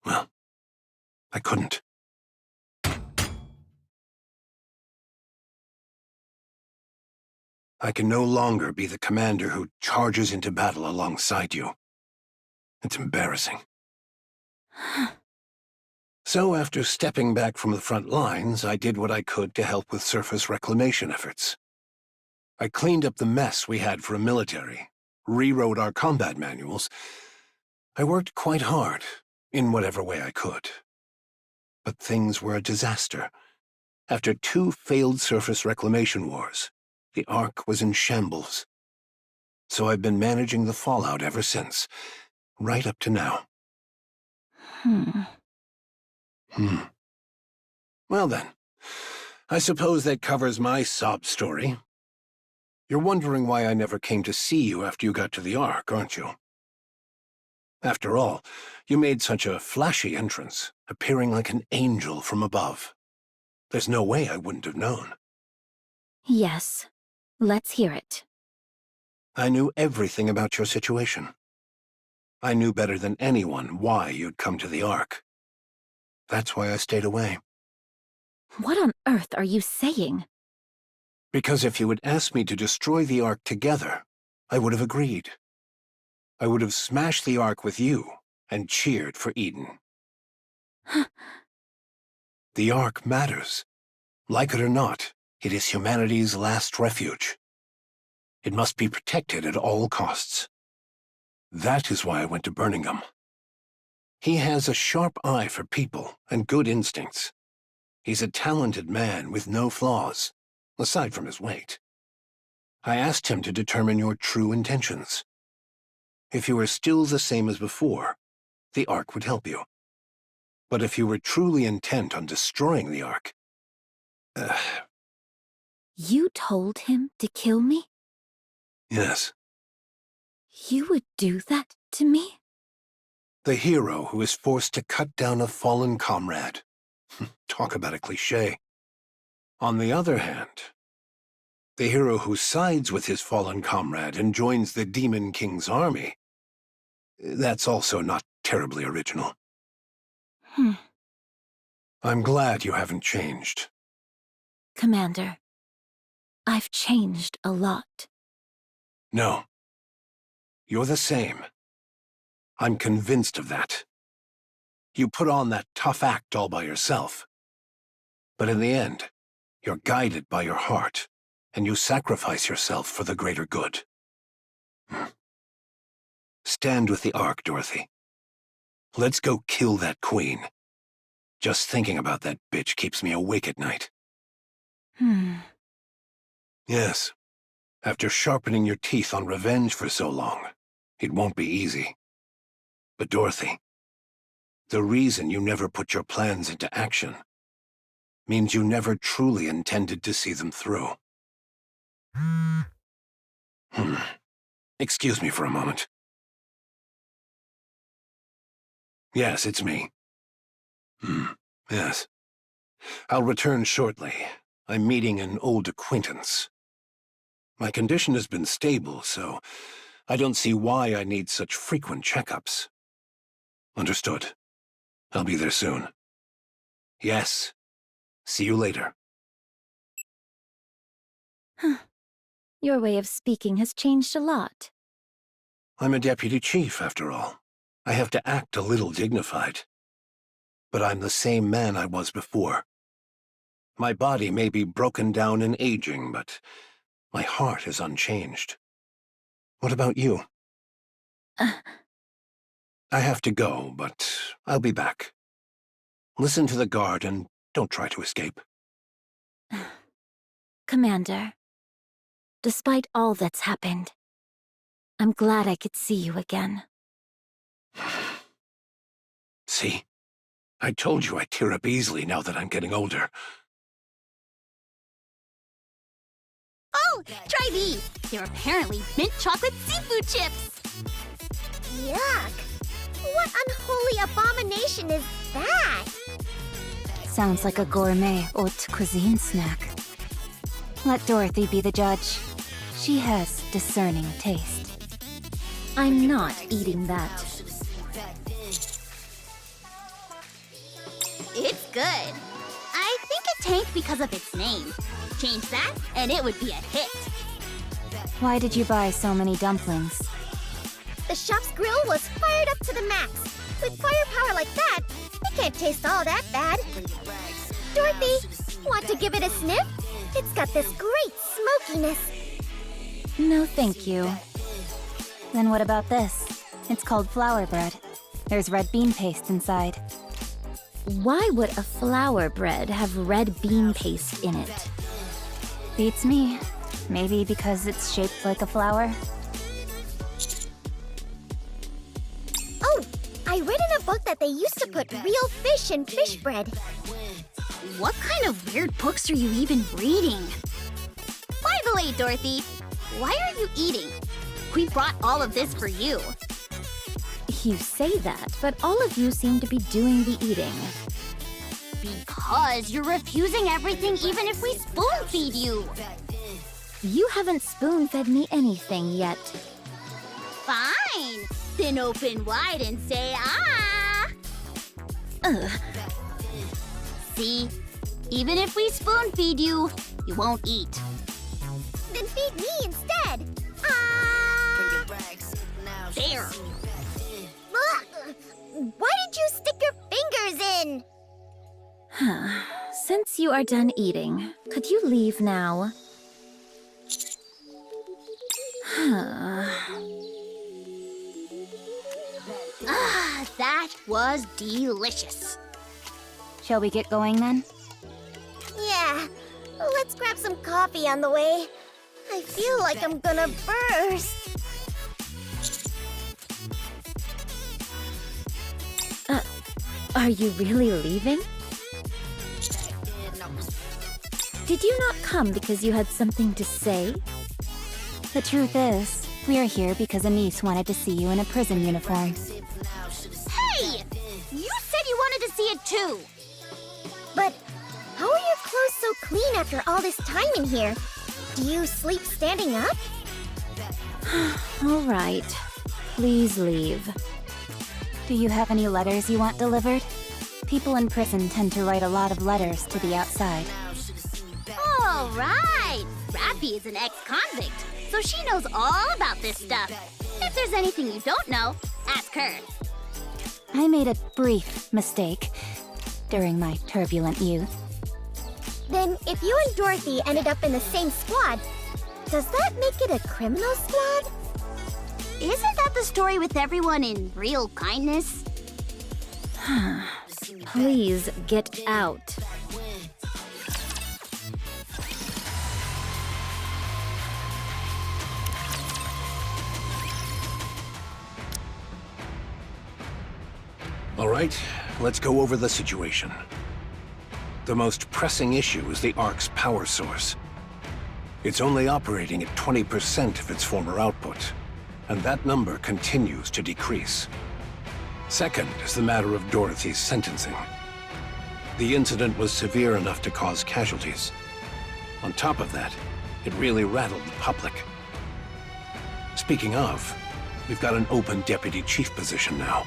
well, I couldn't. I can no longer be the commander who charges into battle alongside you. It's embarrassing. So after stepping back from the front lines, I did what I could to help with surface reclamation efforts. I cleaned up the mess we had for a military, rewrote our combat manuals. I worked quite hard, in whatever way I could. But things were a disaster. After 2 failed surface reclamation wars, the Ark was in shambles. So I've been managing the fallout ever since, right up to now. Well then, I suppose that covers my sob story. You're wondering why I never came to see you after you got to the Ark, aren't you? After all, you made such a flashy entrance, appearing like an angel from above. There's no way I wouldn't have known. yes. Let's hear it. I knew everything about your situation. I knew better than anyone why you'd come to the Ark. That's why I stayed away. What on earth are you saying? Because if you had asked me to destroy the Ark together, I would have agreed. I would have smashed the Ark with you and cheered for Eden. The Ark matters. Like it or not, it is humanity's last refuge. It must be protected at all costs. That is why I went to Birmingham. He has a sharp eye for people and good instincts. He's a talented man with no flaws, aside from his weight. I asked him to determine your true intentions. If you were still the same as before, the Ark would help you. But if you were truly intent on destroying the Ark... You told him to kill me? Yes. You would do that to me? The hero who is forced to cut down a fallen comrade. Talk about a cliché. On the other hand, the hero who sides with his fallen comrade and joins the Demon King's army. That's also not terribly original. I'm glad you haven't changed. Commander, I've changed a lot. No. You're the same. I'm convinced of that. You put on that tough act all by yourself. But in the end, you're guided by your heart, and you sacrifice yourself for the greater good. Stand with the Ark, Dorothy. Let's go kill that queen. Just thinking about that bitch keeps me awake at night. Yes. After sharpening your teeth on revenge for so long, it won't be easy. But Dorothy, the reason you never put your plans into action means you never truly intended to see them through. Excuse me for a moment. Yes, it's me. Yes. I'll return shortly. I'm meeting an old acquaintance. My condition has been stable, so I don't see why I need such frequent checkups. Understood. I'll be there soon. Yes. See you later. Your way of speaking has changed a lot. I'm a deputy chief, after all. I have to act a little dignified. But I'm the same man I was before. My body may be broken down and aging, but my heart is unchanged. What about you? I have to go, but I'll be back. Listen to the guard and don't try to escape. Commander, despite all that's happened, I'm glad I could see you again. See? I told you I tear up easily now that I'm getting older. Oh, try these! They're apparently mint chocolate seafood chips! Yuck! What unholy abomination is that? Sounds like a gourmet haute cuisine snack. Let Dorothy be the judge. She has discerning taste. I'm not eating that. It's good. I think it tanked because of its name. Change that, and it would be a hit. Why did you buy so many dumplings? The shop's grill was fired up to the max. With firepower like that, it can't taste all that bad. Dorothy, want to give it a sniff? It's got this great smokiness. No, thank you. Then what about this? It's called flour bread. There's red bean paste inside. Why would a flour bread have red bean paste in it? Beats me. Maybe because it's shaped like a flower? Oh, I read in a book that they used to put real fish in fish bread. What kind of weird books are you even reading? By the way, Dorothy, why are you eating? We brought all of this for you. You say that, but all of you seem to be doing the eating. Because you're refusing everything even if we spoon-feed you. You haven't spoon-fed me anything yet. Fine. Then open wide and say, ah. Ugh. See? Even if we spoon-feed you, you won't eat. Then feed me instead. Ah! There. Ugh. Why did you stick your fingers in? Since you are done eating, could you leave now? Ah, that was delicious. Shall we get going then? Yeah, let's grab some coffee on the way. I feel like I'm gonna burst. Are you really leaving? Did you not come because you had something to say? The truth is, we are here because a niece wanted to see you in a prison uniform. Hey! You said you wanted to see it too! But how are your clothes so clean after all this time in here? Do you sleep standing up? All right. Please leave. Do you have any letters you want delivered? People in prison tend to write a lot of letters to the outside. All right! Rappy is an ex-convict, so she knows all about this stuff. If there's anything you don't know, ask her. I made a brief mistake during my turbulent youth. Then if you and Dorothy ended up in the same squad, does that make it a criminal squad? Isn't that the story with everyone in real kindness? Please get out. All right, let's go over the situation. The most pressing issue is the Ark's power source. It's only operating at 20% of its former output, and that number continues to decrease. Second is the matter of Dorothy's sentencing. The incident was severe enough to cause casualties. On top of that, it really rattled the public. Speaking of, we've got an open deputy chief position now.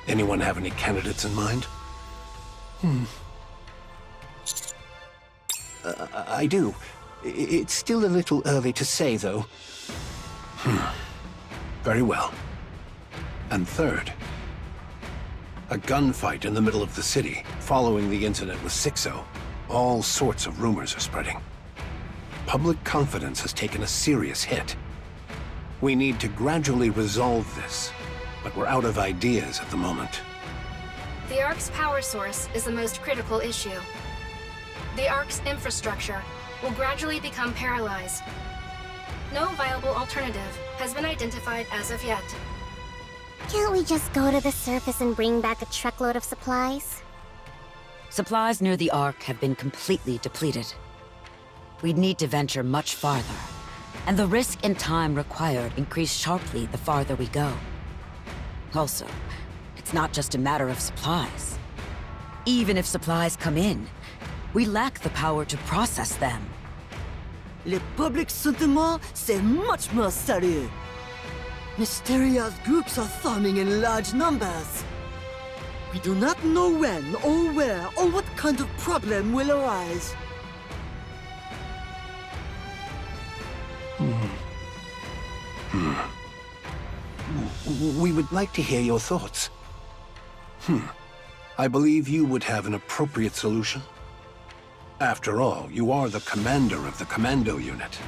Anyone have any candidates in mind? I do. It's still a little early to say, though. Very well. And third, a gunfight in the middle of the city following the incident with Sixo. All sorts of rumors are spreading. Public confidence has taken a serious hit. We need to gradually resolve this, but we're out of ideas at the moment. The Ark's power source is the most critical issue. The Ark's infrastructure will gradually become paralyzed. No viable alternative has been identified as of yet. Can't we just go to the surface and bring back a truckload of supplies? Supplies near the Ark have been completely depleted. We'd need to venture much farther, and the risk and time required increase sharply the farther we go. Also, it's not just a matter of supplies. Even if supplies come in, we lack the power to process them. Le public sentiment, c'est much more sérieux. Mysterious groups are forming in large numbers. We do not know when, or where, or what kind of problem will arise. We would like to hear your thoughts. I believe you would have an appropriate solution. After all, you are the commander of the commando unit.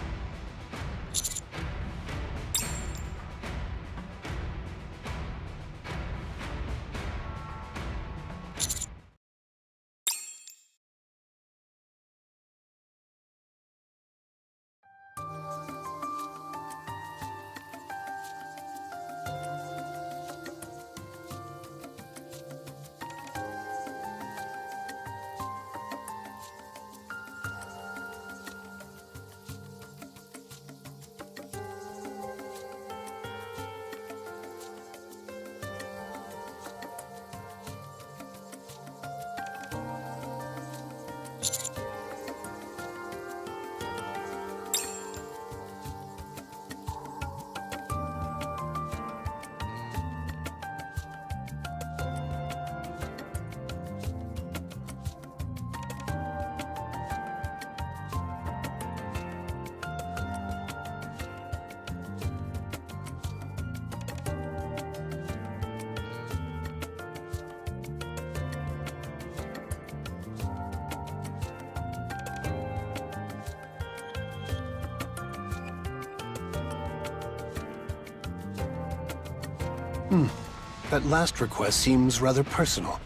That last request seems rather personal.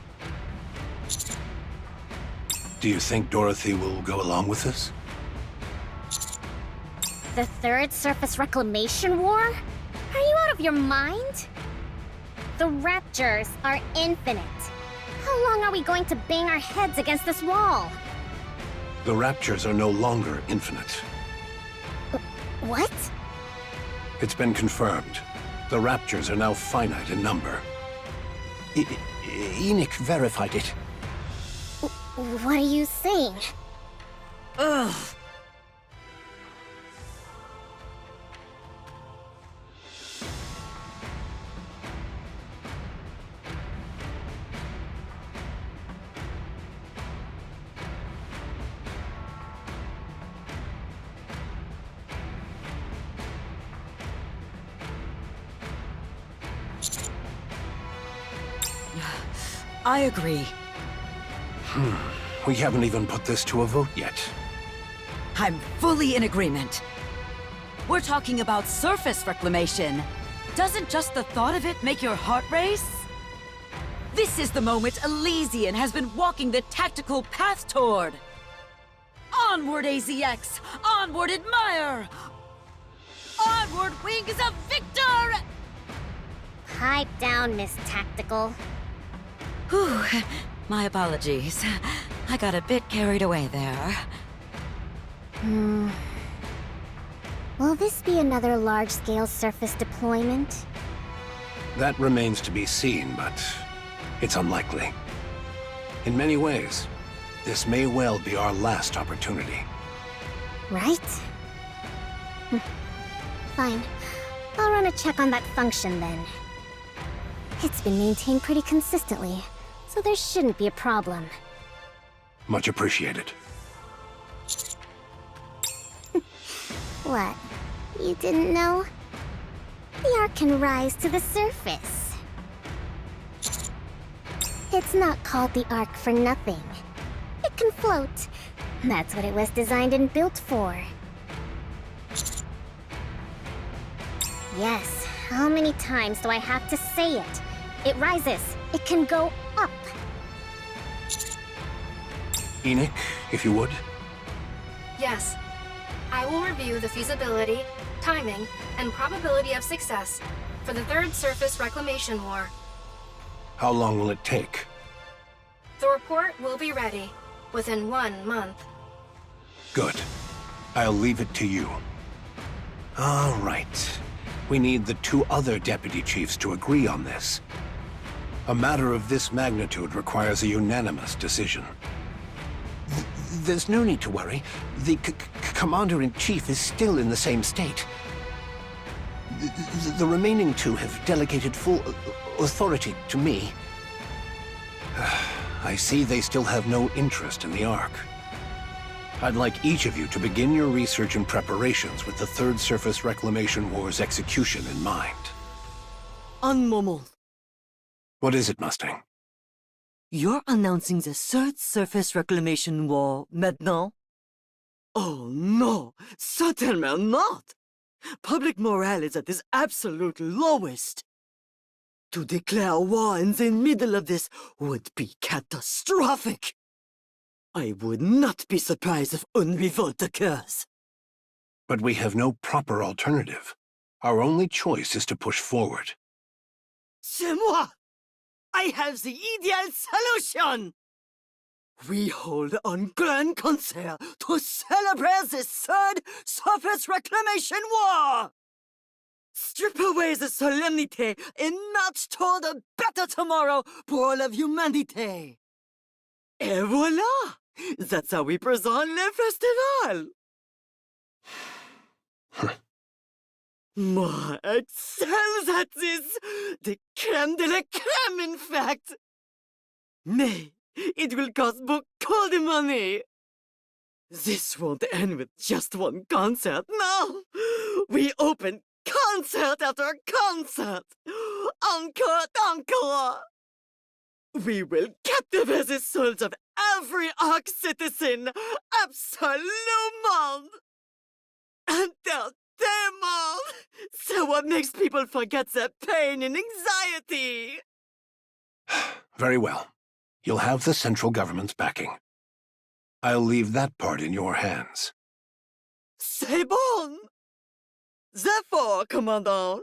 Do you think Dorothy will go along with this? The Third Surface Reclamation War? Are you out of your mind? The Raptures are infinite. How long are we going to bang our heads against this wall? The Raptures are no longer infinite. What? It's been confirmed. The Raptures are now finite in number. Enoch verified it. What are you saying? Ugh. I agree. We haven't even put this to a vote yet. I'm fully in agreement. We're talking about surface reclamation. Doesn't just the thought of it make your heart race? This is the moment Elysian has been walking the tactical path toward. Onward, AZX! Onward, Admire! Onward, Wings of Victor! Pipe down, Miss Tactical. Whew, my apologies. I got a bit carried away there. Will this be another large-scale surface deployment? That remains to be seen, but it's unlikely. In many ways, this may well be our last opportunity. Right? Fine. I'll run a check on that function then. It's been maintained pretty consistently, so there shouldn't be a problem. Much appreciated. What? You didn't know? The Ark can rise to the surface. It's not called the Ark for nothing. It can float. That's what it was designed and built for. Yes, how many times do I have to say it? It rises. It can go up. Enoch, if you would. Yes. I will review the feasibility, timing, and probability of success for the Third Surface Reclamation War. How long will it take? The report will be ready within 1 month. Good. I'll leave it to you. All right. We need the 2 other deputy chiefs to agree on this. A matter of this magnitude requires a unanimous decision. There's no need to worry. The Commander-in-Chief is still in the same state. The remaining 2 have delegated full authority to me. I see they still have no interest in the Ark. I'd like each of you to begin your research and preparations with the Third Surface Reclamation War's execution in mind. Un moment. What is it, Mustang? You're announcing the Third Surface Reclamation War maintenant? Oh no, certainly not! Public morale is at its absolute lowest. To declare war in the middle of this would be catastrophic. I would not be surprised if une revolt occurs. But we have no proper alternative. Our only choice is to push forward. C'est moi! I have the ideal solution! We hold a grand concert to celebrate the Third Surface Reclamation War! Strip away the solemnity and march toward a better tomorrow for all of humanity! Et voilà! That's how we present le festival! Moi excels at this! The crème de la crème, in fact! Mais it will cost beaucoup de money! This won't end with just one concert, no! We open concert after concert! Encore, encore! We will captivate the souls of every Ark citizen! Absolument! Entertainment! So what makes people forget their pain and anxiety? Very well. You'll have the central government's backing. I'll leave that part in your hands. C'est bon! Therefore, Commandant,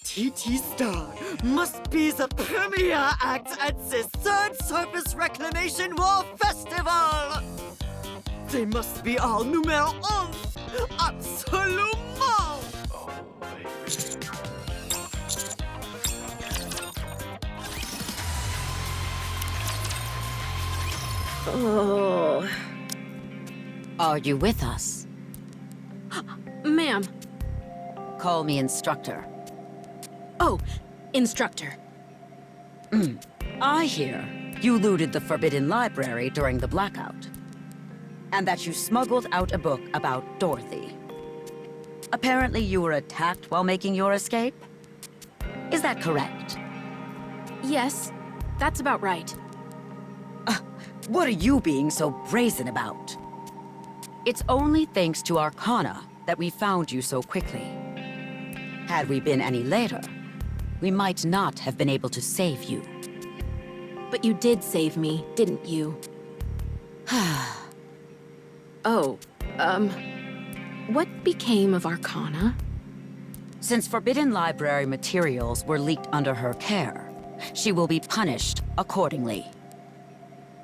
TT Star must be the premier act at the Third Surface Reclamation War Festival! They must be our numéro 1! Absolument! Oh. Are you with us? Ma'am. Call me instructor. Oh, instructor. I hear you looted the Forbidden Library during the blackout. And that you smuggled out a book about Dorothy. Apparently you were attacked while making your escape? Is that correct? Yes, that's about right. What are you being so brazen about? It's only thanks to Arcana that we found you so quickly. Had we been any later, we might not have been able to save you. But you did save me, didn't you? Oh, what became of Arcana? Since Forbidden Library materials were leaked under her care, she will be punished accordingly.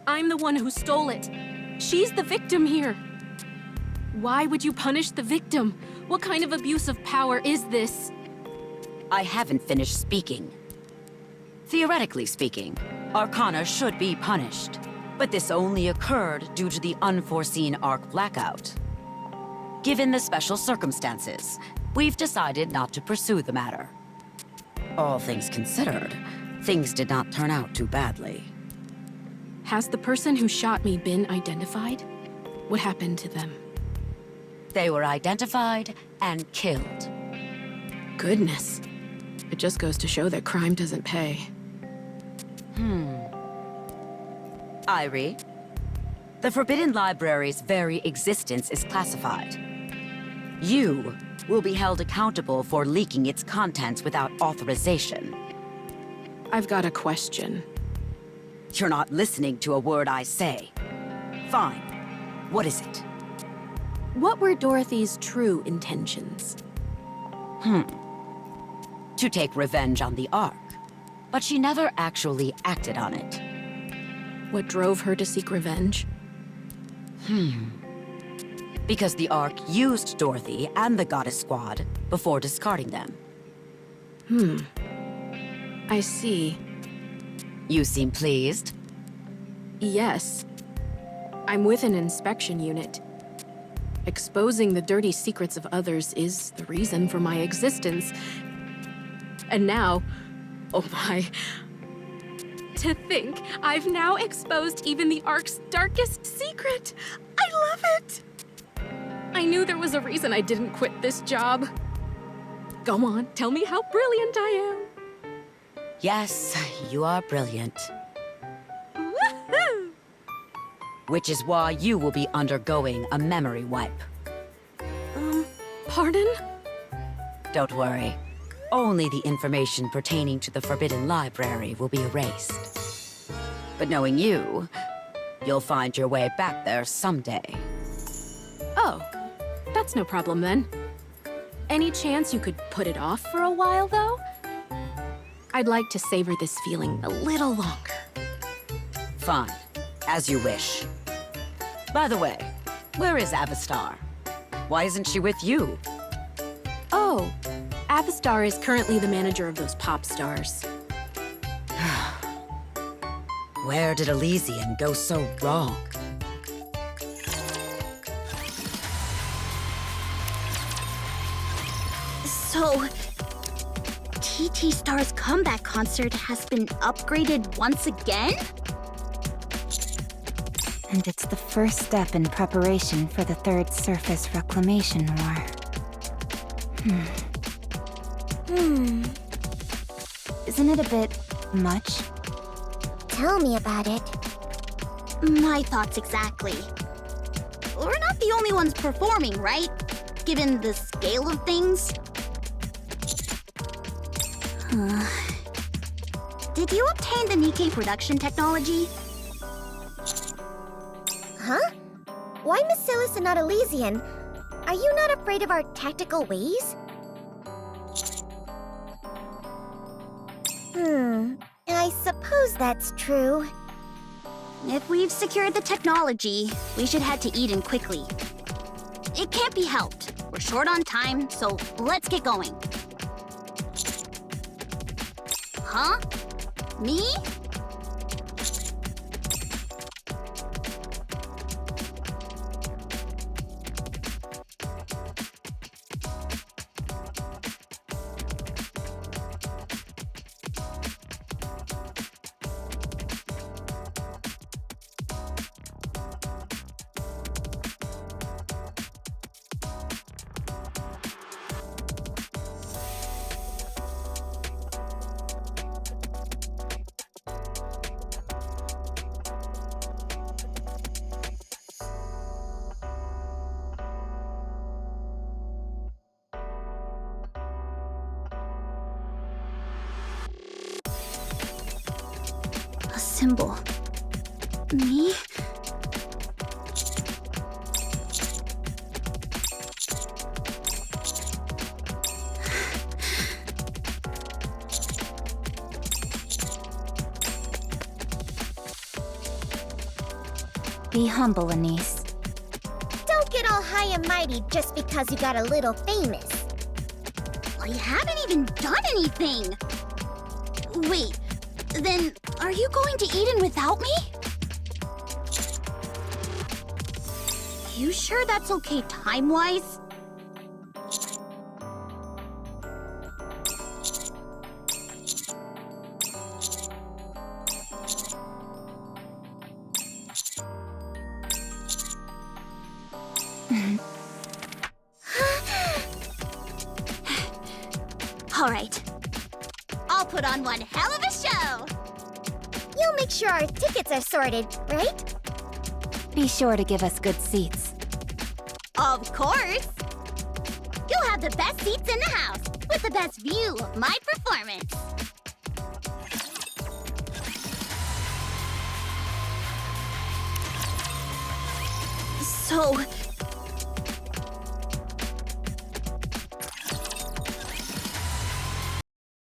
I'm the one who stole it. She's the victim here. Why would you punish the victim? What kind of abuse of power is this? I haven't finished speaking. Theoretically speaking, Arcana should be punished. But this only occurred due to the unforeseen Ark blackout. Given the special circumstances, we've decided not to pursue the matter. All things considered, things did not turn out too badly. Has the person who shot me been identified? What happened to them? They were identified and killed. Goodness. It just goes to show that crime doesn't pay. Irie, the Forbidden Library's very existence is classified. You will be held accountable for leaking its contents without authorization. I've got a question. You're not listening to a word I say. Fine. What is it? What were Dorothy's true intentions? To take revenge on the Ark. But she never actually acted on it. What drove her to seek revenge? Because the Ark used Dorothy and the Goddess Squad before discarding them. I see. You seem pleased. Yes. I'm with an inspection unit. Exposing the dirty secrets of others is the reason for my existence. And now, oh my. To think I've now exposed even the Ark's darkest secret. I love it! I knew there was a reason I didn't quit this job. Go on, tell me how brilliant I am. Yes, you are brilliant. Woohoo! Which is why you will be undergoing a memory wipe. Pardon? Don't worry. Only the information pertaining to the Forbidden Library will be erased. But knowing you, you'll find your way back there someday. Oh, that's no problem then. Any chance you could put it off for a while, though? I'd like to savor this feeling a little longer. Fine. As you wish. By the way, where is Avastar? Why isn't she with you? Oh, Avastar is currently the manager of those pop stars. Where did Elysian go so wrong? So, TT Star's comeback concert has been upgraded once again? And it's the first step in preparation for the Third Surface Reclamation War. Isn't it a bit much? Tell me about it. My thoughts exactly. We're not the only ones performing, right? Given the scale of things. Did you obtain the Nikke production technology? Huh? Why Bacillus and not Elysian? Are you not afraid of our tactical ways? I suppose that's true. If we've secured the technology, we should head to Eden quickly. It can't be helped. We're short on time, so let's get going. Huh? Me? A symbol. Me? Be humble, Anise. Don't get all high and mighty just because you got a little famous. I haven't even done anything! Wait, then are you going to Eden without me? You sure that's okay time-wise? put on one hell of a show! You'll make sure our tickets are sorted, right? Be sure to give us good seats. Of course! You'll have the best seats in the house, with the best view of my performance. So,